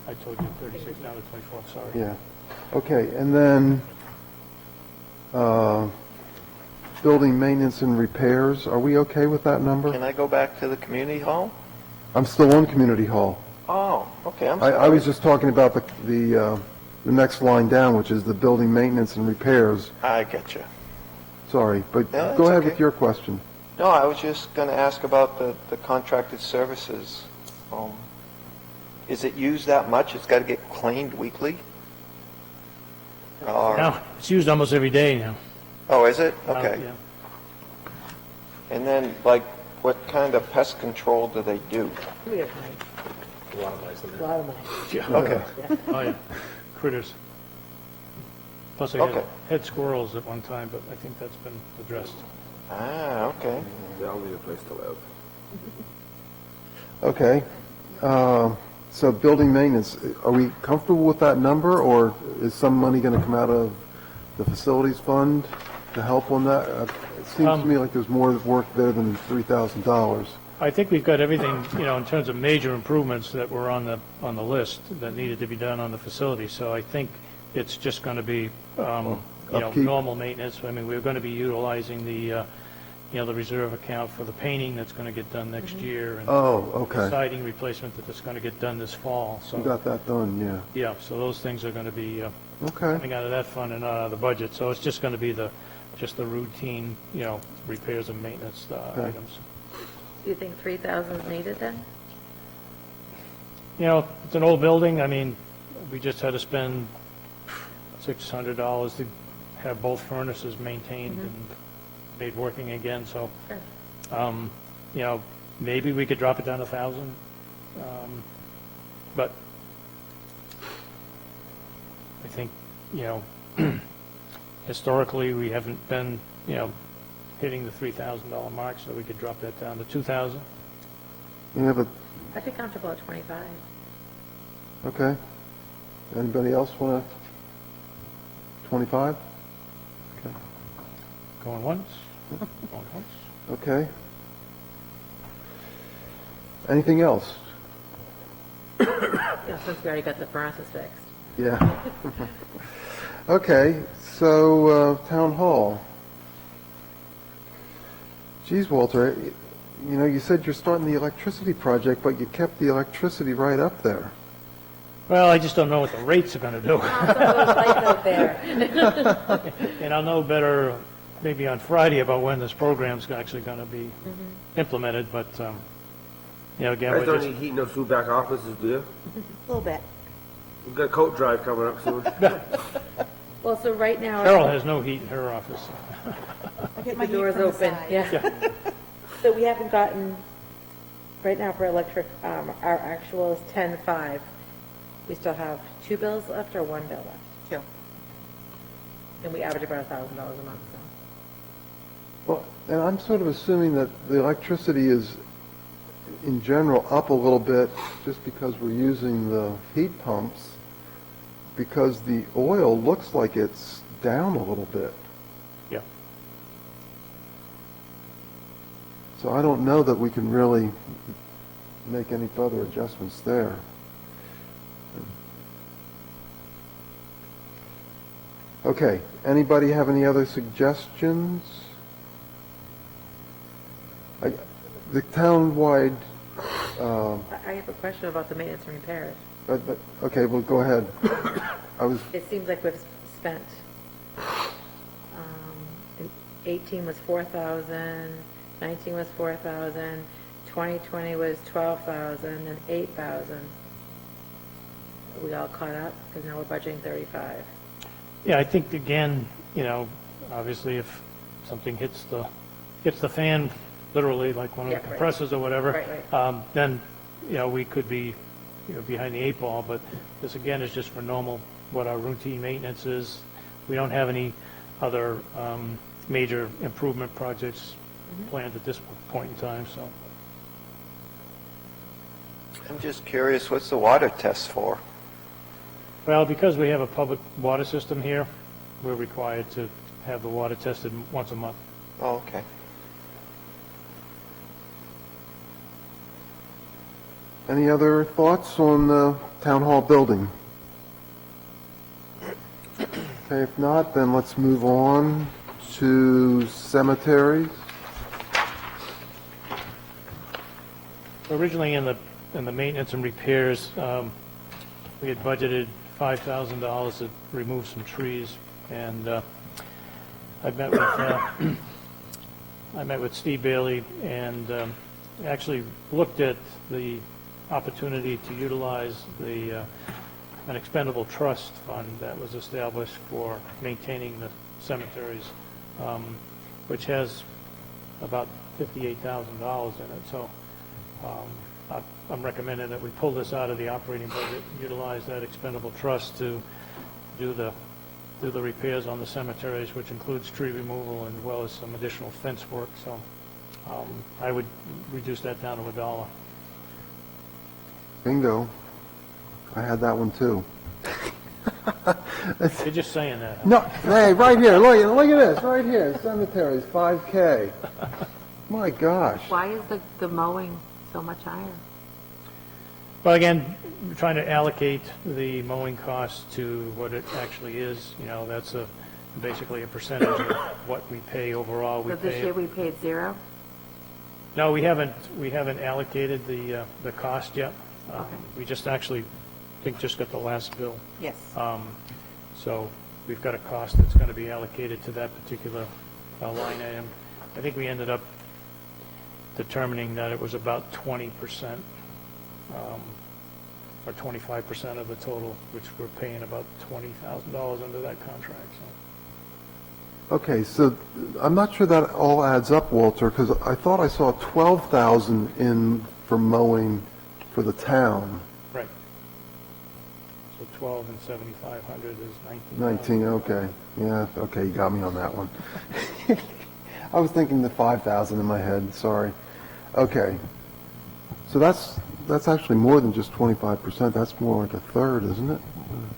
I told you 36 down to 24, sorry. Yeah. Okay, and then, building maintenance and repairs, are we okay with that number? Can I go back to the community hall? I'm still on community hall. Oh, okay, I'm sorry. I was just talking about the next line down, which is the building maintenance and repairs. I get you. Sorry, but No, that's go ahead okay. with your question. No, I was just going to ask about the contracted services. Is it used that much? It's got to get cleaned weekly? Or- Now, it's used almost every day now. Oh, is it? Okay. Yeah. And then, like, what kind of pest control do they do? We have mice, A lot of mice in a there. lot of mice. Yeah. Okay. Oh, yeah, critters. Plus, I Okay. had squirrels at one time, but I think that's been addressed. Ah, okay. They all need a place to live. Okay. So building maintenance, are we comfortable with that number, or is some money going to come out of the facilities fund to help on that? It seems to me like there's more work there than $3,000. I think we've got everything, in terms of major improvements that were on the list that needed to be done on the facility. So I think it's just going to be, upkeep. normal maintenance. I mean, we're going to be utilizing the reserve account for the painting that's going to get done next year. And Oh, the okay. siding replacement that's going to get done this fall. You So, got that done, yeah. yeah, so those things are going to be Okay. coming out of that fund and not out of the budget. So it's just going to be just the routine, repairs and maintenance items. Do you think 3,000 is needed then? It's an old building. I mean, we just had to spend $600 to have both furnaces maintained and made working again. So, Sure. maybe we could drop it down to 1,000. But I think, historically, we haven't been, hitting the $3,000 mark, so we could drop that down to 2,000. You have a, I'd be comfortable at 25. okay. Anybody else want to? 25? Okay. Going once? Going once? Okay. Anything else? Yeah, since we already got the furnaces fixed. Yeah. Okay, so, Town Hall. Geez, Walter, you know, you said you're starting the electricity project, but you kept the electricity right up there. Well, I just don't know what the rates are going to do. Some of those lights out there. And I'll know better maybe on Friday about when this program's actually going to be implemented, but, you know, again, You guys we're don't just, need heat in those two back offices, do you? A little bit. We've got a coat drive coming up soon. Well, so right now. Carol has no heat in her office. I get The door's open, yeah. So we haven't gotten, right now for electric, our actual is 10.5. We still have 2 bills left or 1 bill left? Two. And we average about $1,000 a month, so. Well, and I'm sort of assuming that the electricity is, in general, up a little bit just because we're using the heat pumps, because the oil looks like it's down a little bit. Yeah. So I don't know that we can really make any further adjustments there. Okay, anybody have any other suggestions? The town-wide, I have a question about the maintenance and repairs. okay, well, go ahead. It seems like we've spent, in 18 was 4,000, 19 was 4,000, 2020 was 12,000, and 8,000. Are we all caught up? Because now we're budgeting 35. Yeah, I think, again, you know, obviously if something hits the fan, literally, like one of Yeah, the right. compressors or whatever, Right. then, you know, we could be, you know, behind the 8 ball, but this, again, is just for normal, what our routine maintenance is. We don't have any other major improvement projects planned at this point in time, so. I'm just curious, what's the water test for? Well, because we have a public water system here, we're required to have the water tested once a month. Oh, okay. Any other thoughts on the town hall building? Okay, if not, then let's move on to cemeteries. Originally, in the maintenance and repairs, we had budgeted $5,000 to remove some trees, and I met with Steve Bailey and actually looked at the opportunity to utilize an expendable trust fund that was established for maintaining the cemeteries, which has about $58,000 in it. So I'm recommending that we pull this out of the operating budget, utilize that expendable trust to do the repairs on the cemeteries, which includes tree removal as well as some additional fence work. So I would reduce that down to $1. Bingo. I had that one too. You're just saying that. No, hey, right here, look at this, right here, cemeteries, 5K. My gosh. Why is the mowing so much higher? Well, again, we're trying to allocate the mowing cost to what it actually is. You know, that's basically a percentage of what we pay overall. So this year we paid 0? No, we haven't allocated the cost yet. We just actually, I think, just got the last bill. Yes. So we've got a cost that's going to be allocated to that particular line item. I think we ended up determining that it was about 20% or 25% of the total, which we're paying about $20,000 under that contract. So. Okay, so I'm not sure that all adds up, Walter, because I thought I saw 12,000 in for mowing for the town. Right. So 12 and 7,500 is 19. 19, okay. Yeah, okay, you got me on that one. I was thinking the 5,000 in my head, sorry. Okay. So that's actually more than just 25%. That's more like a third, isn't it?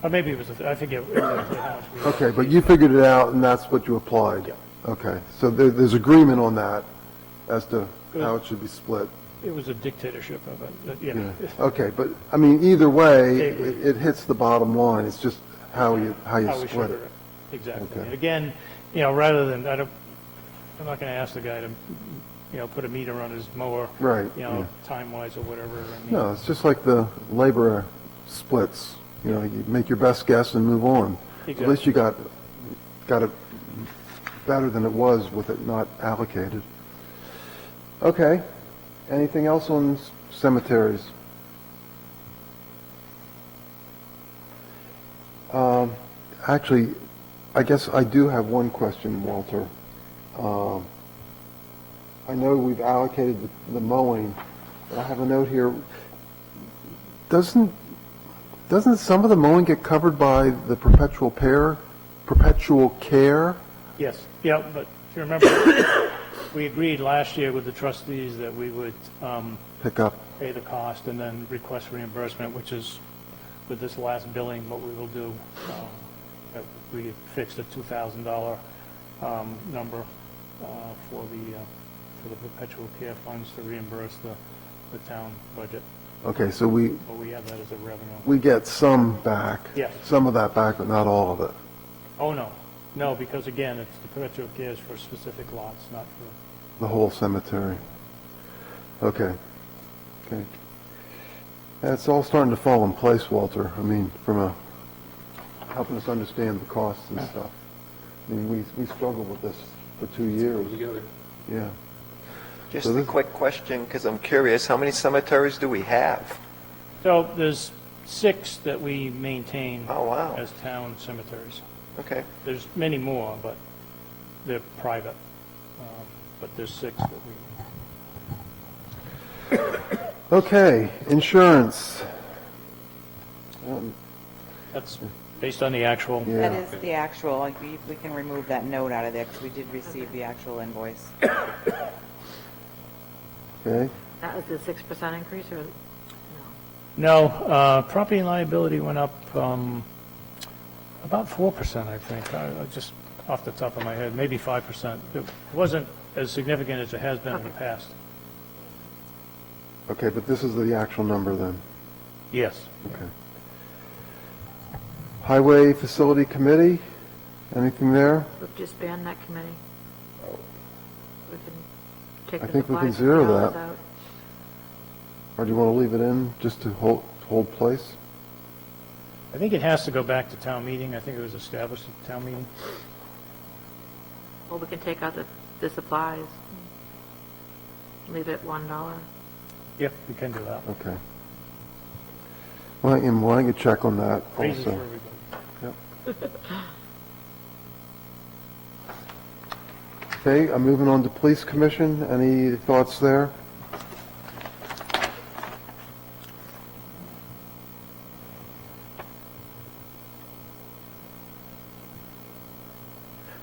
Or maybe it was, I forget exactly how much we... Okay, but you figured it out, and that's what you applied? Yeah. Okay, so there's agreement on that as to how it should be split? It was a dictatorship of it, but, you Yeah, know. okay, but, I mean, either way, They agree. it hits the bottom line, it's just how you How we split sugar it. it. Exactly. Okay. And again, you know, rather than, I'm not going to ask the guy to, you know, put a meter on his mower. Right, You know, yeah. time-wise or whatever. I mean, No, it's just like the labor splits, you know, you make your best guess and move on. At least you got it better than it was with it not allocated. Okay, anything else on cemeteries? Actually, I guess I do have one question, Walter. I know we've allocated the mowing, but I have a note here. Doesn't some of the mowing get covered by the perpetual care? Yes, yeah, but if you remember, we agreed last year with the trustees that we would Pick up, pay the cost and then request reimbursement, which is, with this last billing, what we will do. We fixed a $2,000 number for the perpetual care funds to reimburse the town budget. okay, so we But we have that as a revenue. get some back. Yes. Some of that back, but not all of it. Oh, no, because again, it's the perpetual care is for specific lots, not for, The whole cemetery. Okay. Okay. It's all starting to fall in place, Walter. I mean, from helping us understand the costs and stuff. I mean, we struggled with this for 2 years. Together. Yeah. Just So a this- quick question, because I'm curious, how many cemeteries do we have? so there's 6 that we maintain Oh, wow. as town cemeteries. Okay. There's many more, but they're private. But there's 6 that we, Okay, insurance. that's based on the actual. That Yeah. is the actual, like, we can remove that note out of there, because we did receive the actual invoice. Okay. That was the 6% increase, or, no? No, property and liability went up about 4%, I think. I just off the top of my head, maybe 5%. It wasn't as significant as it has been in the past. Okay, but this is the actual number then. Yes. Okay. Highway Facility Committee, anything there? We've disbanded that committee. We can take I the think we can supplies zero dollars that. out. Or do you want to leave it in just to hold place? I think it has to go back to town meeting. I think it was established at town meeting. Well, we can take out the supplies. Leave it $1. Yep, we can do that. Okay. Why don't you check on that Raises for also? everybody. Okay, I'm moving on to Police Commission. Any thoughts there?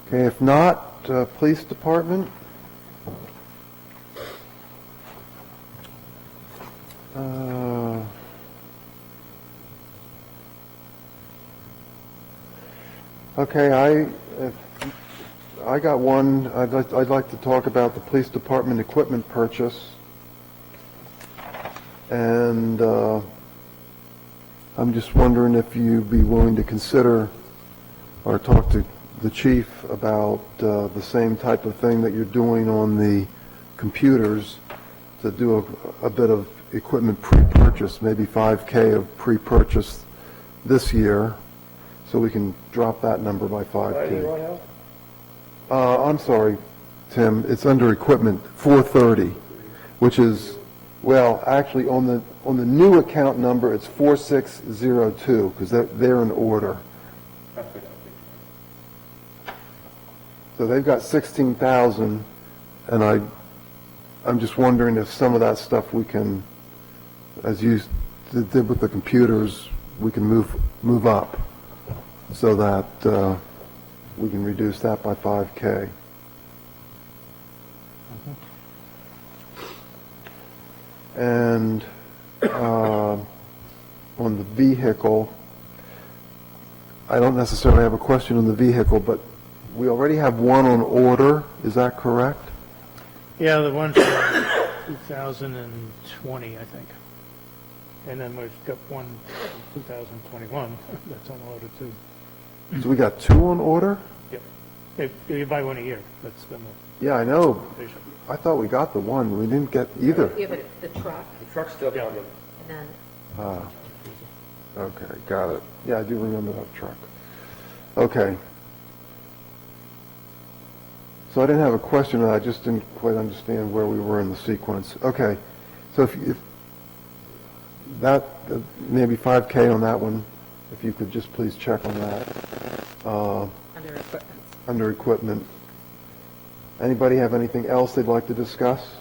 Okay, if not, Police Department. Uh, Okay, I got one. I'd like to talk about the police department equipment purchase. And I'm just wondering if you'd be willing to consider or talk to the chief about the same type of thing that you're doing on the computers, to do a bit of equipment pre-purchase, maybe 5K of pre-purchase this year, so we can drop that number by 5K. I'm sorry, Tim, it's under equipment, 430, which is, well, actually, on the new account number, it's 4602, because they're in order. So they've got 16,000, and I'm just wondering if some of that stuff we can, as you did with the computers, we can move up, so that we can reduce that by 5K. And on the vehicle, I don't necessarily have a question on the vehicle, but we already have one on order, is that correct? Yeah, the one from 2020, I think. And then we've got one from 2021 that's on order too. So we got two on order? Yep. If you buy one a year, that's been Yeah, I know. the patient. I thought we got the one. We didn't get either. You have the truck, The truck's still Yeah. coming. and then Ah, okay, got it. Yeah, I do remember that truck. Okay. So I didn't have a question, I just didn't quite understand where we were in the sequence. Okay, so if that, maybe 5K on that one, if you could just please check on that, under equipment. under equipment. Anybody have anything else they'd like to discuss?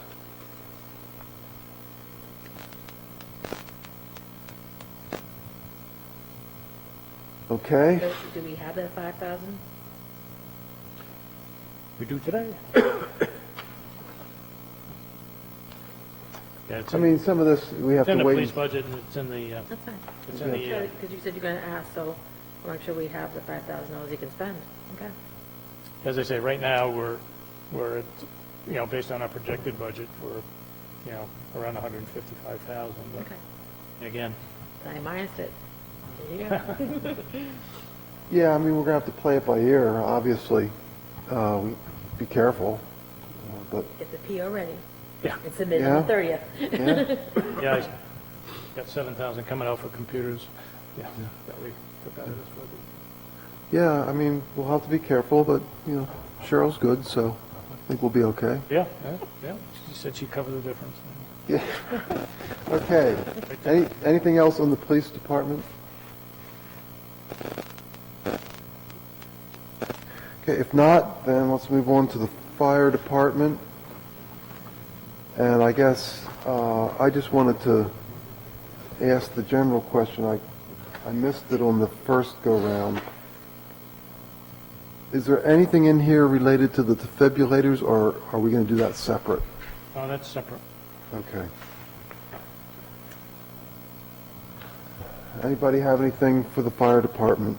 Okay, Do we have that 5,000? We do today. Yeah, it's I mean, some of this, we have in to the wait. police budget and it's in the, That's fine. it's in the, Because you said you're going to ask, so I'll make sure we have the $5,000 you can spend. Okay. as I say, right now, we're, at, you know, based on our projected budget, we're, you know, around 155,000. But Okay. again, I minused it. There you go. Yeah, I mean, we're gonna have to play it by ear, obviously. Be careful, but, Get the PO ready. Yeah. And submit on the Yeah. 30th. yeah, yeah, I got 7,000 coming out for computers. Yeah, that we took out of this budget. yeah, I mean, we'll have to be careful, but, you know, Cheryl's good, so I think we'll be okay. Yeah, yeah. She said she'd cover the difference. Yeah. Okay. Anything else on the police department? Okay, if not, then let's move on to the fire department. And I guess, I just wanted to ask the general question. I missed it on the first go-round. Is there anything in here related to the defibrillators, or are we going to do that separate? Oh, that's separate. Okay. Anybody have anything for the fire department?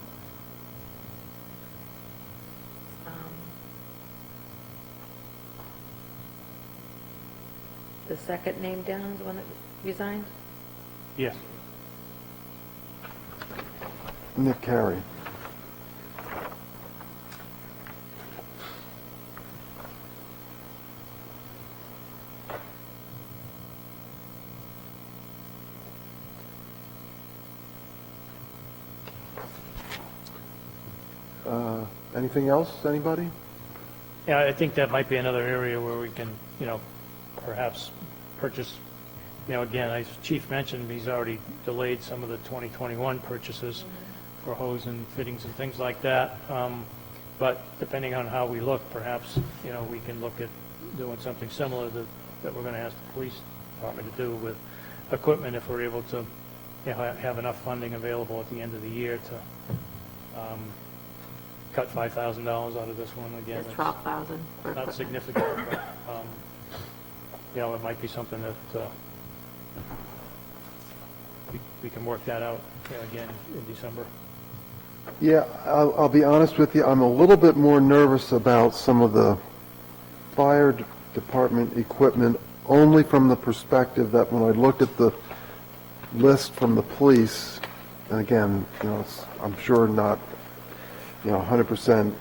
The second name down is the one that resigned? Yes. Nick Carey. Anything else, anybody? Yeah, I think that might be another area where we can, you know, perhaps purchase, you know, again, as Chief mentioned, he's already delayed some of the 2021 purchases for hose and fittings and things like that. But depending on how we look, perhaps, you know, we can look at doing something similar that we're going to ask the police department to do with equipment if we're able to, you know, have enough funding available at the end of the year to cut $5,000 out of this one again. It's It's 12,000 for not equipment. significant, but, you know, it might be something that we can work that out, you know, again in December. Yeah, I'll be honest with you, I'm a little bit more nervous about some of the fire department equipment, only from the perspective that when I looked at the list from the police, and again, you know, I'm sure not, you know, 100%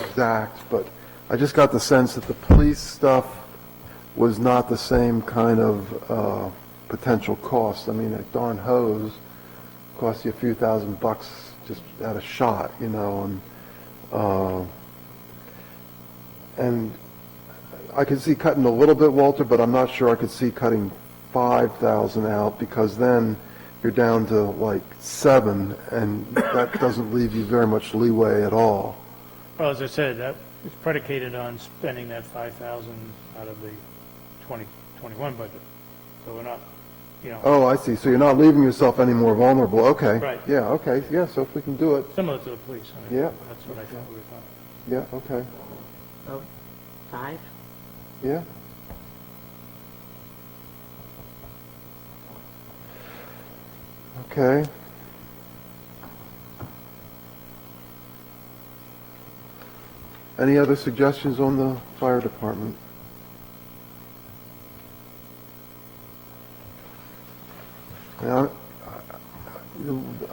exact, but I just got the sense that the police stuff was not the same kind of potential cost. I mean, a darn hose costs you a few $1,000 just at a shot, you know, and I could see cutting a little bit, Walter, but I'm not sure I could see cutting 5,000 out, because then you're down to like 7, and that doesn't leave you very much leeway at all. Well, as I said, that is predicated on spending that 5,000 out of the 2021 budget. So we're not, you know, Oh, I see. So you're not leaving yourself any more vulnerable. Okay. Right. Yeah, okay. Yeah, so if we can do it. similar to the police. I mean, Yeah. That's what I thought we were talking. Yeah, okay. So, 5? Yeah. Okay. Any other suggestions on the fire department? Now,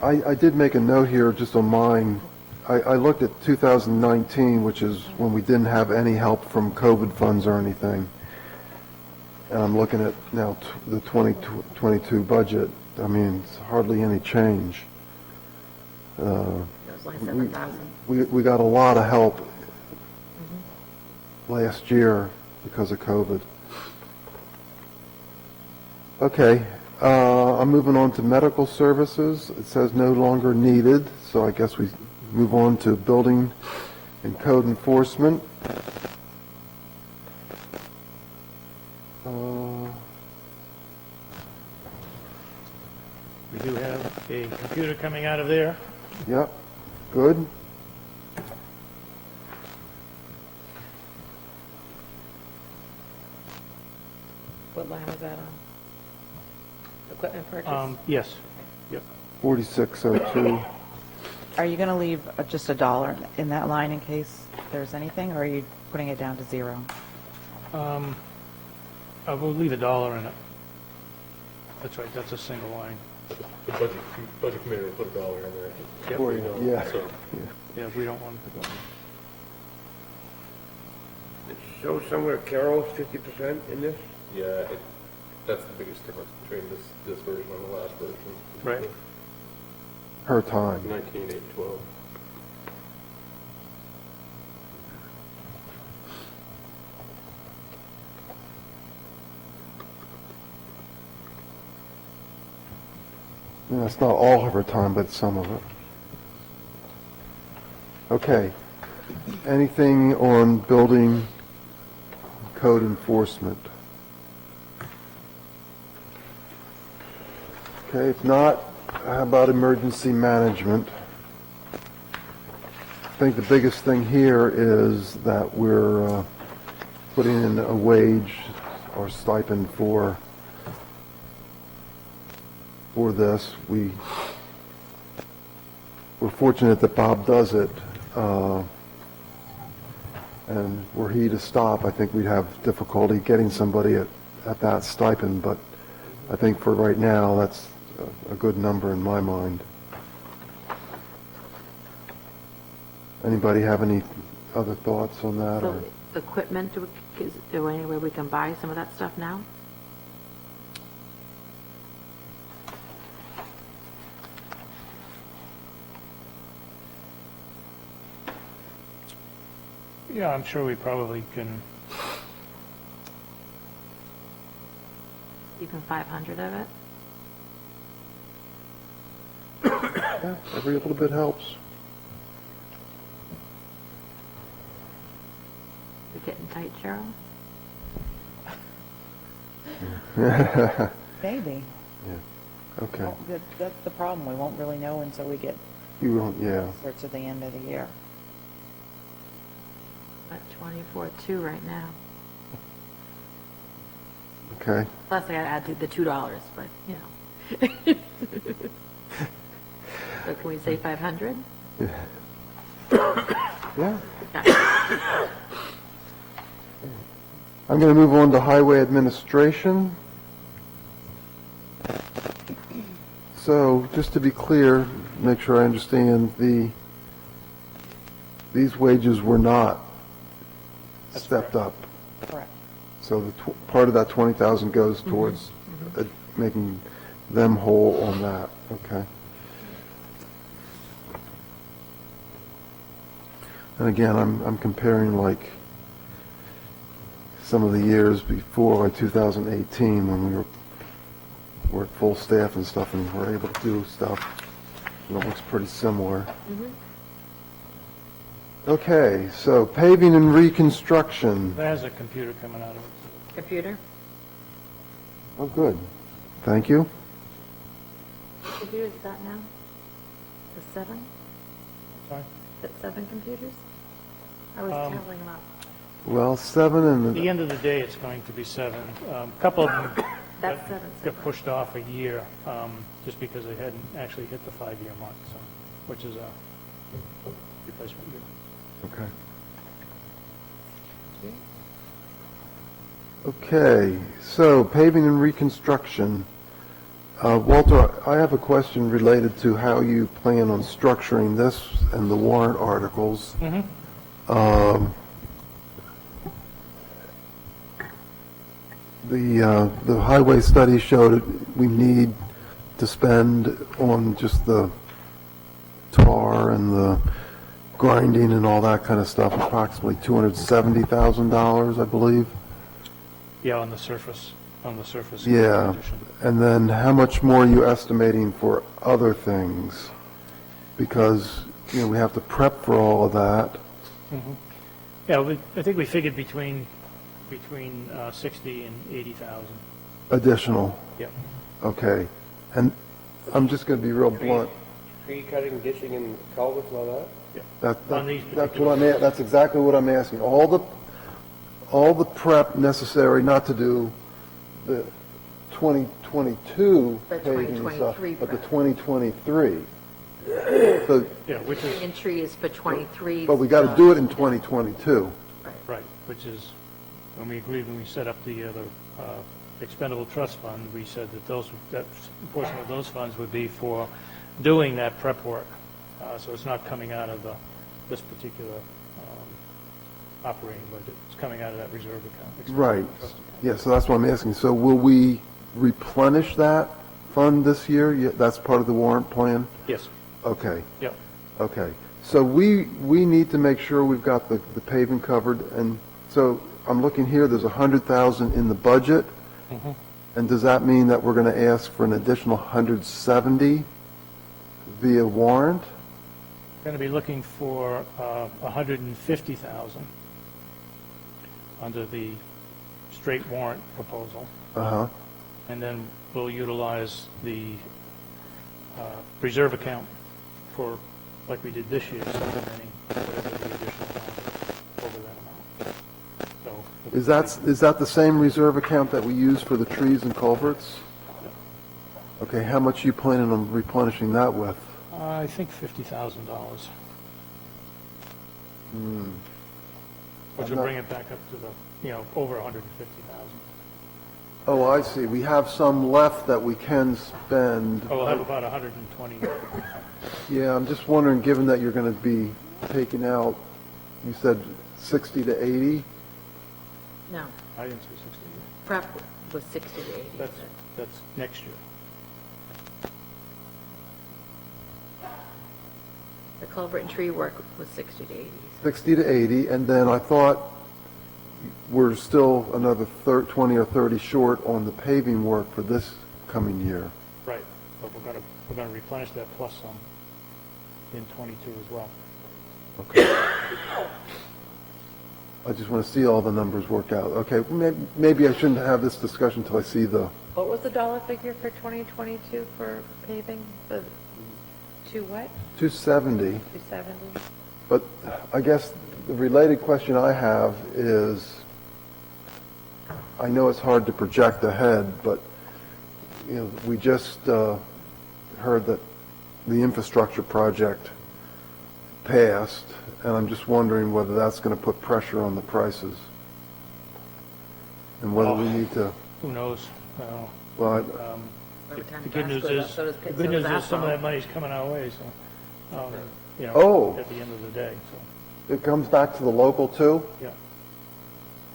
I did make a note here just on mine. I looked at 2019, which is when we didn't have any help from COVID funds or anything. And I'm looking at now the 2022 budget. I mean, it's hardly any change. It was like 7,000. We got a lot of help last year because of COVID. Okay, I'm moving on to medical services. It says no longer needed, so I guess we move on to building and code enforcement. We do have a computer coming out of there. Yep, good. What line was that on? Equipment purchase? Yes. Yep. 4602. Are you going to leave just $1 in that line in case there's anything, or are you putting it down to 0? We'll leave $1 in it. That's right, that's a single line. The budget committee will put $1 in there. Yep. Or, yeah. So, Yeah, we don't want it to go. It shows somewhere Carol's 50% in this. yeah, that's the biggest difference between this version and the last version. Right. Her time. 19,812. Yeah, it's not all of her time, but some of it. Okay. Anything on building code enforcement? Okay, if not, how about emergency management? I think the biggest thing here is that we're putting in a wage or stipend for this. We're fortunate that Bob does it, and were he to stop, I think we'd have difficulty getting somebody at that stipend, but I think for right now, that's a good number in my mind. Anybody have any other thoughts on that? So equipment, is there any way we can buy some of that stuff now? Yeah, I'm sure we probably can. Even 500 of it? Yeah, every little bit helps. We getting tight, Cheryl? Maybe. Okay. Well, that's the problem. We won't really know until we get You won't, yeah. closer to the end of the year. At 24.2 right now. Okay. Plus I gotta add the $2, but, you know. So can we say 500? Yeah. I'm going to move on to highway administration. So, just to be clear, make sure I understand, these wages were not stepped up. Correct. So part of that 20,000 goes towards making them whole on that, okay? And again, I'm comparing like some of the years before, like 2018, when we were at full staff and stuff and were able to do stuff. And it looks pretty similar. Okay, so paving and reconstruction. There's a computer coming out of it. Computer? Oh, good. Thank you. Computers is that now? The 7? Sorry? Is it 7 computers? I was counting them up. Well, 7 At and the end of the day, it's going to be 7. A couple of them That's 7. got pushed off a year, just because they hadn't actually hit the 5-year mark, so, which is a replacement year. okay. Okay, so paving and reconstruction. Walter, I have a question related to how you plan on structuring this and the warrant articles. The highway study showed we need to spend on just the tar and the grinding and all that kind of stuff, approximately $270,000, I believe. Yeah, on the surface. Yeah, condition. and then how much more are you estimating for other things? Because, we have to prep for all of that. Yeah, I think we figured between 60 and 80,000. Additional, Yep. okay. And I'm just going to be real blunt. Tree cutting, ditching, and culverts and all that? On these That's exactly what I'm asking. All the prep necessary, not to do the 2022 The paving and stuff, 2023 but the prep. 2023. So, Yeah, which is, And trees for 23. but we got to do it in 2022. right, which is, when we agreed, when we set up the expendable trust fund, we said that that portion of those funds would be for doing that prep work. So it's not coming out of this particular operating budget. It's coming out of that reserve account. expendable Right. trust account. Yeah, so that's what I'm asking. So will we replenish that fund this year? That's part of the warrant plan? Yes, Okay, yep. okay. So we need to make sure we've got the paving covered, and so I'm looking here, there's 100,000 in the budget. And does that mean that we're going to ask for an additional 170 via warrant? Going to be looking for 150,000 under the straight warrant proposal. Uh-huh. And then we'll utilize the reserve account for, like we did this year, supplementing whatever the additional amount over that amount. So Is that the same reserve account that we use for the trees and culverts? Okay, how much are you planning on replenishing that with? I think $50,000, which will bring it back up to over 150,000. Oh, I see. We have some left that we can spend. Oh, we'll have about 120. Yeah, I'm just wondering, given that you're going to be taking out, you said 60 to 80? No, I didn't say 60. prep was 60 to 80. That's next year. The culvert and tree work was 60 to 80. 60 to 80, and then I thought we're still another 20 or 30 short on the paving work for this coming year. Right, but we're going to replenish that plus some in '22 as well. I just want to see all the numbers work out. Okay, maybe I shouldn't have this discussion until I see the, What was the dollar figure for 2022 for paving? The what? 270. 270? But I guess the related question I have is, I know it's hard to project ahead, but, we just heard that the infrastructure project passed, and I'm just wondering whether that's going to put pressure on the prices. And whether we need to, Who knows? well, Every time The good gas news goes up, is, so does the good news is some of asphalt. that money's coming our way, so, Oh. at the end of the day, so, it comes back to the local too? yeah.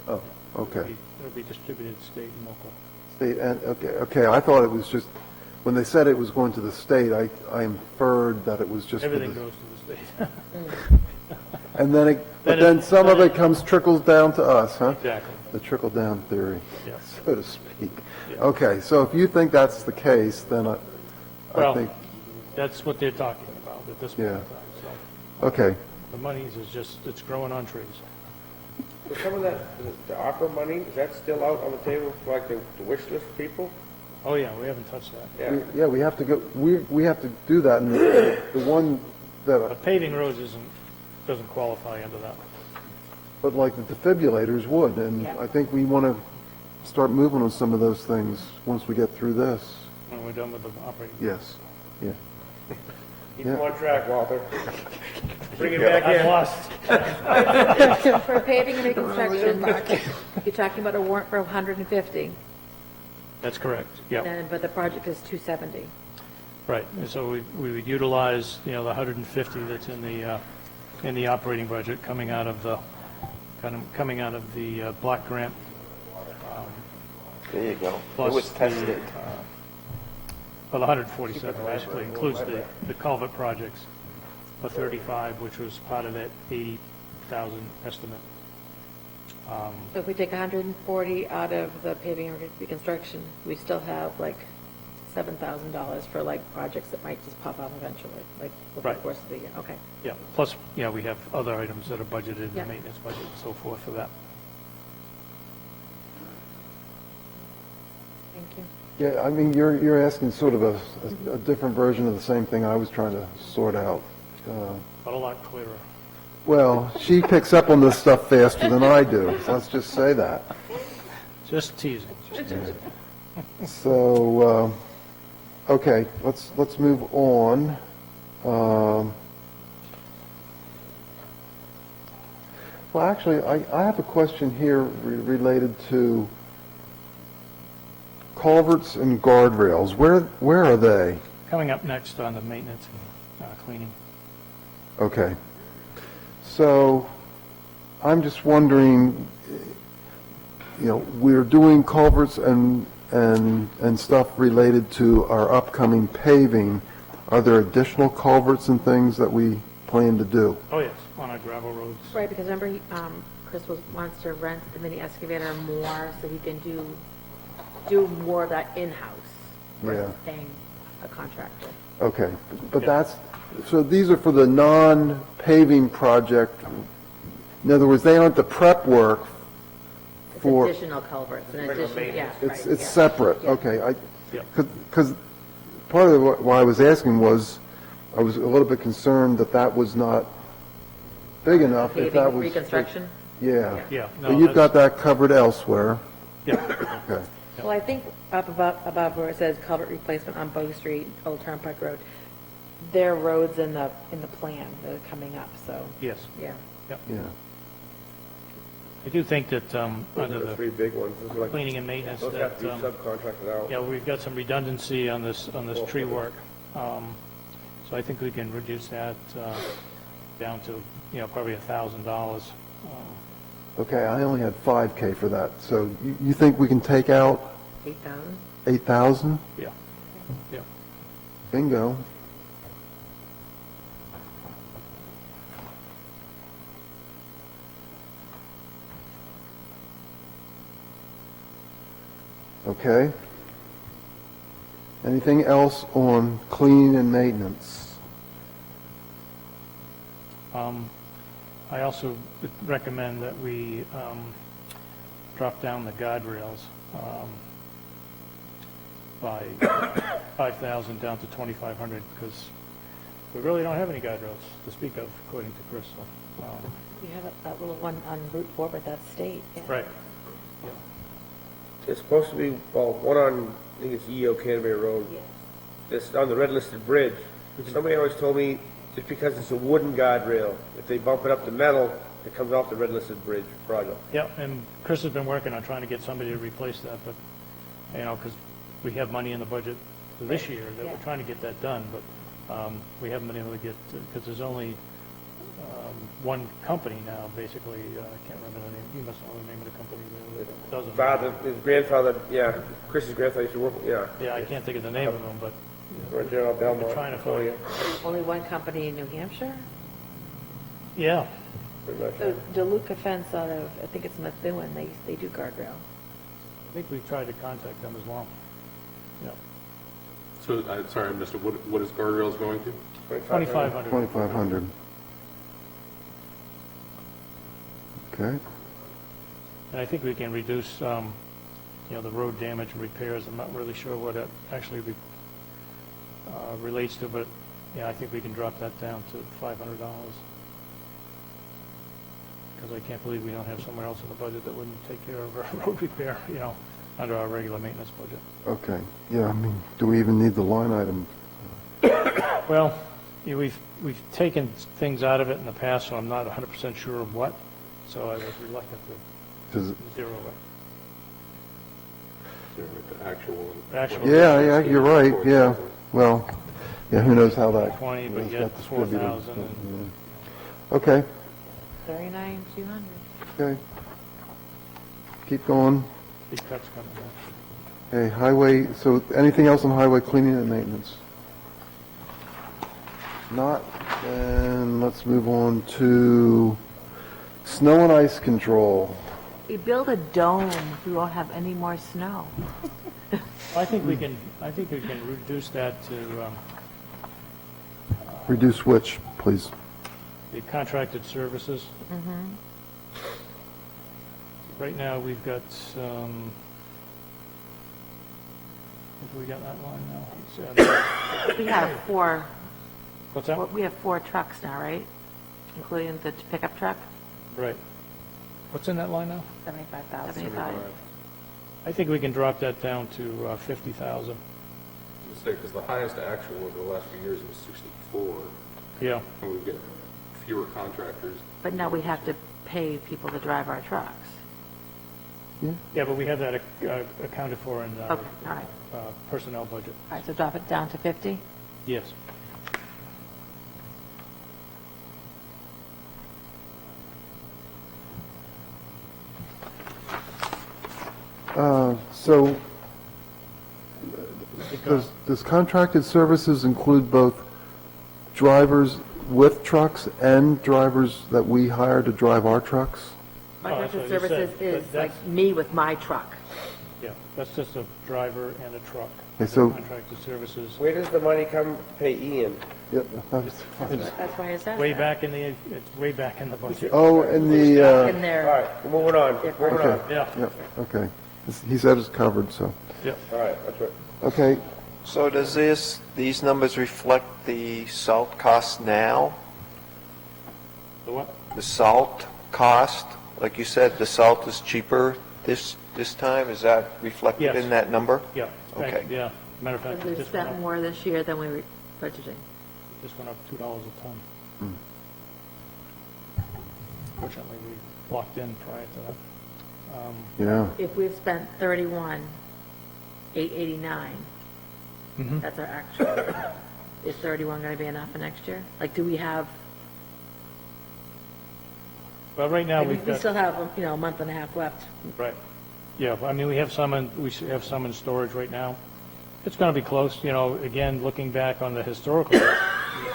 Oh, okay. It'll be distributed state and local. State, and, okay, I thought it was just, when they said it was going to the state, I inferred that it was just for Everything the, goes to the state. and then, but Then then it- some of then it trickles down to us, huh? Exactly. The trickle-down theory, Yes. so to speak. Yeah. Okay, so if you think that's the case, then I Well, think, that's what they're talking about at this point in Yeah. time, so. okay, The money is just, it's growing on trees. So some of that, the opera money, is that still out on the table for like the wish list people? Oh, yeah, we haven't touched that. Yeah. we have to go, we have to do that, and the one that, But paving roads doesn't qualify under that. but like the defibrillators would, and Yeah. I think we want to start moving on some of those things once we get through this. When we're done with the operating. Yes, yeah. Keep them on track, Walter. Bring it back I'm in. lost. For paving and reconstruction, you're talking about a warrant for 150, That's correct, yeah. but the project is 270. Right, and so we would utilize, the 150 that's in the operating budget coming out of the, block grant. There you go. It plus was tested. Well, the 147 basically includes the culvert projects, the 35, which was part of that 80,000 estimate. So if we take 140 out of the paving and reconstruction, we still have like $7,000 for like projects that might just pop up eventually, like over the Right. course of the year. Okay. Yeah, plus, we have other items that are budgeted in Yeah. the maintenance budget and so forth for that. Thank you. Yeah, I mean, you're asking sort of a different version of the same thing I was trying to sort out. But a lot clearer. Well, she picks up on this stuff faster than I do, let's just say that. Just teasing. So, okay, let's move on. Well, actually, I have a question here related to culverts and guardrails. Where are they? Coming up next on the maintenance and cleaning. Okay. So, I'm just wondering, we're doing culverts and stuff related to our upcoming paving. Are there additional culverts and things that we plan to do? Oh, yes, on our gravel roads. Right, because remember, Chris wants to rent the mini excavator more so he can do more of that in-house versus paying a contractor. Okay, but so these are for the non-paving project. In other words, they aren't the prep work It's for, additional culverts, in addition, yeah, right. it's yeah. separate, Yeah. okay. Yeah. Because part of why I was asking was, I was a little bit concerned that was not big enough. If Paving that was reconstruction? Yeah. Yeah, no, But you've got that's- that covered elsewhere. Yeah, Okay. Well, I think up above where it says culvert replacement on Bow Street, Old Turnpike Road, there are roads in the plan that are coming up, so, yes. yeah. Yeah. I do think that Those under are the the three big ones. Those are like- cleaning and maintenance, Those have that, to be subcontracted out. yeah, we've got some redundancy on this tree work. So I think we can reduce that down to, probably $1,000. Okay, I only had 5K for that. So you think we can take out 8,000? 8,000? Yeah, yeah. Bingo. Okay. Anything else on cleaning and maintenance? I also would recommend that we drop down the guardrails by 5,000 down to 2,500, because we really don't have any guardrails to speak of, according to Chris. So, We have that little one on Route 4, but that's state. Yeah. right. Yeah. It's supposed to be, one on, I think it's EO Canterbury Road. Yeah. It's on the red listed bridge. Somebody always told me, just because it's a wooden guardrail, if they bump it up to metal, it comes off the red listed bridge project. Yeah, and Chris has been working on trying to get somebody to replace that, but, because we have money in the budget for this year that Yeah. we're trying to get that done, but we haven't been able to get, because there's only one company now, basically. I can't remember the name. You must know the name of the company that does them. Father, his grandfather, yeah, Chris's grandfather used to work, yeah. Yeah, I can't think of the name of them, but Right there on Belmont. we're trying to find it. Only one company in New Hampshire? Yeah, Pretty much. So DeLuca Fence out of, I think it's Methuen, they do guardrail. I think we tried to contact them as well. Yeah, So, sorry, I missed it. What is guardrails going to? 2,500. 2,500. Okay. And I think we can reduce, the road damage and repairs. I'm not really sure what it actually relates to, but, yeah, I think we can drop that down to $500. Because I can't believe we don't have somewhere else in the budget that wouldn't take care of our road repair, under our regular maintenance budget. Okay. Yeah, I mean, do we even need the line item? Well, we've taken things out of it in the past, so I'm not 100% sure of what, so I was reluctant to Does it- zero it. Zero it to actual. Actual. Yeah, you're right, yeah. Well, yeah, who knows how that 20, but got yet distributed. 4,000 and- Okay, 39,200. okay. Keep going. Big cuts coming down. Okay, highway, so anything else on highway cleaning and maintenance? Not, then let's move on to snow and ice control. We build a dome, we won't have any more snow. I think we can reduce that to Reduce which, please? the contracted services. Right now, we've got, what do we got in that line now? It's, We have four, What's that? we have 4 trucks now, right? Including the pickup truck, Right. What's in that line now? 75,000. 75. I think we can drop that down to 50,000. Because the highest actual over the last few years was 64, Yeah. and we get fewer contractors. But now we have to pay people to drive our trucks. Yeah, but we have that accounted for in our Okay, all right. personnel budget. All right, so drop it down to 50? Yes. So, does contracted services include both drivers with trucks and drivers that we hire to drive our trucks? Contracted that's what you services said, is but like that's- me with my truck. Yeah, that's just a driver and a truck. Okay, so- Contracted services, Where does the money come to pay Ian? Yep. That's why it says way that. back in the, it's way back in the budget. Oh, and In the, All there, right, moving on, moving on. okay, Yeah, yep, okay. He said it's covered, so, yeah. All right, that's right. okay. So does these numbers reflect the salt costs now? The what? The salt cost, like you said, the salt is cheaper this time? Is that reflected Yes. in that number? Yeah. thank- Okay. Yeah, matter of fact, and it we've just went spent up, more this year than we were budgeting. just went up $2 a ton. Fortunately, we locked in prior to that. Yeah, If we've spent 31,889, Mhm. that's our actual. Is 31 going to be enough for next year? Like, do we have, Well, right now, we we've got. still have, a month and a half left. Right. Yeah, I mean, we have some have some in storage right now. It's going to be close, again, looking back on the historical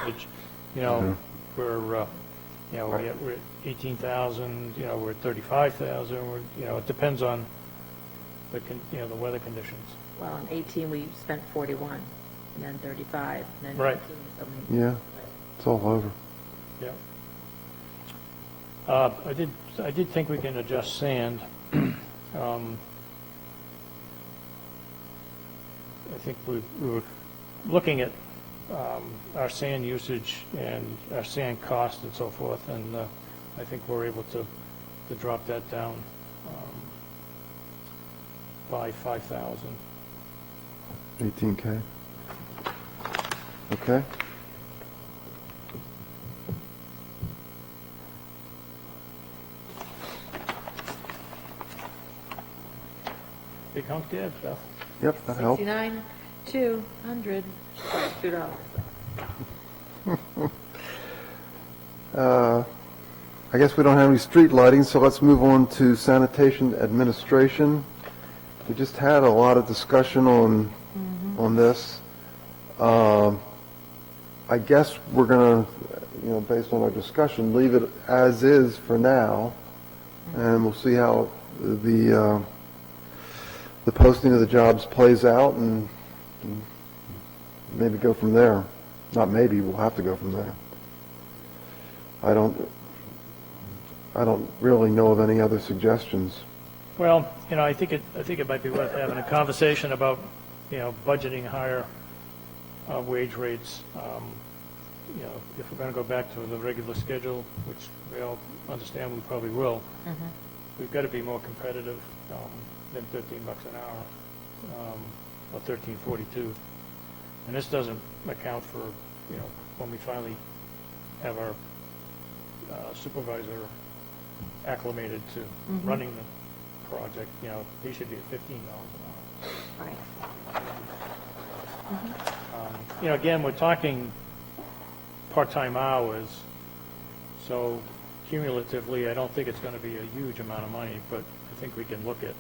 usage, we're, we're at 18,000, we're at 35,000, it depends on the weather conditions. Well, in 18, we spent 41, and then 35, and then Right. 19, so we- yeah, it's all over. Yeah. I did think we can adjust sand. I think we were looking at our sand usage and our sand cost and so forth, and I think we're able to drop that down by 5,000. 18K. Okay. Big hunk there, Beth. Yep, that helped. 69,200, sorry, $2. I guess we don't have any street lighting, so let's move on to sanitation administration. We just had a lot of discussion on this. I guess we're going to, based on our discussion, leave it as is for now, and we'll see how the posting of the jobs plays out, and maybe go from there. Not maybe, we'll have to go from there. I don't really know of any other suggestions. Well, I think it might be worth having a conversation about, budgeting higher wage rates. If we're going to go back to the regular schedule, which we all understand we probably will, we've got to be more competitive than $13 an hour, or $13.42. And this doesn't account for you know, when we finally have our supervisor acclimated to running the project, you know, he should be at $15 an hour. Right. You know, again, we're talking part-time hours, so cumulatively, I don't think it's going to be a huge amount of money, but I think we can look at,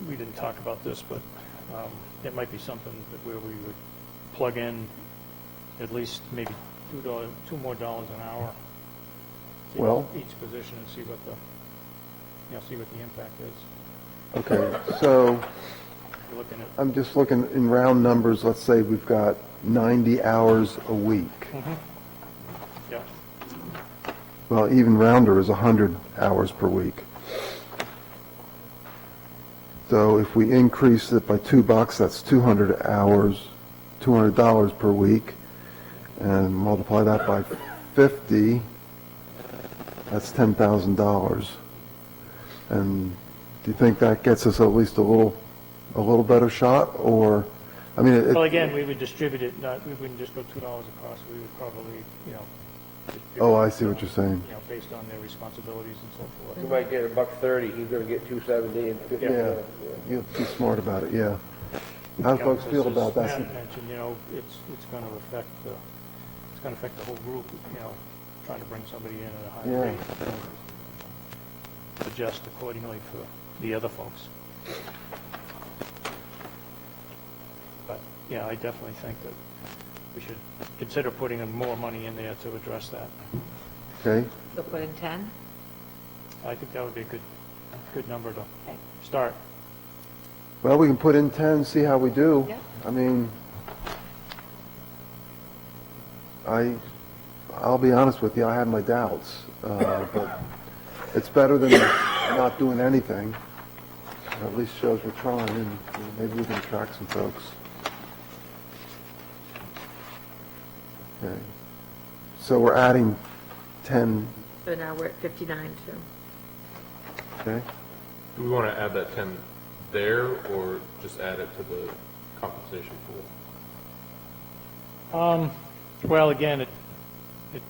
we didn't talk about this, but it might be something that where we would plug in at least maybe $2 more dollars an hour to Well- each position and see what the, you know, see what the impact is. Okay, so You're looking at, I'm just looking in round numbers. Let's say we've got 90 hours a week. yeah, Well, even rounder is 100 hours per week. So if we increase it by $2, that's 200 hours, $200 per week, and multiply that by 50, that's $10,000. And do you think that gets us at least a little better shot, or, I mean, well, again, we would distribute it, not, we wouldn't just go $2 across, we would probably, you know. distribute oh, I it, see what you're saying. You know, based on their responsibilities and so forth. You might get $1.30, he's gonna get $2.70 and 50. Yeah, you have to be smart about it, yeah. How do folks feel about As that? Matt mentioned, you know, it's going to affect the whole group, you know, trying to bring somebody in at a higher Yeah. rate. Adjust accordingly for the other folks. But, yeah, I definitely think that we should consider putting in more money in there to address that. Okay, So put in 10? I think that would be a good number to Okay. start. well, we can put in 10, see how we do. Yeah. I mean, I'll be honest with you, I had my doubts, but it's better than not doing anything. At least shows we're trying, and maybe we can attract some folks. Okay. So we're adding 10, So now we're at 59 too. okay? Do we want to add that 10 there, or just add it to the compensation pool? Well, again, it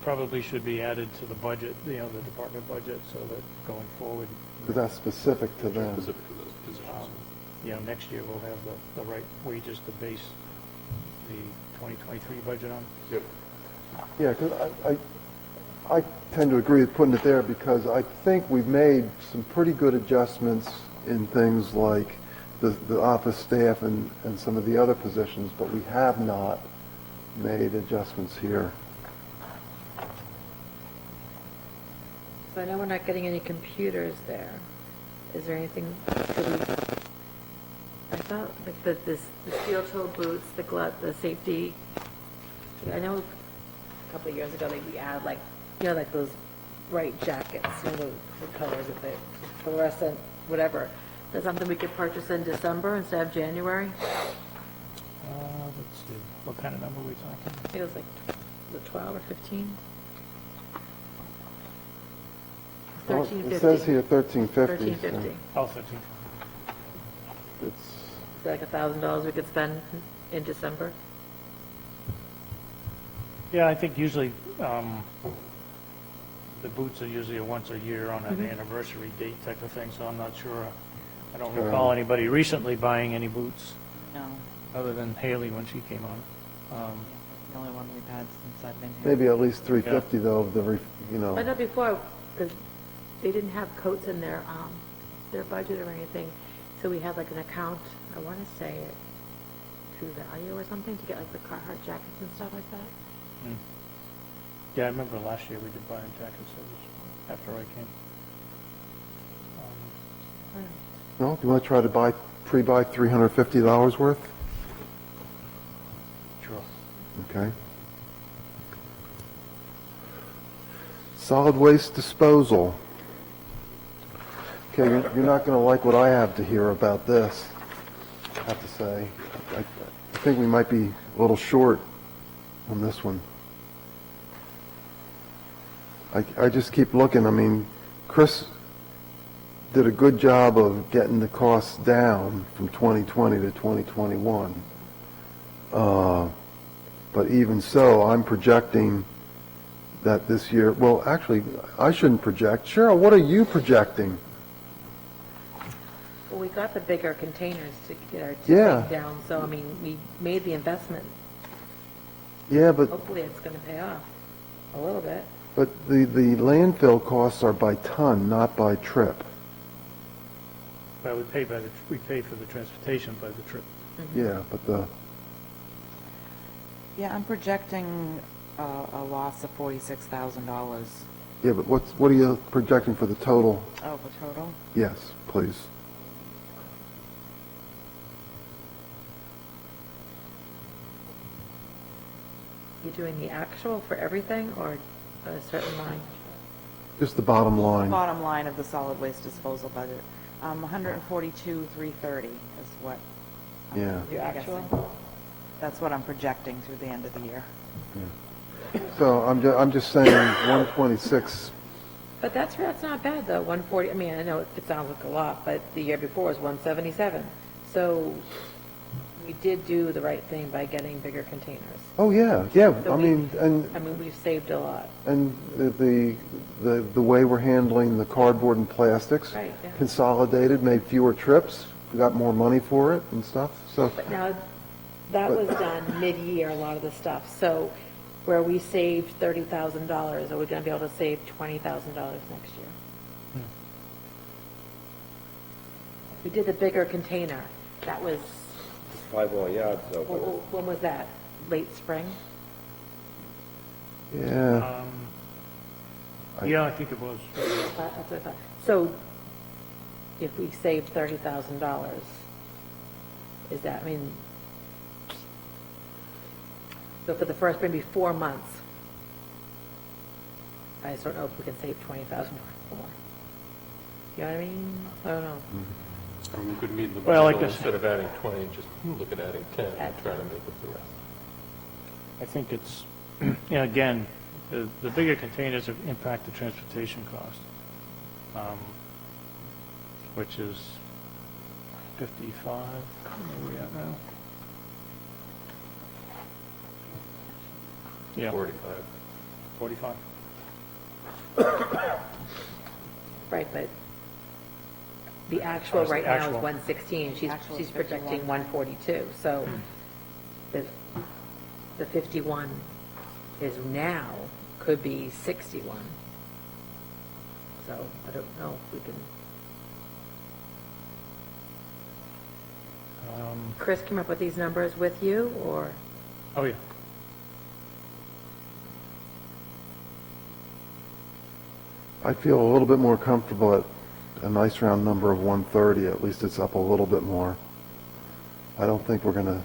probably should be added to the budget, you know, the department budget, so that going forward, Because that's specific to them. Specific to those positions. you know, next year we'll have the right wages to base the 2023 budget on. Yep. Yeah, because I tend to agree with putting it there because I think we've made some pretty good adjustments in things like the office staff and some of the other positions, but we have not made adjustments here. So I know we're not getting any computers there. Is there anything, I thought like the steel toe boots, the glove, the safety. I know a couple of years ago, we added like, you know, like those bright jackets, you know, the colors of the fluorescent, whatever. Is that something we could purchase in December instead of January? Let's see, what kind of number are we talking? I think it was like, was it 12 or 15? Well, 1350. it says here 1350. 1350. Oh, 13. It's, Is that like $1,000 we could spend in December? Yeah, I think usually, the boots are usually a once a year on an anniversary date type of thing, so I'm not sure. I don't recall anybody recently buying any boots, No, other than Haley when she came on. the only one we've had since I've been here. maybe at least 350 though, of the, you know. I know before, because they didn't have coats in their budget or anything, so we had like an account, I want to say it, True Value or something, to get like the Carhartt jackets and stuff like that. Yeah, I remember last year we did buy jackets, it was after I came. No, do you want to try to pre-buy $350 worth? Sure. Okay. Solid waste disposal. Okay, you're not going to like what I have to hear about this, I have to say. I think we might be a little short on this one. I just keep looking. I mean, Chris did a good job of getting the costs down from 2020 to 2021. But even so, I'm projecting that this year, well, actually, I shouldn't project. Cheryl, what are you projecting? Well, we got the bigger containers to get our Yeah. tipping down, so, I mean, we made the investment. Yeah, but Hopefully it's going to pay off a little bit. the landfill costs are by ton, not by trip. Well, we pay for the transportation by the trip. Yeah, but Yeah, I'm projecting a loss of $46,000. yeah, but what are you projecting for the total? Oh, the total? Yes, please. You're doing the actual for everything or a certain line? Just the bottom line. Bottom line of the solid waste disposal budget. 142,330 is what. I'm Yeah. Your actual? guessing. That's what I'm projecting through the end of the year. So I'm just saying 126, But that's not bad, though, 140, I mean, I know it sounds like a lot, but the year before was 177. So we did do the right thing by getting bigger containers. oh, yeah, yeah, So I we- mean, I mean, we've saved a lot. and the way we're handling the cardboard and plastics. Right, yeah. Consolidated, made fewer trips, we got more money for it and stuff, so, But now, that was done mid-year, a lot of the stuff. So where we saved $30,000, are we going to be able to save $20,000 next year? We did the bigger container. That was, 5 more yards, so. when was that? Late spring? yeah. Yeah, I think it was. That's what I thought. So if we saved $30,000, is that, I mean, so for the first maybe 4 months, I just don't know if we can save $20,000 more. You know what I mean? I don't know. Or we could meet in the Well, like budget, this- instead of adding 20, just look at adding 10 and Add try to make up the rest. I think it's, yeah, again, the bigger containers impact the transportation cost, which is 55, where are we at now? Yeah, 45. 45. Right, but the actual What's the right now is actual? 116. Actual She's is projecting 51. 142. So the 51 is now, could be 61. So I don't know if we can. Chris came up with these numbers with you, or? Oh, yeah. I feel a little bit more comfortable at a nice round number of 130, at least it's up a little bit more. I don't think we're gonna,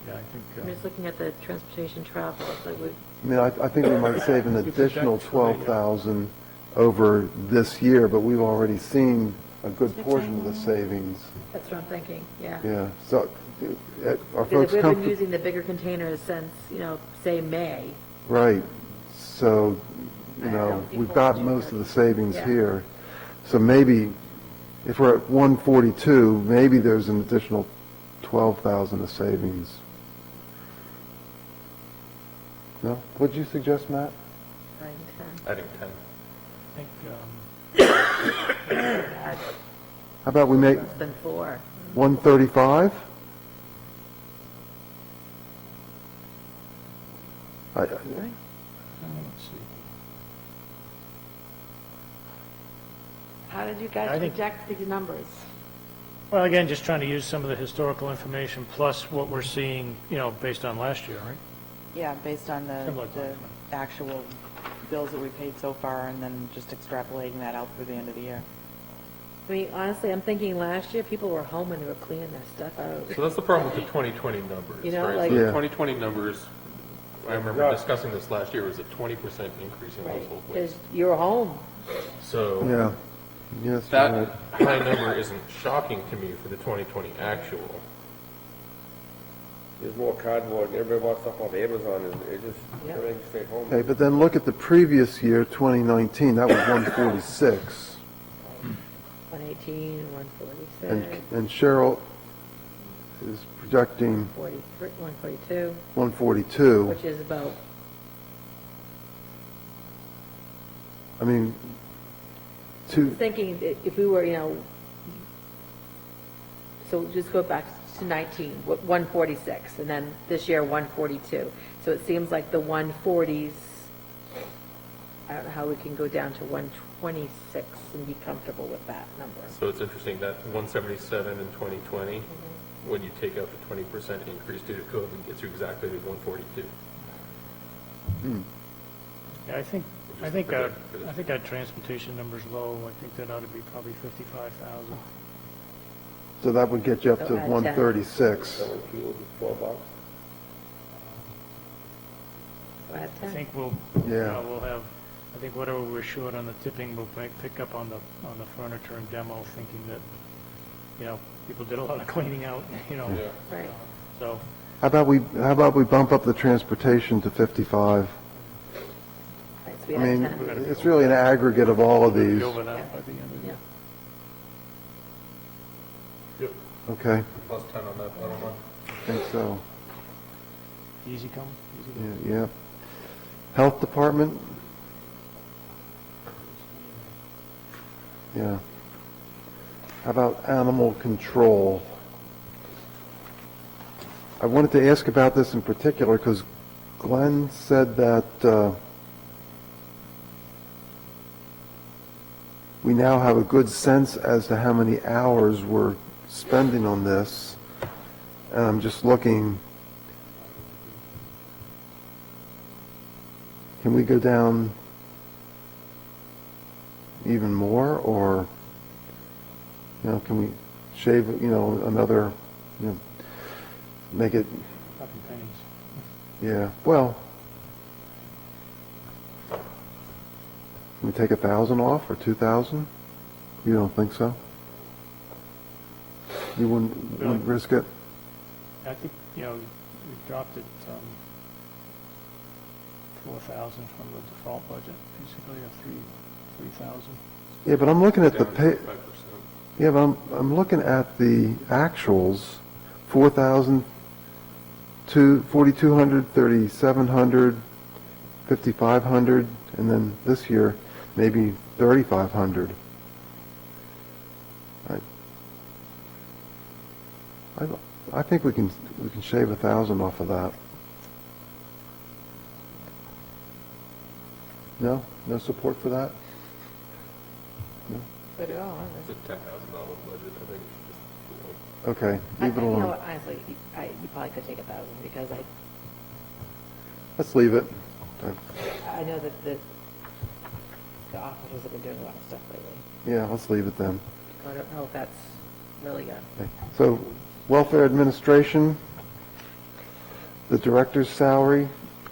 Yeah, I I'm think, just looking at the transportation travel. It's like we, I mean, I think we might save an additional 12,000 over this year, but we've already seen a good portion of the savings. that's what I'm thinking, yeah. Yeah, so are Because if folks we've been comfortable? using the bigger containers since, say, May, Right, so, I don't think we've we'll got do most that. of the savings Yeah. here. So maybe, if we're at 142, maybe there's an additional 12,000 of savings. No? What'd you suggest, Matt? 9, Adding 10. I think, Add How about we make less than 4. 135? let's see. How did you I guys think- project these numbers? Well, again, just trying to use some of the historical information plus what we're seeing, based on last year, right? Yeah, based on Similar the to- actual bills that we paid so far, and then just extrapolating that out through the end of the year. I mean, honestly, I'm thinking last year, people were home when they were cleaning their stuff out. So that's the problem with the 2020 numbers, You know, right? like- So the Yeah. 2020 numbers, I remember discussing this last year, was a 20% increase in Right, household because waste. you were home. So Yeah. Yes, you're that right. high number isn't shocking to me for the 2020 actual. there's more cardboard, and everybody wants stuff off Amazon, and it just, Yep. everything stayed home. Okay, but then look at the previous year, 2019, that was 146. 118, 146, And Cheryl is projecting 43, 142, 142. which is about, I mean, thinking that if we were, so just go back to 19, 146, and then this year 142. So it seems like the 140s, I don't know how we can go down to 126 and be comfortable with that number. So it's interesting that 177 in 2020, when you take out the 20% increase due to COVID, gets you exactly to 142. Yeah, I think our transportation number's low. I think that ought to be probably 55,000. so that would get you up to So add 10. 136. Selling fuel is $12. So add I 10. think we'll have, I think whatever we're short on the tipping, we'll pick up on the furniture and demo, thinking that, people did a lot of cleaning out, Yeah. Right. so. How about we bump up the transportation to 55? Right, so we I add mean, 10. it's really an aggregate of all of We'll these. be over that by the end of the year. Yep. Okay, Plus 10 on that bottom line. I think so. Easy come, easy go. Yeah. Health Department? Yeah. How about animal control? I wanted to ask about this in particular because Glenn said that we now have a good sense as to how many hours we're spending on this. And I'm just looking, can we go down even more, or, can we shave, another, make it, Couple pennies. yeah, well, can we take 1,000 off, or 2,000? You don't think so? You wouldn't risk it? I think, we dropped it, 4,000 from the default budget, basically, or 3,000. Yeah, but I'm looking at the Down pay, 5%. yeah, but I'm looking at the actuals, 4,000, 4,200, 3,700, 5,500, and then this year, maybe 3,500. I think we can shave 1,000 off of that. No support for that. Put it all, It's a $10,000 budget, I think. Just, Okay, leave it You know alone. what, honestly, you probably could take 1,000, because Let's leave it. I know that the officers have been doing a lot of stuff lately. Yeah, let's leave it then. So I don't know if that's really good. Okay. So, welfare administration, the director's salary,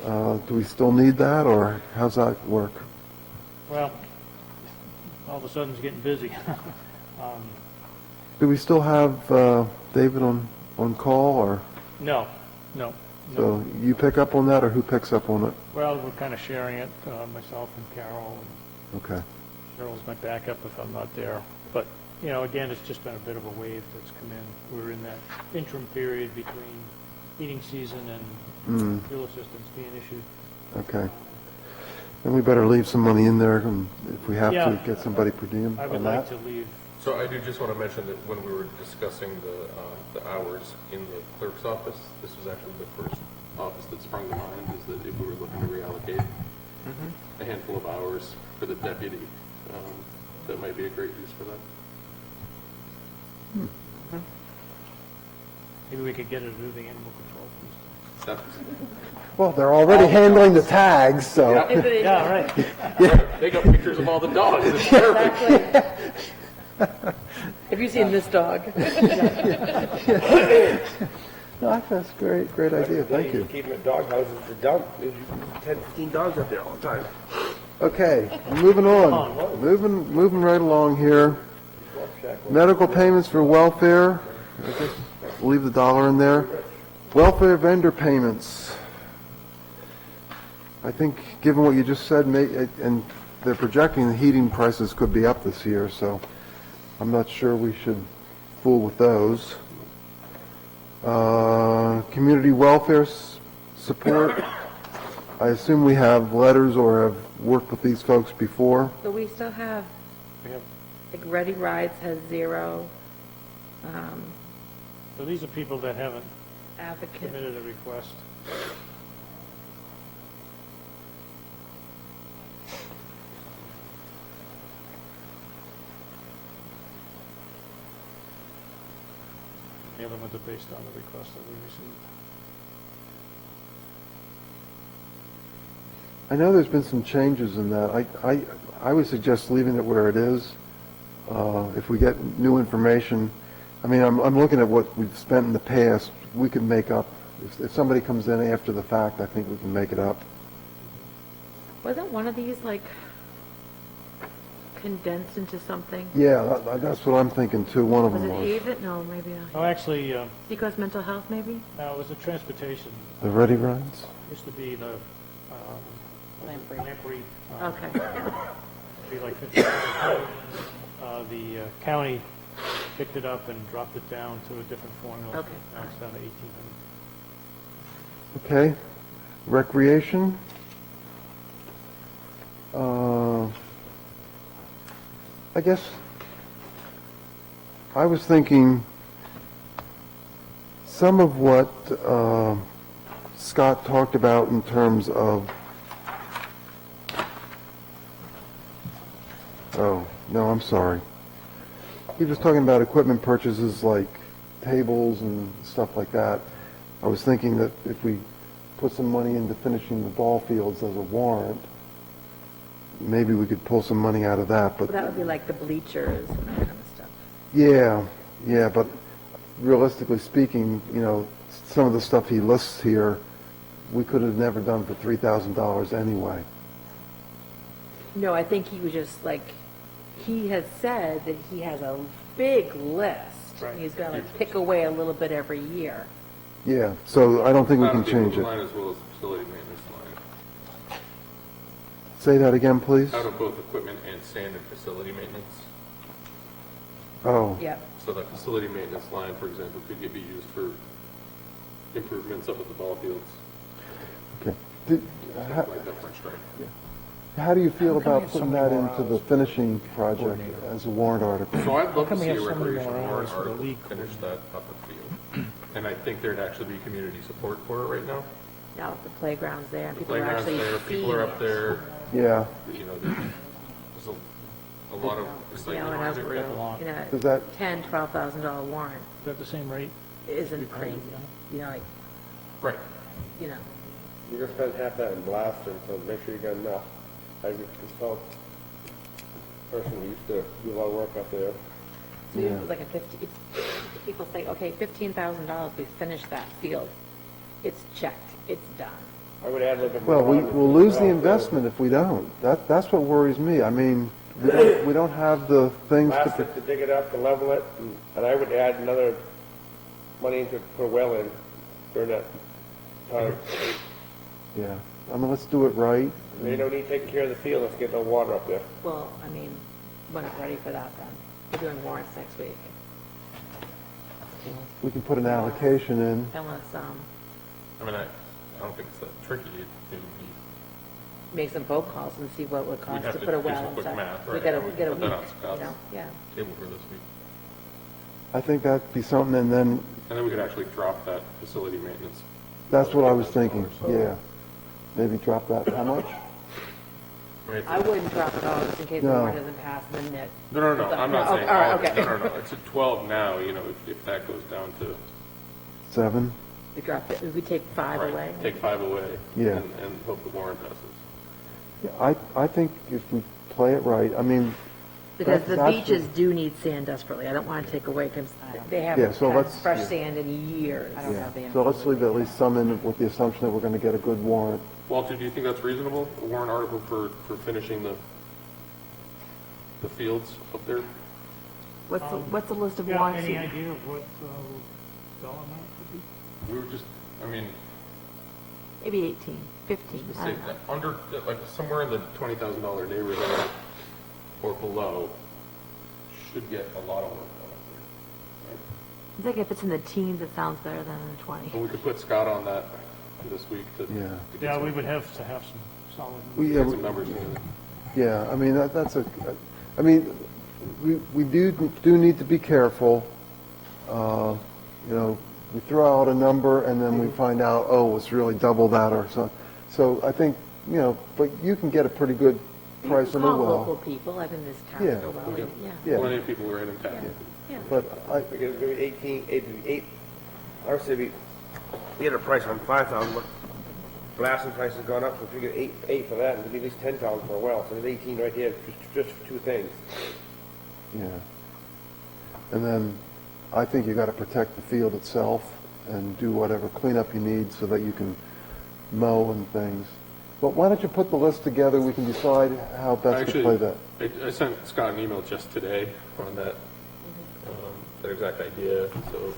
do we still need that, or how's that work? Well, all of a sudden it's getting busy. Do we still have David on call, or, No. so you pick up on that, or who picks up on it? Well, we're kind of sharing it, myself and Carol, and Okay, Cheryl's my backup if I'm not there. But, again, it's just been a bit of a wave that's come in. We're in that interim period between heating season and fuel assistance being issued. okay. Then we better leave some money in there, and if we have to, Yeah. get somebody per diem I would on like that. to leave, So I do just want to mention that when we were discussing the hours in the clerk's office, this was actually the first office that sprung to mind, is that if we were looking to reallocate a handful of hours for the deputy, that might be a great use for that. maybe we could get her to do the animal control piece. That's- Well, they're already handling the tags, so. Yeah, right. They got pictures of all the dogs. It's perfect. Exactly. Have you seen this dog? No, that's a great idea, thank you. Keep them at dog houses to dump, there's 10, 15 dogs up there all the time. Okay, moving on. Moving right along here. Medical payments for welfare. I guess leave the dollar in there. Welfare vendor payments. I think, given what you just said, and they're projecting the heating prices could be up this year, so I'm not sure we should fool with those. Community welfare support. I assume we have letters or have worked with these folks before. So we still have, like Ready Rides has 0, So these are people that haven't Advocate. submitted a request. The other ones are based on the request that we received. I know there's been some changes in that. I would suggest leaving it where it is. If we get new information, I mean, I'm looking at what we've spent in the past. We can make up. If somebody comes in after the fact, I think we can make it up. Wasn't one of these like condensed into something? Yeah, that's what I'm thinking too. One of Was them it was. Haven? No, maybe Oh, actually, Seacoast Mental Health, maybe? no, it was the transportation. The Ready Rides? Used to be the Lamprey. Lamprey. Okay. Be like 50,000. The county picked it up and dropped it down to a different formula. Okay. Now it's down to 1,800. Okay. Recreation. I guess I was thinking some of what Scott talked about in terms of, oh, no, I'm sorry. He was talking about equipment purchases like tables and stuff like that. I was thinking that if we put some money into finishing the ball fields as a warrant, maybe we could pull some money out of that, but That would be like the bleachers and that kind of stuff. yeah, but realistically speaking, you know, some of the stuff he lists here, we could have never done for $3,000 anyway. No, I think he was just like, he has said that he has a big list. Right. He's going to like pick away a little bit every year. Yeah, so I don't think we Out can of the change equipment it. line as well as the facility maintenance line. Say that again, please. Out of both equipment and sand and facility maintenance. Oh, Yep. So that facility maintenance line, for example, could be used for improvements up at the ball fields, okay. stuff like that French drain. How do you feel How come we about have so putting many that more into the hours finishing project as a warrant article? So I'd love to come we see a have so many recreation more warrant hours for the article league to finish that up the field. And I think there'd actually be community support for it right now. Now the playground's there and The people are playground's actually there, seeing people are up it. there, Yeah, you know, there's a lot of You know, excitement and around a it right now. long. you know, Does that- $10,000, $12,000 warrant Is that the same rate? isn't crazy. You know, like, Right. you know, You're gonna spend half that in blastering, so make sure you got enough. I would consult person who used to do a lot of work up there. so it was like a 50, people say, okay, $15,000, we finished that field. It's checked, it's done. I would add a little bit more. well, on it. we'll lose the investment if we don't. That's what worries me. I mean, we don't have the things Blast to, it, to dig it up, to level it, and I would add another money to put a well in during that time. yeah. I mean, let's do it right. They don't need taking care of the field, let's get no water up there. Well, I mean, we're not ready for that then. We're doing warrants next week. We can put an allocation in. Unless, I mean, I don't think it's that tricky. It would be, make some phone calls and see what it would cost have to to put a do well some and quick stuff. math, We right, gotta and we get a put that week, on you Scott's know, yeah. table for this week. I think that'd be something, and then And then we could actually drop that facility maintenance. that's what I was thinking, yeah. Maybe drop that, how much? I mean, it's- I wouldn't drop it all just in case the No. warrant doesn't pass and then it. No, I'm not Oh, saying all right, all of it. okay. No, it's at 12 now, you know, if that goes down to, 7? We dropped it, we take 5 right, away. take 5 away. Yeah. And hope the warrant passes. Yeah, I think if we play it right, I mean, Because the that's- beaches do need sand desperately. I don't want to take away because they Yeah, haven't so had let's- fresh yeah. sand in years. I don't have the so info. let's leave at least some in with the assumption that we're going to get a good warrant. Walter, do you think that's reasonable, a warrant article for finishing the fields up there? What's the list of Yeah, warrants? any you- idea of what dollar amount could be? We were just mean, Maybe 18, 15, just I say don't know. under, like, somewhere in the $20,000 neighborhood or below should get a lot of work done up there. I think if it's in the teens, it sounds better than in the 20. And we could put Scott on that this week to. Yeah. to get Yeah, some- we would have to have some solid. Yeah, get some numbers together. Yeah, I mean, that's I mean, we do need to be careful. You know, we throw out a number and then we find out, oh, it's really double that or so. So I think, you know, but you can get a pretty good price on the Call local well. people, I've been in this town Yeah. for a while, yeah. Yeah. Plenty of people right in town. Yeah. But We get maybe 18, 8, I would say we get a price on 5,000, but blasting price has gone up, so if we get 8 for that, it'd be at least 10,000 for a well, so there's 18 right here, just for two things. yeah. And then I think you got to protect the field itself and do whatever cleanup you need so that you can mow and things. But why don't you put the list together, we can decide how best to play that. I sent Scott an email just today on that, that exact idea, so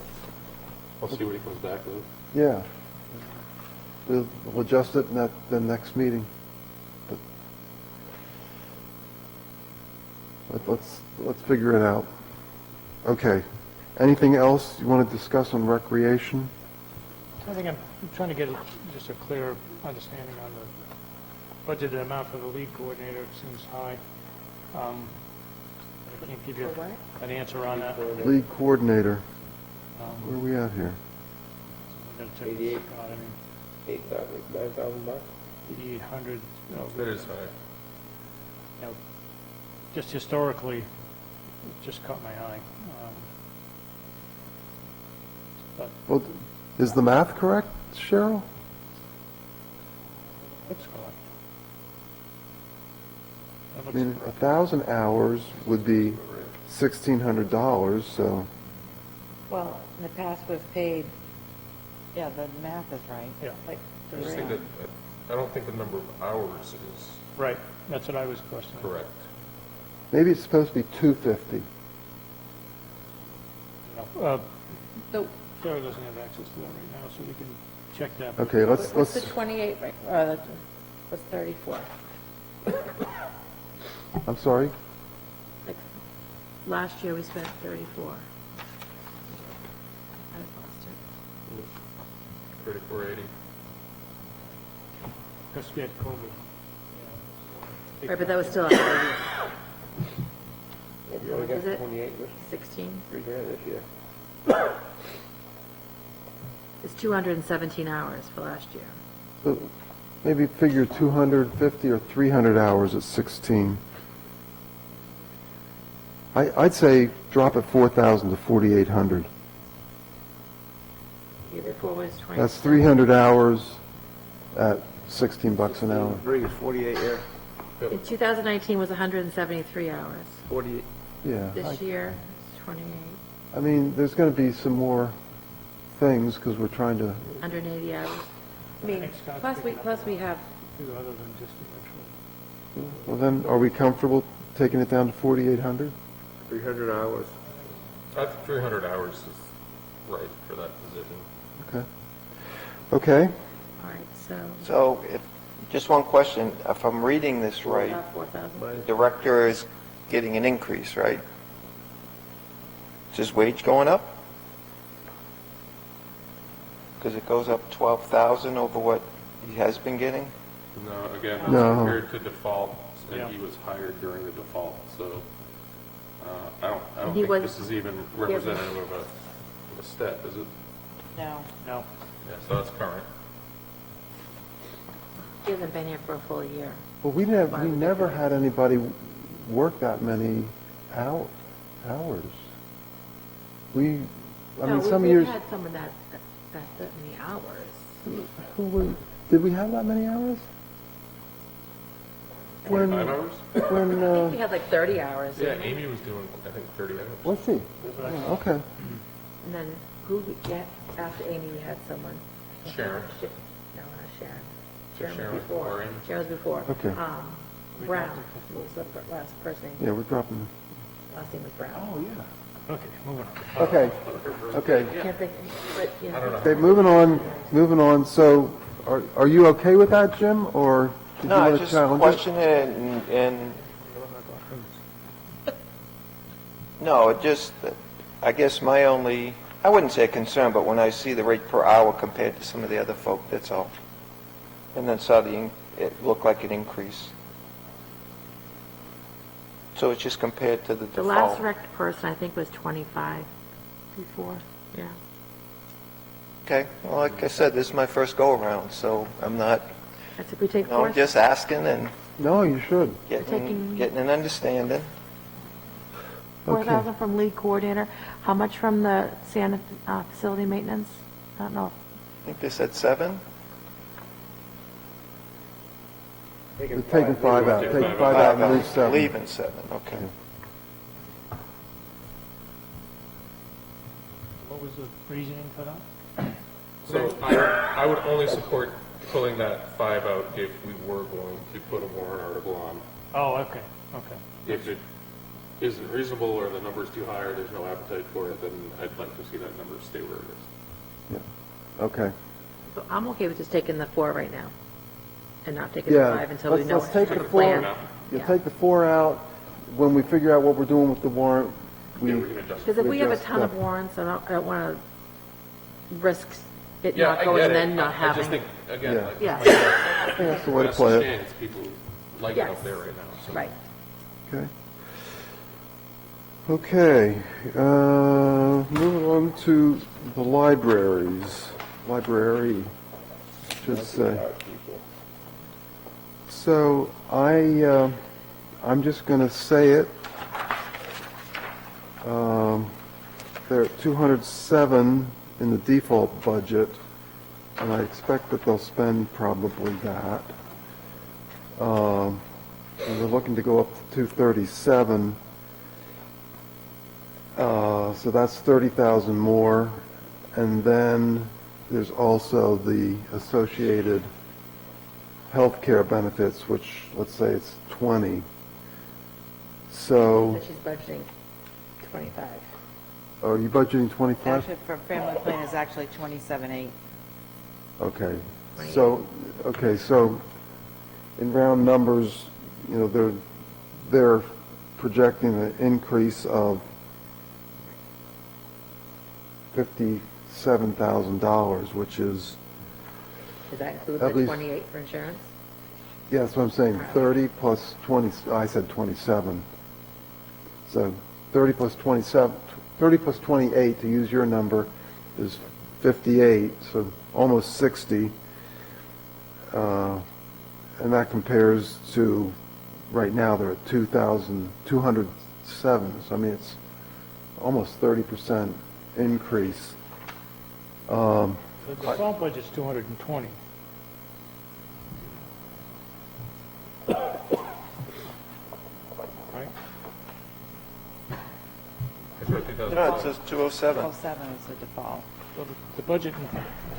I'll see what he comes back with. Yeah. We'll adjust it in the next meeting. But let's figure it out. Okay. Anything else you want to discuss on recreation? I think I'm trying to get just a clear understanding on the budgeted amount for the league coordinator. It seems high. I can't give you For what? an answer on that. League coordinator, where are we at here? I'm gonna check 88. this out. I mean, 8,000, 9,000 bucks? 8,800, That is high. you know, just historically, it just caught my eye. But Well, is the math correct, Cheryl? looks correct. That I looks mean, correct. 1,000 hours would be $1,600, so, Well, in the past, we've paid, Yeah, the math is right. Yeah, like, I just think that, I don't think the number of hours is right. That's what I was questioning. correct. maybe it's supposed to be 250. No, so Sarah doesn't have access to that right now, so we can check that. Okay, what's the let's, 28, right, what's 34? I'm sorry? Like, last year, we spent 34. I lost it. 3480. Because we had COVID. Right, but that was still a high year. We only got Is it? 28, this 16? $3,000 this year. It's 217 hours for last year. So maybe figure 250 or 300 hours at 16. I'd say drop it 4,000 to 4,800. Year before was 20. That's 300 hours at $16 an hour. 3 is 48, yeah. In 2019 was 173 hours. 48. Yeah. This year, it's 28, I mean, there's going to be some more things because we're trying to, 180 hours. I mean, Thanks, Scott. plus we have, Do other than just the actual. well then, are we comfortable taking it down to 4,800? 300 hours. I think 300 hours is right for that position. Okay. Okay. all right, so. So, just one question, if I'm reading this right, About 4,000. the director is getting an increase, right? Is his wage going up? Because it goes up 12,000 over what he has been getting? No, again, that's No. compared to default, Yeah. and he was hired during the default, so I don't He think was- this is even representative of a step, is it? No. No. Yeah, so that's current. He hasn't been here for a full year. Well, we never had anybody work that many hours. I mean, some years, We've had someone that many hours. did we have that many hours? 25 hours? When, We had like 30 hours. Yeah, didn't we? Amy was doing, I think, 30 hours. let's see. Oh, okay. And then who, after Amy, we had someone. Sharon. No, not Sharon. So Sharon was before Amy? Sharon was before. Okay. Brown was the last person, Yeah, we're dropping. last name was Brown. Oh, yeah. Okay, moving on. Okay, okay. Can't think, but, yeah. Okay, moving on. So are you okay with that, Jim, or did you No, I want to just challenge it? question it and, no, it just, I guess my only, I wouldn't say concern, but when I see the rate per hour compared to some of the other folk, that's all. And then saw it looked like an increase. So it's just compared to the The last default. rec person, I think, was 25 before, yeah. Okay, well, like I said, this is my first go-around, so I'm not, That's if we take no, I'm four. just asking and No, you should. taking- getting an understanding. 4,000 from lead coordinator. How much from the sand facility maintenance? I don't know. I think they said 7? We're taking 5 out. Taking 5 out and leave 7. Leaving 7, okay. What was the reasoning for that? So I would only support pulling that 5 out if we were going to put a warrant article on. Oh, okay, okay. If it isn't reasonable or the number's too high or there's no appetite for it, then I'd like to see that number stay where it is. Okay. So I'm okay with just taking the 4 right now and not taking Yeah. the 5 until we know Let's take what the the 4. plan. You Yeah. take the 4 out. When we figure out what we're doing with the warrant, Yeah, we can adjust it. Because if we have a Just, ton of yeah. warrants, I don't want to risk it Yeah, not I going get and it. then not I just having. think, again, Yeah. like, Yeah. like, I think that's the way to best play it. chance people like it Yes. up there right now. So. Right. Okay. Okay, moving on to the libraries. Library, should say. So I'm just going to say it. They're at 207 in the default budget, and I expect that they'll spend probably that. And they're looking to go up to 237. So that's 30,000 more. And then there's also the associated healthcare benefits, which, let's say it's 20. So, So she's budgeting 25. are you budgeting 25? Actually, for family plan is actually 27.8. Okay. So, in round numbers, you know, they're projecting an increase of $57,000, which is, Does that include At the least- 28 for insurance? yeah, that's what I'm saying, 30 plus 20, I said 27. So 30 plus 27, 30 plus 28, to use your number, is 58, so almost 60. And that compares to, right now, they're at 2,207. So I mean, it's almost 30% increase. The default budget's 220. Right? I sort of think that's- No, it says 207. 07 is the default. So the budget in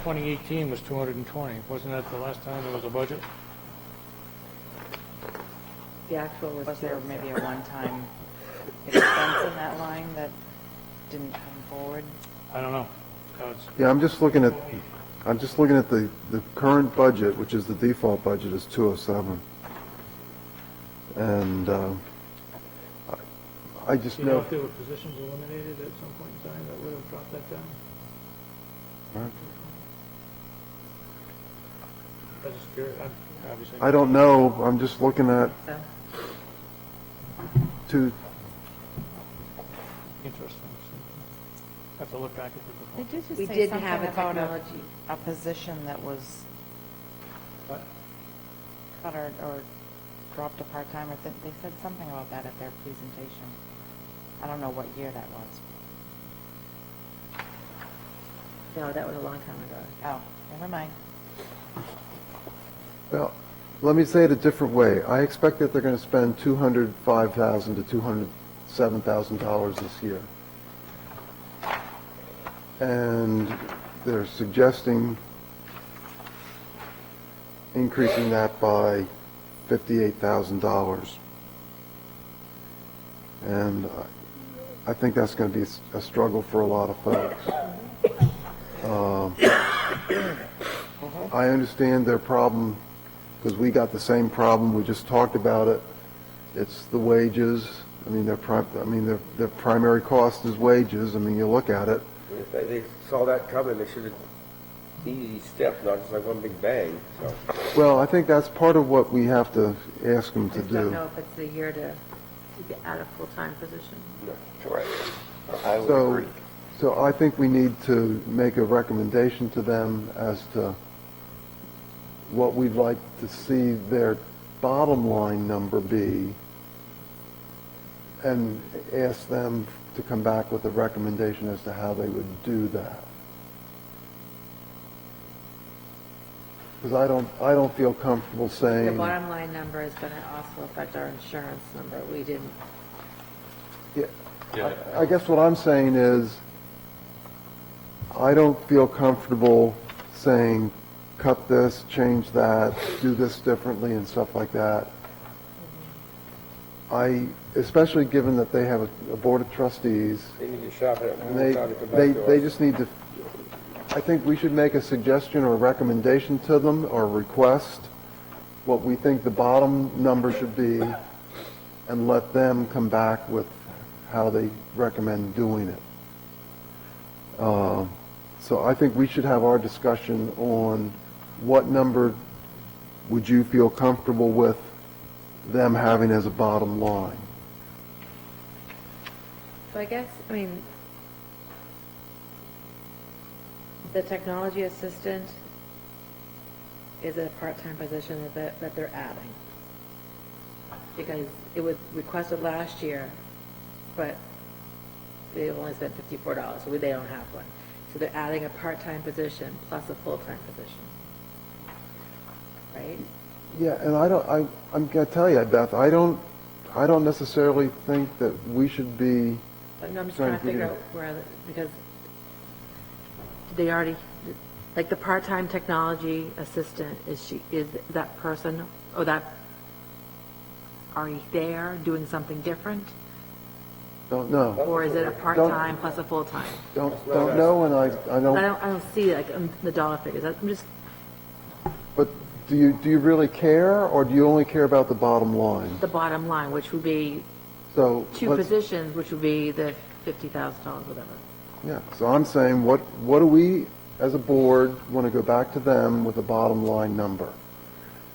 2018 was 220. Wasn't that the last time there was a budget? The actual was. Was there maybe a one-time expense in that line that didn't come forward? I don't know. It's- Yeah, I'm just looking at the current budget, which is the default budget, is 207. And I just Do you know know, if there were positions eliminated at some point in time that would have dropped that down? I was just curious. Obviously. I don't know, I'm just looking at So, two, Interesting. Have to look back at the default. They did just We say did something have a about technology. a position that was What? cut or dropped a part-time, or they said something about that at their presentation. I don't know what year that was. no, that was a long time ago. Oh, never mind. well, let me say it a different way. I expect that they're going to spend $205,000 to $207,000 this year. And they're suggesting increasing that by $58,000. And I think that's going to be a struggle for a lot of folks. I understand their problem, because we got the same problem, we just talked about it. It's the wages. I mean, their primary cost is wages. I mean, you look at it. If they saw that coming, they should have easy steps, not just like one big bang, so. Well, I think that's part of what we have to ask them I to just don't do. know if it's a year to get out of full-time position. Correct. I would So, agree. so I think we need to make a recommendation to them as to what we'd like to see their bottom line number be, and ask them to come back with a recommendation as to how they would do that. Because I don't feel comfortable The saying, bottom line number is going to also affect our insurance number. We didn't, yeah, Yeah. I guess what I'm saying is, I don't feel comfortable saying, cut this, change that, do this differently and stuff like that. Especially given that they have a board of trustees, They need to sharpen it and one more time to come back to us. they just need to, I think we should make a suggestion or a recommendation to them, or a request, what we think the bottom number should be, and let them come back with how they recommend doing it. So I think we should have our discussion on what number would you feel comfortable with them having as a bottom line. so I guess, I mean, the technology assistant is a part-time position that they're adding. Because it was requested last year, but they only spent $54, so they don't have one. So they're adding a part-time position plus a full-time position. Right? Yeah, and I'm going to tell you, Beth, I don't necessarily think that we should be, But no, I'm just Trying trying to to figure figure- out where, because they already, like the part-time technology assistant, is that person, or that, already there doing something different? don't know. Or is it a part-time plus a full-time? Don't know, and I I don't, don't see like the dollar figures. I'm just, but do you really care, or do you only care about the bottom line? the bottom line, which would be So, two let's- positions, which would be the $50,000, whatever. yeah, so I'm saying, what do we, as a board, want to go back to them with a bottom line number?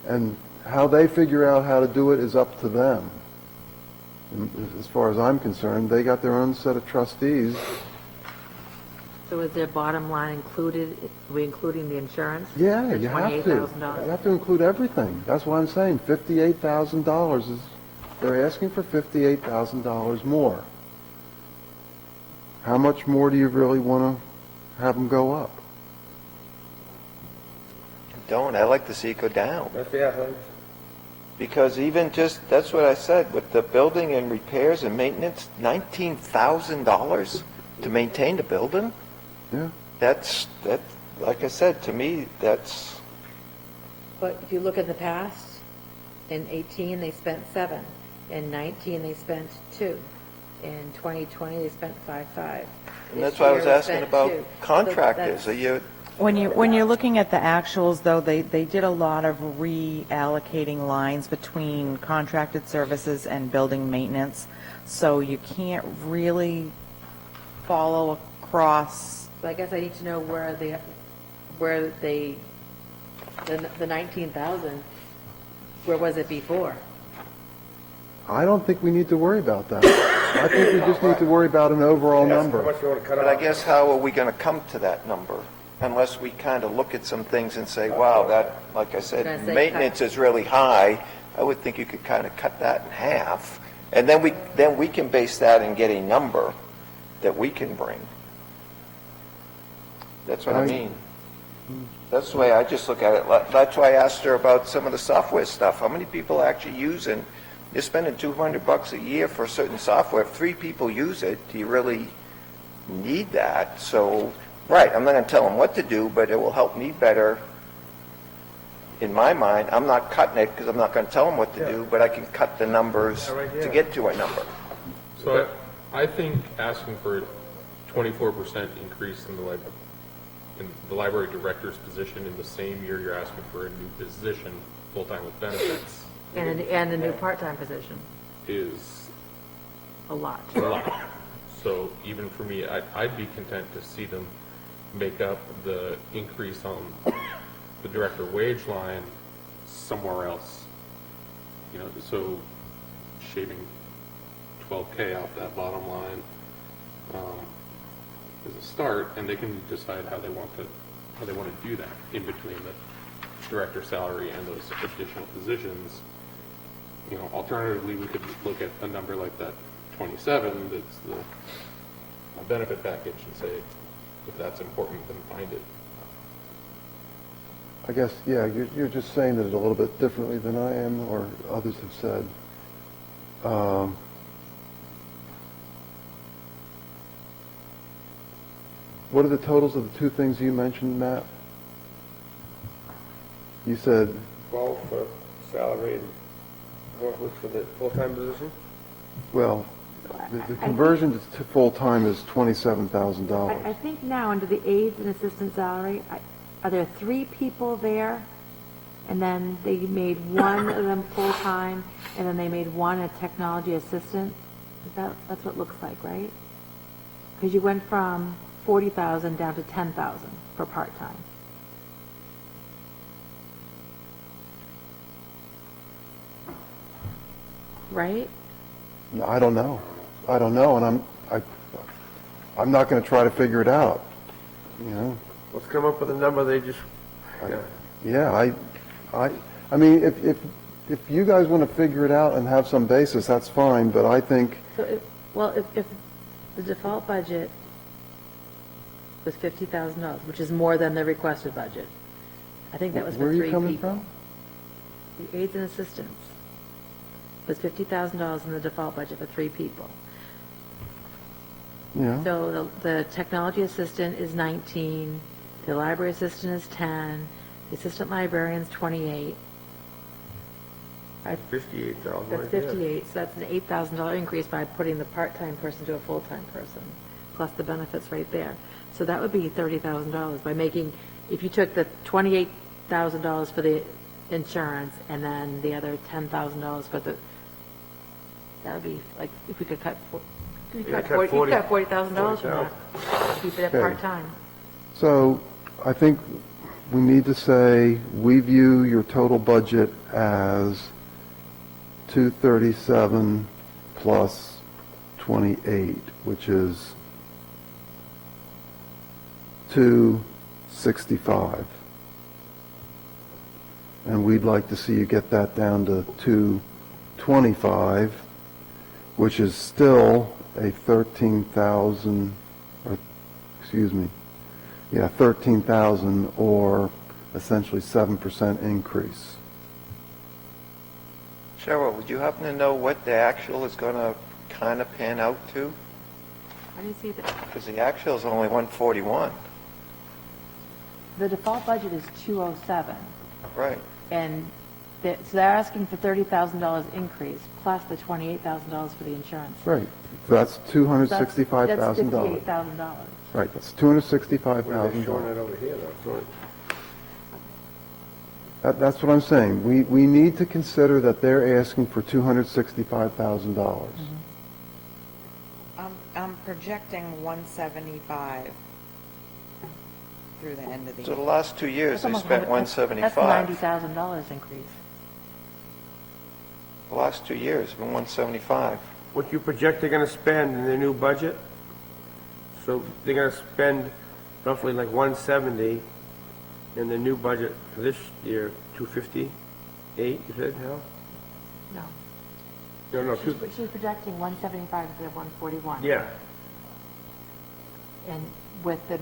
And how they figure out how to do it is up to them. And as far as I'm concerned, they got their own set of trustees. So is their bottom line included, are we including the insurance? Yeah, The you have to. You $28,000? have to include everything. That's why I'm saying $58,000 is, they're asking for $58,000 more. How much more do you really want to have them go up? Don't, I like to see it go down. That's, yeah, huh? Because even just, that's what I said, with the building and repairs and maintenance, $19,000 to maintain the building? Yeah. That, like I said, to me, that's, But if you look at the past, in 18, they spent 7. In 19, they spent 2. In 2020, they spent 5.5. and that's why I was asking about contractors. Are you, When you're looking at the actuals, though, they did a lot of reallocating lines between contracted services and building maintenance, so you can't really follow across. So I guess I need to know where the 19,000, where was it before? I don't think we need to worry about that. I think we just need to worry about an overall That's how number. much you want to cut but I off. guess how are we going to come to that number? Unless we kind of look at some things and say, wow, that, like I Gonna said, say maintenance is really high. I would think you could kind of cut that in half. And then we can base that and get a number that we can bring. That's what I mean. That's the way I just look at it. That's why I asked her about some of the software stuff. How many people are actually using? You're spending $200 a year for a certain software. If 3 people use it, do you really need that? So, right, I'm not going to tell them what to do, but it will help me better. In my mind, I'm not cutting it because I'm not going to tell them what to do, but I can cut the numbers Yeah, right, yeah. to get to a number. So I think asking for a 24% increase in the library director's position in the same year you're asking for a new position, full-time with benefits, And a new part-time position, is a lot. a lot. So even for me, I'd be content to see them make up the increase on the director wage line somewhere else. You know, so shaving 12K off that bottom line is a start, and they can decide how they want to do that in between the director salary and those additional positions. You know, alternatively, we could look at a number like that 27 that's the benefit package and say, if that's important, then find it. I guess, yeah, you're just saying it a little bit differently than I am, or others have said. What are the totals of the two things you mentioned, Matt? You said, 12 for salary and Northwood for the full-time position? well, the conversion to full-time is I $27,000. think now, under the aides and assistant salary, are there 3 people there? And then they made one of them full-time, and then they made one a technology assistant? That's what it looks like, right? Because you went from 40,000 down to 10,000 for part-time. Right? I don't know, and I'm not going to try to figure it out, you know? Let's come up with a number they just, Yeah, I mean, if you guys want to figure it out and have some basis, that's fine, but I think, So, if the default budget was $50,000, which is more than the requested budget, I think that was where for are 3 you people. coming from? The aides and assistants was $50,000 in the default budget for 3 people. Yeah, So the technology assistant is 19, the library assistant is 10, the assistant librarian's 28. $58,000 That's right there. 58, so that's an $8,000 increase by putting the part-time person to a full-time person, plus the benefits right there. So that would be $30,000 by making, if you took the $28,000 for the insurance and then the other $10,000 for the, that would be like, if we could cut, you Yeah, cut cut $40,000 from that, keep it at Okay. part-time. so I think we need to say, we view your total budget as 237 plus 28, which is 265. And we'd like to see you get that down to 225, which is still a 13,000, or, excuse me, yeah, 13,000, or essentially 7% increase. Cheryl, would you happen to know what the actual is going to kind of pan out to? I didn't see that. Because the actual is only 141. The default budget is 207, Right. and so they're asking for $30,000 increase, plus the $28,000 for the insurance. Right, that's That's $265,000. $58,000. Right, that's Well, they're showing $265,000. that over here, though, so That's what I'm saying. We need to consider that they're asking for $265,000. I'm projecting 175 through the end of the So the year. last 2 years, they spent That's 175. $90,000 increase. The last 2 years, been 175. what you project they're gonna spend in their new budget? So they're gonna spend roughly like 170 in the new budget for this year, 258, you said, Hal? No. No, She's projecting 175 instead of 141. yeah, And with the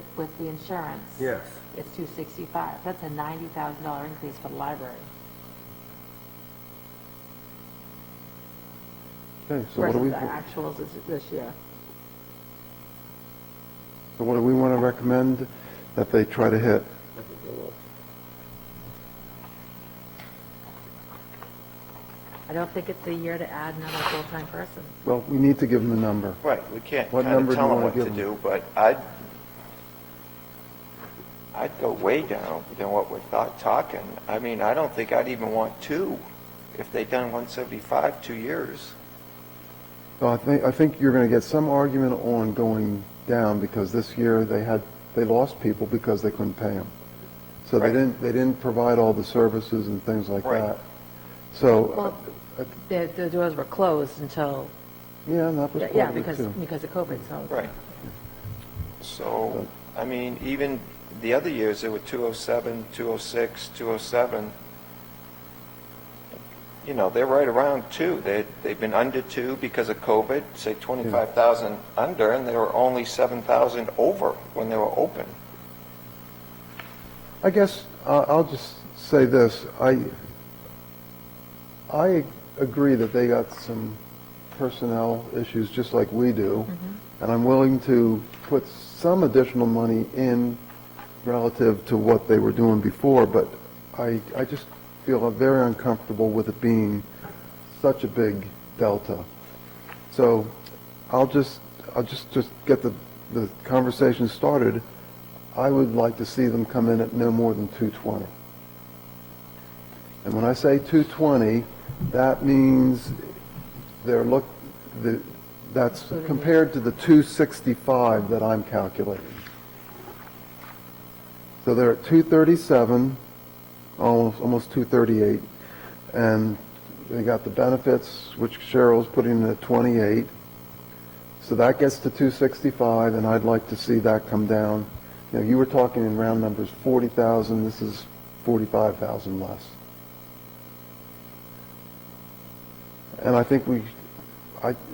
insurance. yes. It's 265. That's a $90,000 increase for the library. Okay, so what do Versus we, the actuals this year. so what do we want to recommend that they try to hit? I don't think it's the year to add another full-time person. Well, we need to give them a number. Right, we can't What kind of number do tell you them wanna what to give them? do, but I'd go way down than what we're talking. I mean, I don't think I'd even want two if they'd done 175 2 years. So I think you're going to get some argument on going down because this year they lost people because they couldn't pay them. So Right. they didn't provide all the services and things like Right. that. So, Well, the doors were closed until, yeah, that was part yeah, of it because, too. because of COVID, so. Right. So, I mean, even the other years, there were 207, 206, 207. You know, they're right around 2. They've been under 2 because of COVID, say 25,000 under, and they were only 7,000 over when they were open. I guess I'll just say this. I agree that they got some personnel issues just like we do, and I'm willing to put some additional money in relative to what they were doing before, but I just feel very uncomfortable with it being such a big delta. So I'll just get the conversation started. I would like to see them come in at no more than 220. And when I say 220, that means that's compared to the 265 that I'm calculating. So they're at 237, almost 238, and they got the benefits, which Cheryl's putting in at 28. So that gets to 265, and I'd like to see that come down. You know, you were talking in round numbers, 40,000. This is 45,000 less. And I think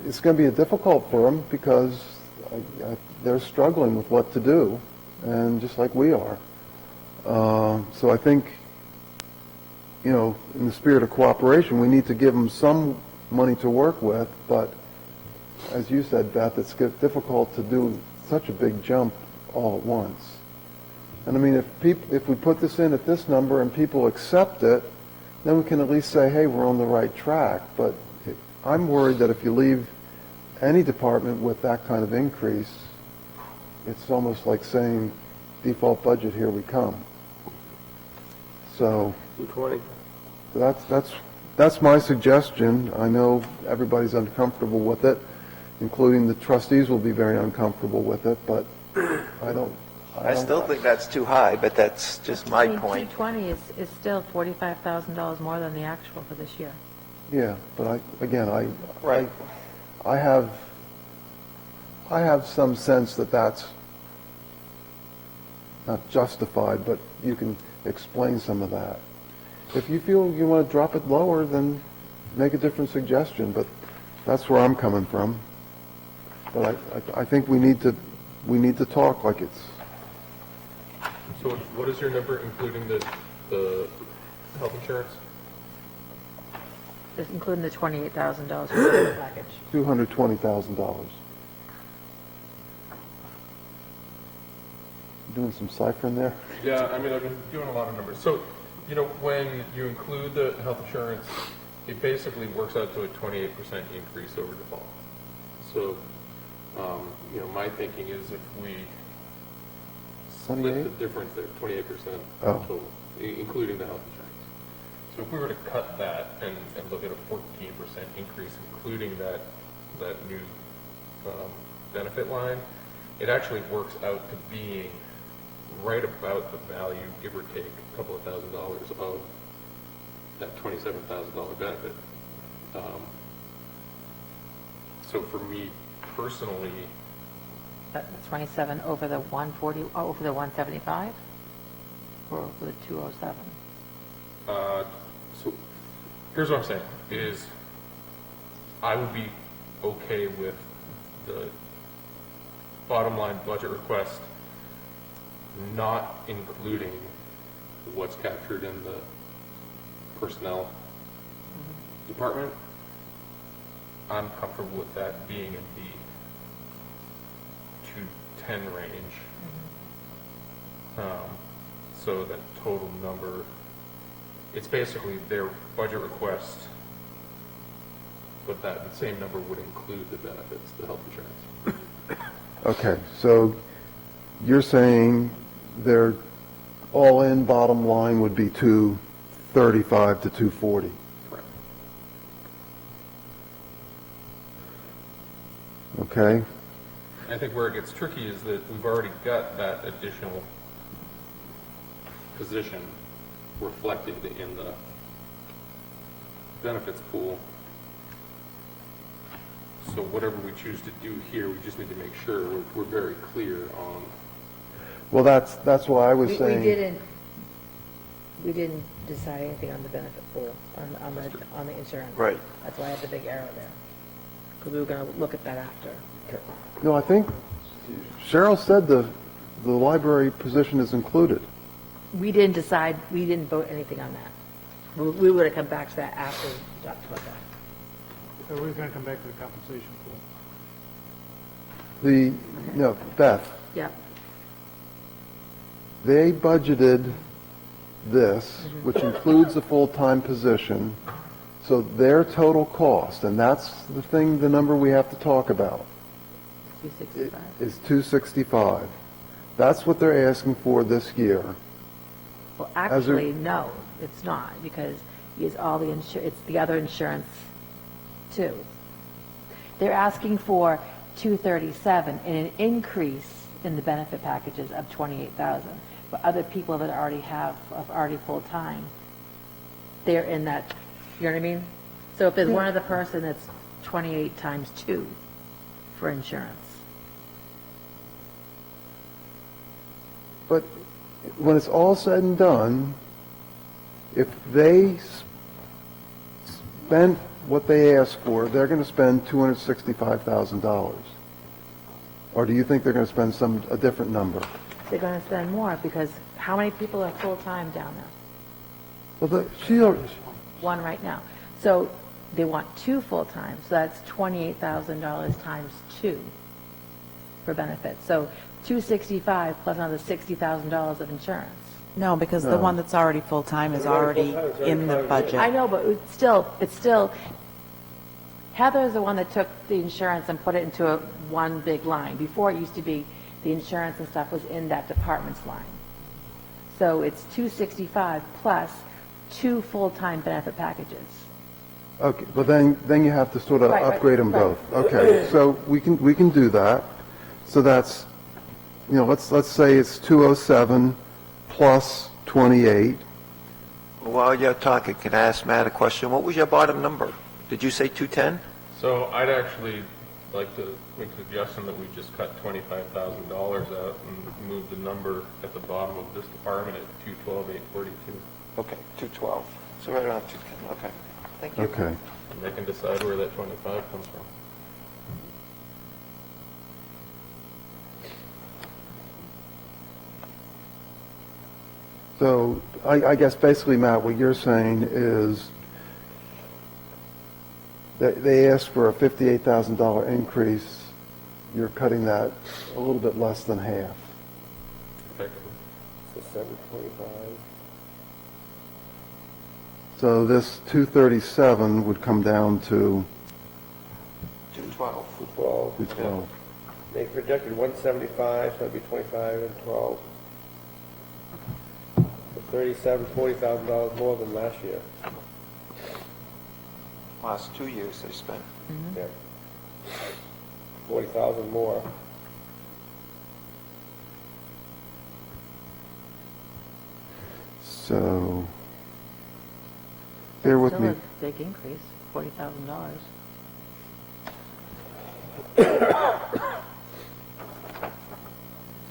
it's going to be difficult for them because they're struggling with what to do, and just like we are. So I think, you know, in the spirit of cooperation, we need to give them some money to work with, but as you said, Beth, it's difficult to do such a big jump all at once. And I mean, if we put this in at this number and people accept it, then we can at least say, hey, we're on the right track. But I'm worried that if you leave any department with that kind of increase, it's almost like saying, default budget, here we come. So 220. that's my suggestion. I know everybody's uncomfortable with it, including the trustees will be very uncomfortable with it, but I still think that's too high, but that's just my I mean, point. 220 is still $45,000 more than the actual for this year. Yeah, but Right. I have some sense that that's not justified, but you can explain some of that. If you feel you want to drop it lower, then make a different suggestion, but that's where I'm coming from. But I think we need to talk like it's. So what is your number, including the health insurance? This including the $28,000 for the package. $220,000. Doing some ciphering there? Yeah, I mean, I've been doing a lot of numbers. So, you know, when you include the health insurance, it basically works out to a 28% increase over default. So, you know, my thinking is if we split 28? the difference there, 28% Oh. total, including the health insurance. So if we were to cut that and look at a 14% increase, including that new benefit line, it actually works out to being right about the value, give or take a couple of $1,000s of that $27,000 benefit. So for me personally, That's 27 over the 140, over the 175? Or over the 207? so here's what I'm saying, is I would be okay with the bottom line budget request not including what's captured in the personnel department. I'm comfortable with that being in the 210 range. So that total number, it's basically their budget request but that same number would include the benefits, the health insurance. Okay, so you're saying their all-in bottom line would be 235 to 240? Correct. Okay, I think where it gets tricky is that we've already got that additional position reflected in the benefits pool. So whatever we choose to do here, we just need to make sure we're very clear on. well, that's why I was We saying. we didn't decide anything on the benefit pool, on the insurance. Right. That's why I have the big arrow there, because we were going to look at that after. No, I think Cheryl said the library position is included. We didn't decide, we didn't vote anything on that. We would have come back to that after we talked about that. So we're going to come back to the compensation pool. Beth, Yeah, they budgeted this, which includes the full-time position, so their total cost, and that's the number we have to talk about, 265. is 265. That's what they're asking for this year. Well, As a- actually, no, it's not, because it's all the it's the other insurance too. They're asking for 237 and an increase in the benefit packages of 28,000. But other people that are already full-time, they're in that, you know what I mean? So if there's one other person, that's 28 times 2 for insurance. But when it's all said and done, if they spent what they asked for, they're going to spend $265,000. Or do you think they're going to spend a different number? They're going to spend more, because how many people are full-time down there? Well, One right now. So they want 2 full-time, so that's $28,000 times 2 for benefits. So 265 plus another $60,000 of insurance. No, because the No. one that's already full-time is already in the budget. I know, but it's still, Heather's the one that took the insurance and put it into one big line. Before, it used to be the insurance and stuff was in that department's line. So it's 265 plus 2 full-time benefit packages. okay, but then you have to sort of Right, upgrade them right. both. Okay, so we can do that. So that's, let's say it's 207 plus 28. While you're talking, can I ask Matt a question? What was your bottom number? Did you say 210? So I'd actually like to make a suggestion that we just cut $25,000 out and move the number at the bottom of this department at 212,842. Okay, 212. So right around 210, okay. Thank you. Okay. And they can decide where that 25 comes from. So I guess basically, Matt, what you're saying is that they asked for a $58,000 increase. You're cutting that a little bit less than half. Effectively. So 725. So this 237 would come down to 212. 12. 212. They projected 175, so it'd be 25 and 12. So $40,000 more than last year. Last 2 years they spent. Yeah. 40,000 more. So bear with Still me. a big increase, $40,000.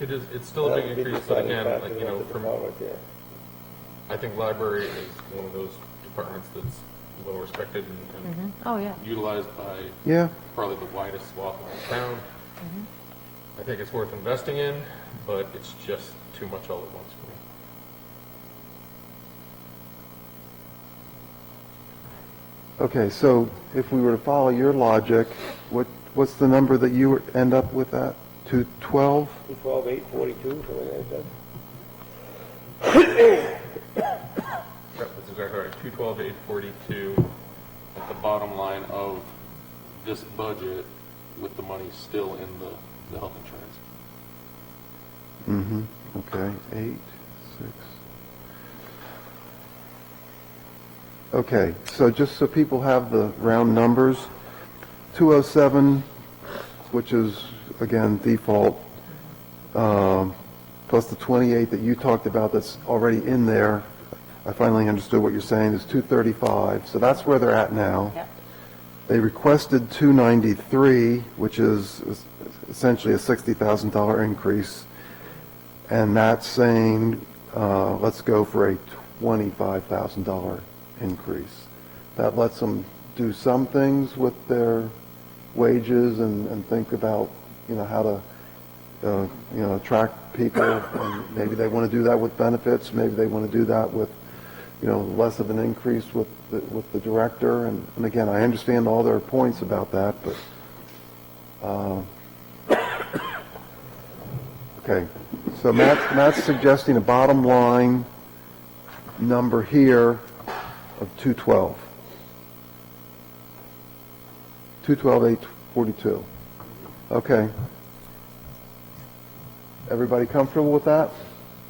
It's still a big increase, but again, like, from, Right there. I think library is one of those departments that's well respected and Oh, yeah. utilized by Yeah, probably the widest swath of the town. I think it's worth investing in, but it's just too much all at once for me. okay, so if we were to follow your logic, what's the number that you would end up with at? 212? 212,842, something like that. Yep, that's exactly right. 212 to 842 at the bottom line of this budget with the money still in the health insurance. Okay, 8, 6. Okay, so just so people have the round numbers, 207, which is, again, default, plus the 28 that you talked about that's already in there. I finally understood what you're saying, is 235, so that's where they're at now. Yep. They requested 293, which is essentially a $60,000 increase, and that's saying, let's go for a $25,000 increase. That lets them do some things with their wages and think about, how to, attract people, and maybe they want to do that with benefits, maybe they want to do that with, less of an increase with the director, and again, I understand all their points about that, but, okay, so Matt's suggesting a bottom line number here of 212. 212,842. Okay. Everybody comfortable with that?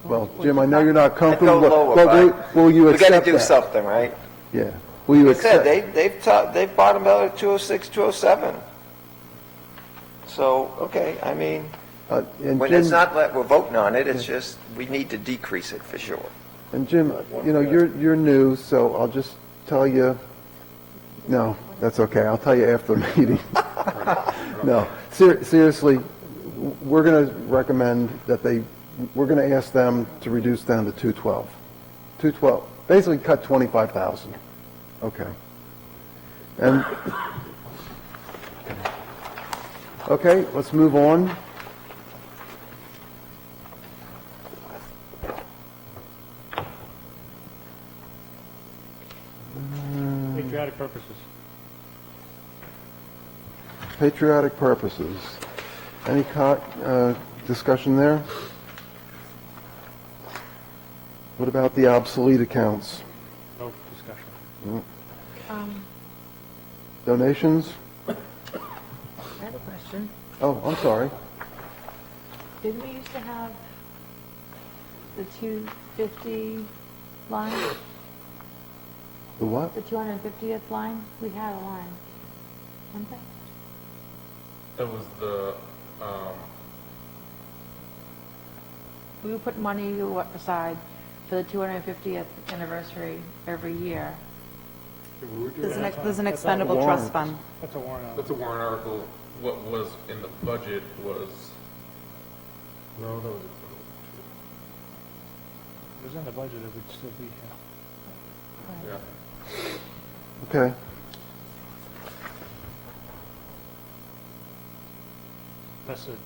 Well, Jim, I know you're not I'd comfortable. go lower, but will you we got accept to do that? something, right? Yeah. Will you Like I said, accept? they've bottomed out at 206, 207. So, okay, I mean, And when Jim, it's not that we're voting on it, it's just, we need to decrease it for sure. And Jim, you're new, so I'll just tell you. No, that's okay. I'll tell you after the meeting. No, seriously, we're going to recommend that we're going to ask them to reduce down to 212. 212, basically cut 25,000. Okay. And, okay, let's move on. Patriotic purposes. Patriotic purposes. Any discussion there? What about the obsolete accounts? No discussion. Donations? I have a question. Oh, I'm sorry. Didn't we used to have the 250 line? The what? The 250th line? We had a line. Wasn't there? That was the, We would put money aside for the 250th anniversary every year. There's an expendable trust fund. That's a warrant article. that's a warrant article. What was in the budget was, no, that was If it was in the budget, it would still be here. yeah. Okay. Unless it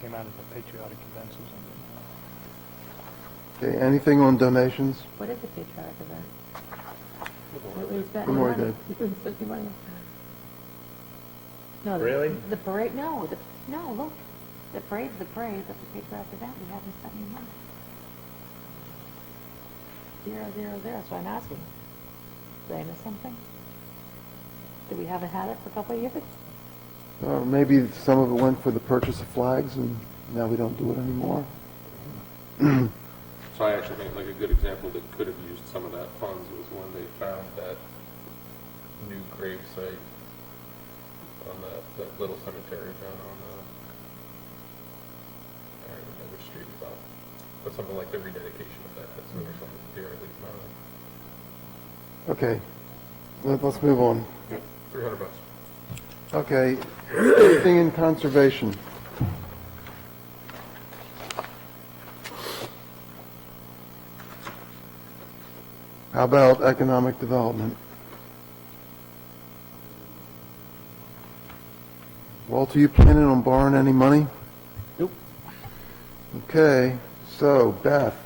came out of the patriotic events or something. Okay, anything on donations? What is a patriotic event? We spent Memorial money. Day. We spent money. No, the parade, no, look. The parade's the parade, but the patriotic event, we haven't spent any money. 000, that's why I'm asking. Did I miss something? Did we haven't had it for a couple of years? Or maybe some of it went for the purchase of flags, and now we don't do it anymore. So I actually think like a good example that could have used some of that funds was when they found that new grave site on that little cemetery down on I don't even know which street it's on, but something like the rededication of that, that's or something here at least not. Okay, let's move on. $300. Okay, anything in conservation? How about economic development? Walter, you planning on borrowing any money? Nope. Okay, so Beth,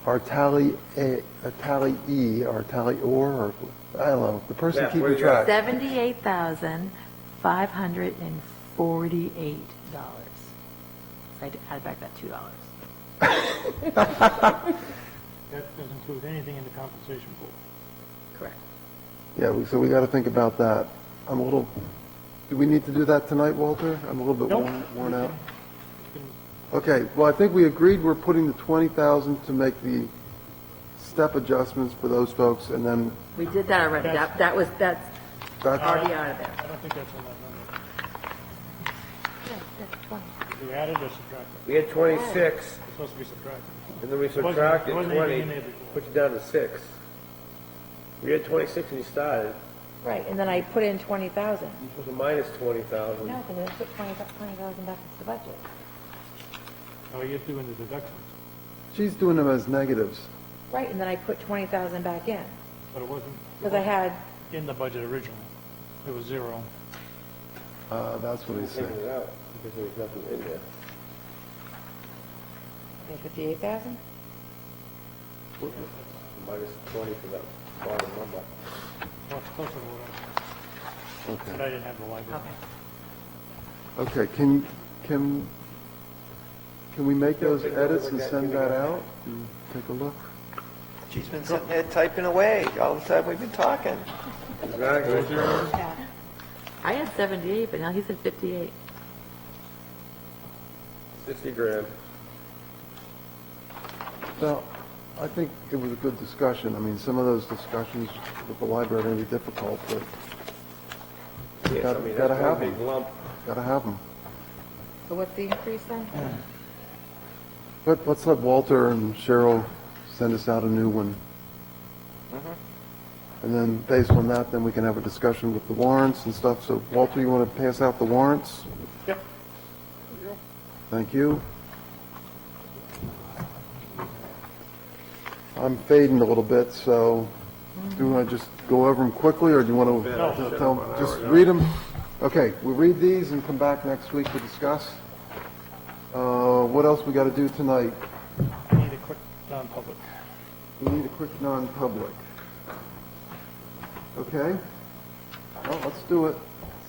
our tally or I don't know, the person Beth, what do keeping you got? track. $78,548. I had to add back that $2. That doesn't include anything in the compensation pool. Correct. Yeah, so we got to think about that. I'm a little, do we need to do that tonight, Walter? I'm a little bit Nope. worn out. Okay, well, I think we agreed we're putting the 20,000 to make the step adjustments for those folks, and then We did that already. That's that's, already out of there. I don't think that's on that number. Yeah, that's 20. We added or subtracted? We had 26, It's supposed to be subtracted. and then we wasn't- subtracted it wasn't 20, even in there before. put you down to 6. We had 26 when you started. Right, and then I put in 20,000. You put a minus 20,000. No, because I put 20,000 back into the budget. Oh, you're doing the deductions, she's doing them as negatives. Right, and then I put 20,000 back in, but it wasn't because I had, in the budget originally. It was zero. That's what he's Taking saying. it out, because there was nothing in there. 58,000? Minus 20 for that bottom number. Well, it's closer to what but I Okay, didn't have the library. Okay. okay, can we make those edits and send that out and take a look? She's been sitting there typing away all the time we've been talking. Exactly. I had 78, but now he's at 58. 60 grand. Well, I think it was a good discussion. I mean, some of those discussions with the library are going to be difficult, but Yes, Gotta- I mean, gotta that's have one big them. lump. gotta have them. So what's the increase then? But let's let Walter and Cheryl send us out a new one. And then based on that, then we can have a discussion with the warrants and stuff. So Walter, you want to pass out the warrants? Yep. Thank you. I'm fading a little bit, so do you want to just go over them quickly, or do you want to just read them? Okay, we'll read these and come back next week to discuss. What else we got to do tonight? Need a quick non-public. We need a quick non-public. Okay? Well, let's do it.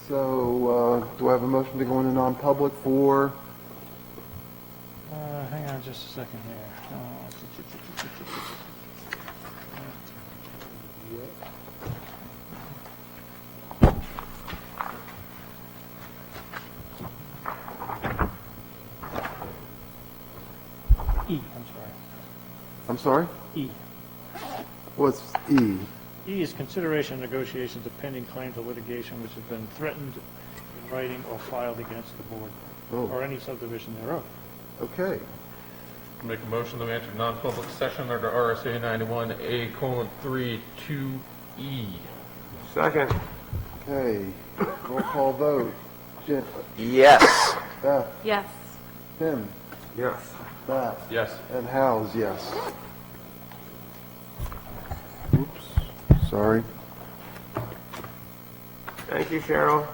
So, do I have a motion to go into non-public for, Hang on just a second here. E, I'm sorry? E. What's E? E is consideration of negotiations of pending claims or litigation which have been threatened in writing or filed against the board, Oh. or any subdivision thereof. Okay. Make a motion that we enter non-public session under RSA 91A:3 2E. Second. Okay. Roll call vote. Jim, Yes. Beth, Yes. Tim, Yes. Matt, Yes. and Hal's yes. Oops, sorry. Thank you, Cheryl.